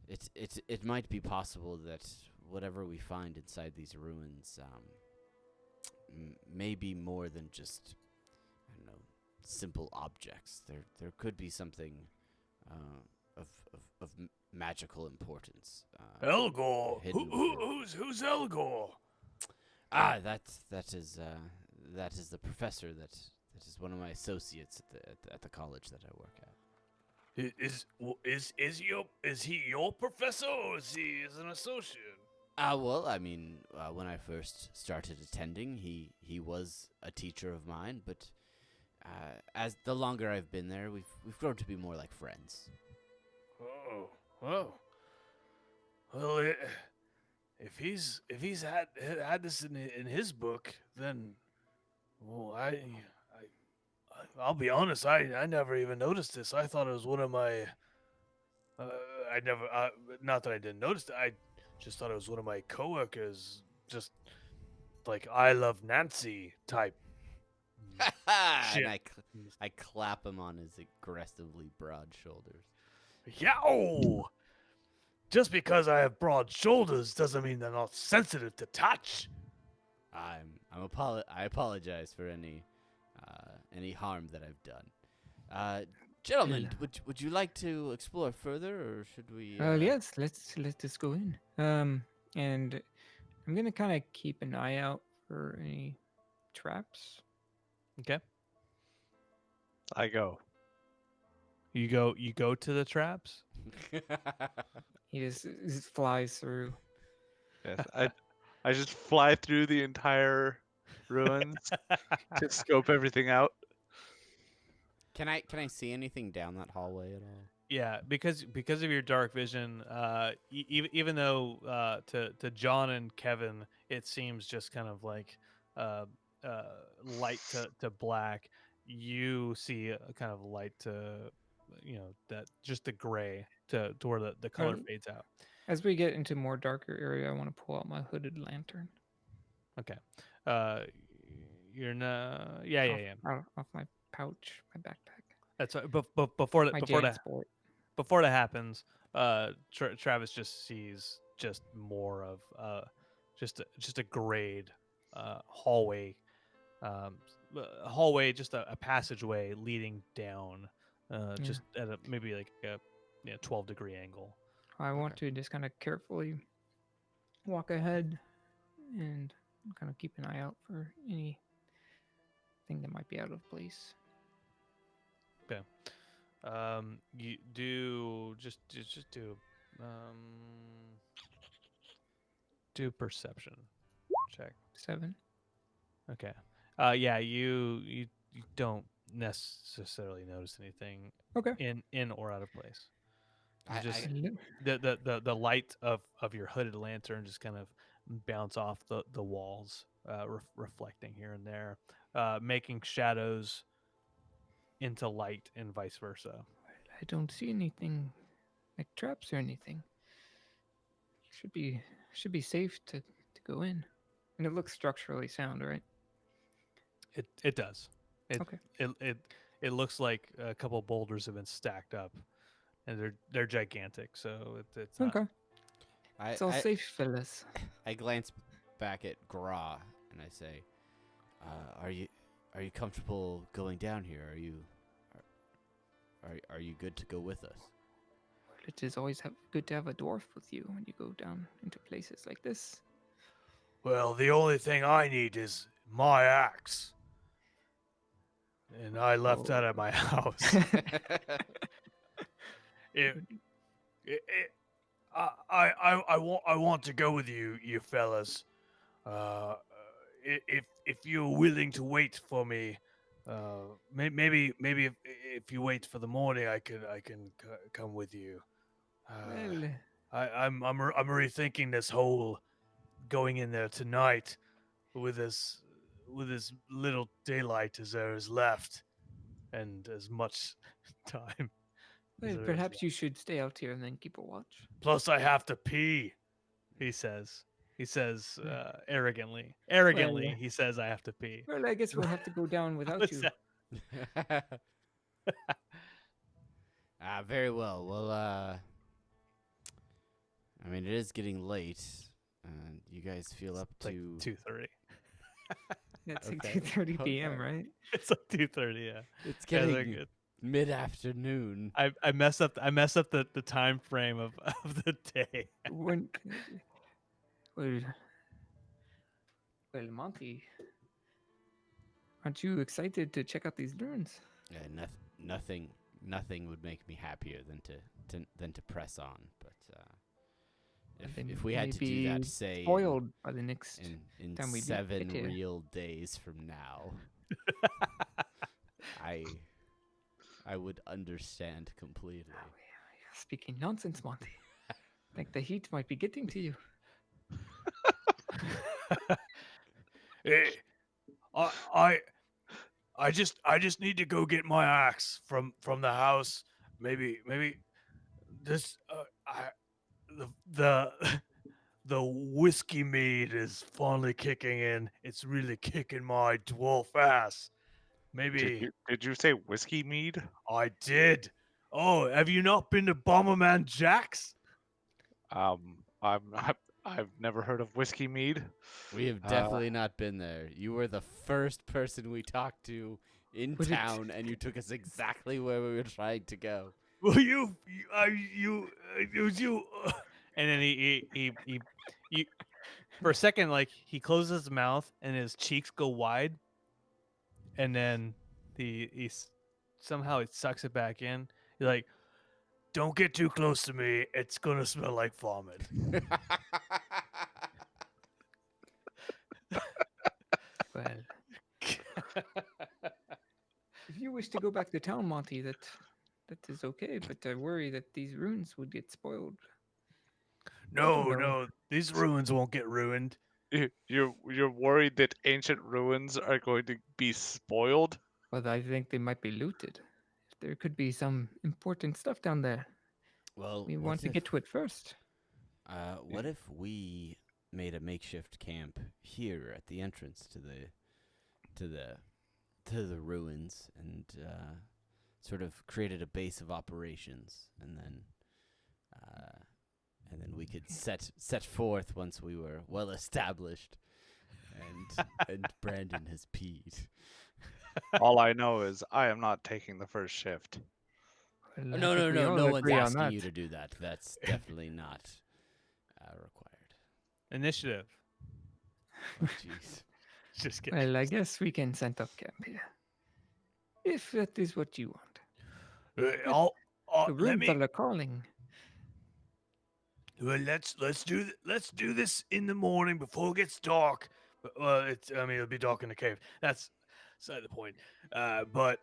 It might be possible that whatever we find inside these ruins may be more than just, I don't know, simple objects. There could be something of magical importance. Elgor. hidden within. Who's Elgor? That is the professor that is one of my associates at the college that I work at. Is he your professor or is he an associate? Well, I mean, when I first started attending, he was a teacher of mine, but as the longer I've been there, we've grown to be more like friends. Oh, well, if he's had this in his book, then well, I'll be honest, I never even noticed this. I thought it was one of my I never not that I didn't notice it. I just thought it was one of my coworkers, just like I love Nancy type. Shit. And I clap him on his aggressively broad shoulders. Yow! Just because I have broad shoulders doesn't mean they're not sensitive to touch. I apologize for any harm that I've done. Gentlemen, would you like to explore further, or should we? Yes, let's just go in. And I'm gonna kind of keep an eye out for any traps. Okay. I go. You go to the traps? He just flies through. Yes, I just fly through the entire ruins to scope everything out. Can I see anything down that hallway at all? Yeah, because of your dark vision, even though to John and Kevin it seems just kind of like light to black, you see a kind of light to that just the gray to where the color Um, fades out. As we get into more darker area, I want to pull out my hooded lantern. Okay, you're not. Yeah. Off my pouch, my backpack. That's right. But before My that sport. before that happens, Travis just sees just more of just a grade hallway, just a passageway leading down, just at maybe like a 12-degree angle. I want to just kind of carefully walk ahead and kind of keep an eye out for anything that might be out of place. Okay. You do just do perception check. 7. Okay. Yeah, you don't necessarily notice anything Okay. in or out of place. You I- just I- the light of your hooded lantern just kind of bounce off the walls, reflecting here and there, making shadows into light and vice versa. I don't see anything like traps or anything. Should be safe to go in. And it looks structurally sound, right? It does. Okay. It looks like a couple boulders have been stacked up, and they're gigantic. So it's not, Okay. I, It's all I, safe, fellas. I glance back at Gra and I say, "Are you comfortable going down here? Are you good to go with us?" It is always good to have a dwarf with you when you go down into places like this. Well, the only thing I need is my axe. And I left that at my house. If, I want to go with you fellas. If you're willing to wait for me, Maybe if you wait for the morning, I can come with you. Well, I'm rethinking this whole going in there tonight with as little daylight as there is left, and as much time as well, there is perhaps left. you should stay out here and then keep a watch. Plus, I have to pee. He says. He says arrogantly. Arrogantly, Well, he says, "I have to pee." well, I guess we'll have to go down without What's you. that? Very well. Well, I mean, it is getting late. You guys feel up Like to 2:30. It's like Okay, 2:30 p.m., okay. right? It's like 2:30. Yeah. It's Yeah, they're getting good. mid-afternoon. I mess up the time frame of of the day. When, well, well, Monty, aren't you excited to check out these ruins? Nothing would make me happier than to press on. But They if we had may to do that, be say spoiled by the next in time we get 7 here. real days from now, I would understand completely. You're speaking nonsense, Monty. I think the heat might be getting to you. Eh, I I just need to go get my axe from the house. Maybe this I the the whiskey mead is finally kicking in. It's really kicking my dwarf ass. Maybe Did you say whiskey mead? I did. Oh, have you not been to Bomberman Jack's? I've never heard of whiskey mead. We have definitely not been there. You were the first person we talked to in Was it- town, and you took us exactly where we were trying to go. Well, it was you. And then he for a second, like he closes his mouth and his cheeks go wide, and then somehow he sucks it back in. He's like, "Don't get too close to me. It's gonna smell like vomit." Well, if you wish to go back to town, Monty, that is okay. But I worry that these ruins would get spoiled. No, know. no, these ruins won't get ruined. You're worried that ancient ruins are going to be spoiled? But I think they might be looted. There could be some important stuff down there. Well, We want to get to it first. what if we made a makeshift camp here at the entrance to the ruins and sort of created a base of operations, and then we could set forth once we were well established, and Brandon has peed. All I know is I am not taking the first shift. Well, I No, think we all no one's agree on asking that. you to do that. That's definitely not required. Initiative. Oh, jeez. Just kidding. Well, I guess we can set up camp here. If that is what you want. The Let ruins me. are calling. Well, let's do this in the morning before it gets dark. I mean, it'll be dark in the cave. That's beside the point. But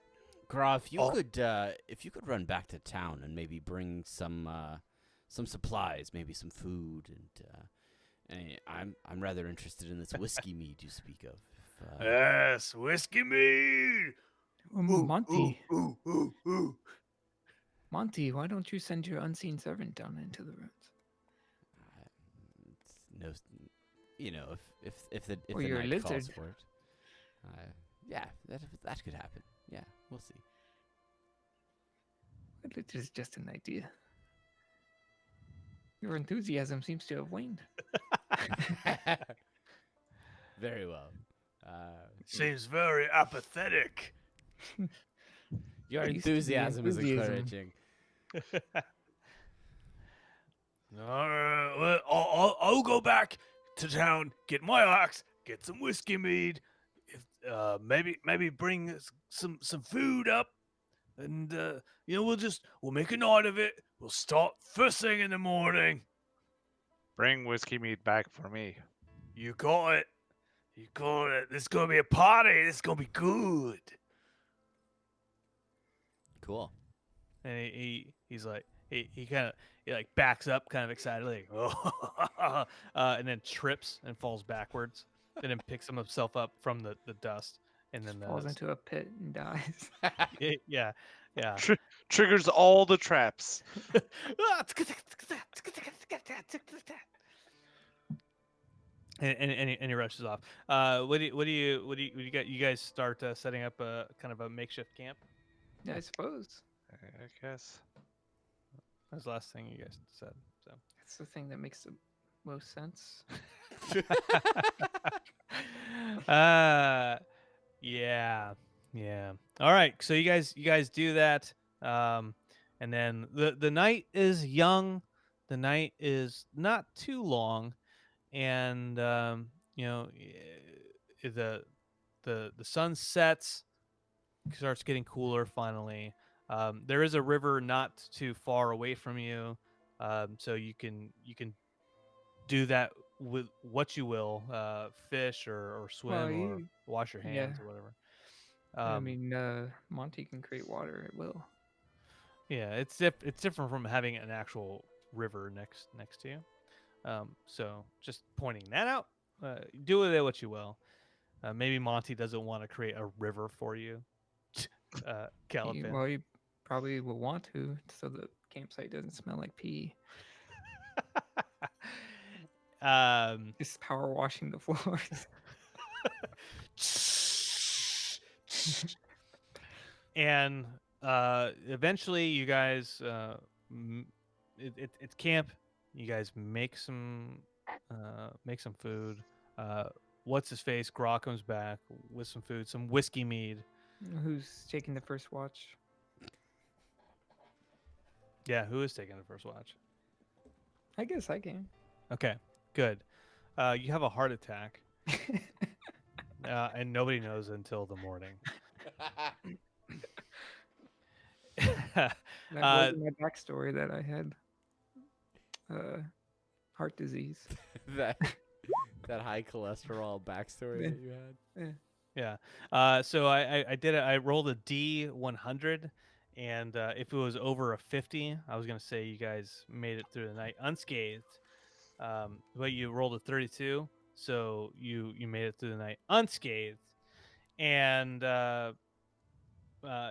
Gra, if you Oh. could run back to town and maybe bring some supplies, maybe some food, and I'm rather interested in this whiskey mead you speak of. yes, whiskey mead. Monty, Ooh. Monty, why don't you send your unseen servant down into the ruins? It's no, if the Or your night calls lizard. for it. Yeah, that could happen. Yeah, we'll see. Well, it is just an idea. Your enthusiasm seems to have waned. Very well. Seems very apathetic. Your Used to be enthusiasm is enthusiasm. encouraging. Well, I'll go back to town, get my axe, get some whiskey mead. If maybe bring some food up, and we'll make a night of it. We'll start first thing in the morning. Bring whiskey mead back for me. You got it. You got it. This is gonna be a party. This is gonna be good. Cool. And he's like he kind of like backs up, kind of excited, like oh, and then trips and falls backwards, and then picks himself up from the dust, and then Falls into a pit and dies. yeah. Triggers all the traps. And he rushes off. What do you got? You guys start setting up a kind of a makeshift camp. Yeah, I suppose. I guess. That's the last thing you guys said. So That's the thing that makes the most sense. yeah. All right, so you guys do that, and then the night is young, the night is not too long, and the sun sets, starts getting cooler finally. There is a river not too far away from you, so you can do that with what you will, fish or Well, swim or wash your yeah. hands or whatever. I mean, Monty can create water at will. Yeah, it's different from having an actual river next to you. So just pointing that out. Do with it what you will. Maybe Monty doesn't want to create a river for you, Caliban. Well, you probably will want to, so the campsite doesn't smell like pee. Just power washing the floors. And eventually, you guys, it's camp. You guys make some food. What's his face? Gra comes back with some food, some whiskey mead. Who's taking the first watch? Yeah, who is taking the first watch? I guess I can. Okay, good. You have a heart attack, and nobody knows until the morning. That wasn't my backstory that I had heart disease. that high cholesterol backstory that you had. Yeah. So I did it. I rolled a D100, and if it was over a 50, I was gonna say you guys made it through the night unscathed. But you rolled a 32, so you made it through the night unscathed, and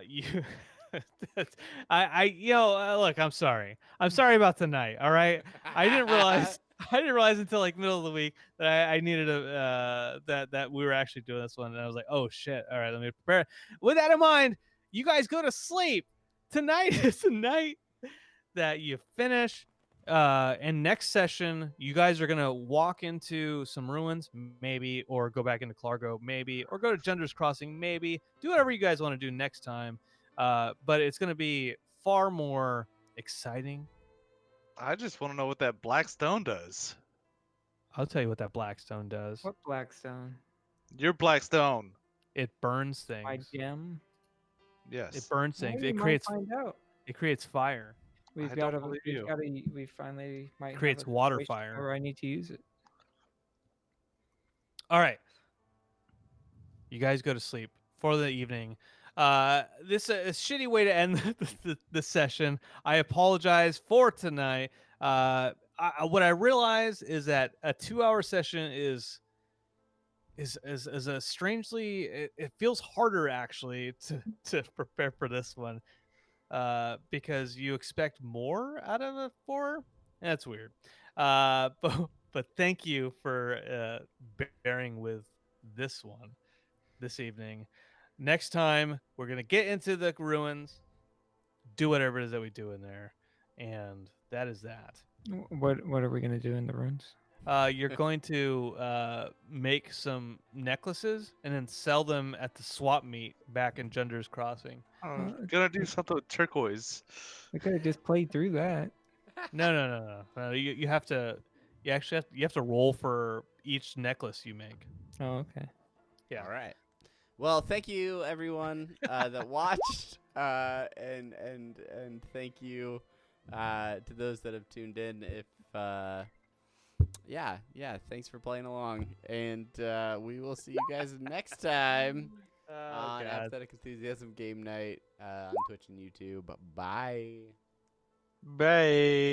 you. Look, I'm sorry about tonight, all right. I didn't realize until like middle of the week that I needed that we were actually doing this one, and I was like, oh shit, all right, let me prepare. With that in mind, you guys go to sleep. Tonight is the night that you finish, and next session you guys are gonna walk into some ruins, maybe, or go back into Clargo, maybe, or go to Gender's Crossing, maybe. Do whatever you guys want to do next time. But it's going to be far more exciting. I just want to know what that black stone does. I'll tell you what that black stone does. What blackstone? Your black stone. It burns things. My gem. Yes. It burns things. Well, we might find out. It creates fire. We finally might creates have a water situation fire. where I need to use it. All right. You guys go to sleep for the evening. This is a shitty way to end the session. I apologize for tonight. What I realize is that a 2-hour session is a strangely, it feels harder actually to prepare for this one, because you expect more out of a 4. That's weird. But thank you for bearing with this one this evening. Next time, we're going to get into the ruins, do whatever it is that we do in there, and that is that. What are we going to do in the ruins? You're going to make some necklaces and then sell them at the swap meet back in Gender's Crossing. I'm gonna do something with turquoise. We could have just played through that. No. You have to. You actually have to roll for each necklace you make. Oh, okay. Yeah. All right. Well, thank you everyone that watched, and thank you to those that have tuned in. If yeah, thanks for playing along, and we will see you guys next time. on God. Apathetic Enthusiasm Game Night on Twitch and YouTube. Bye. Bye.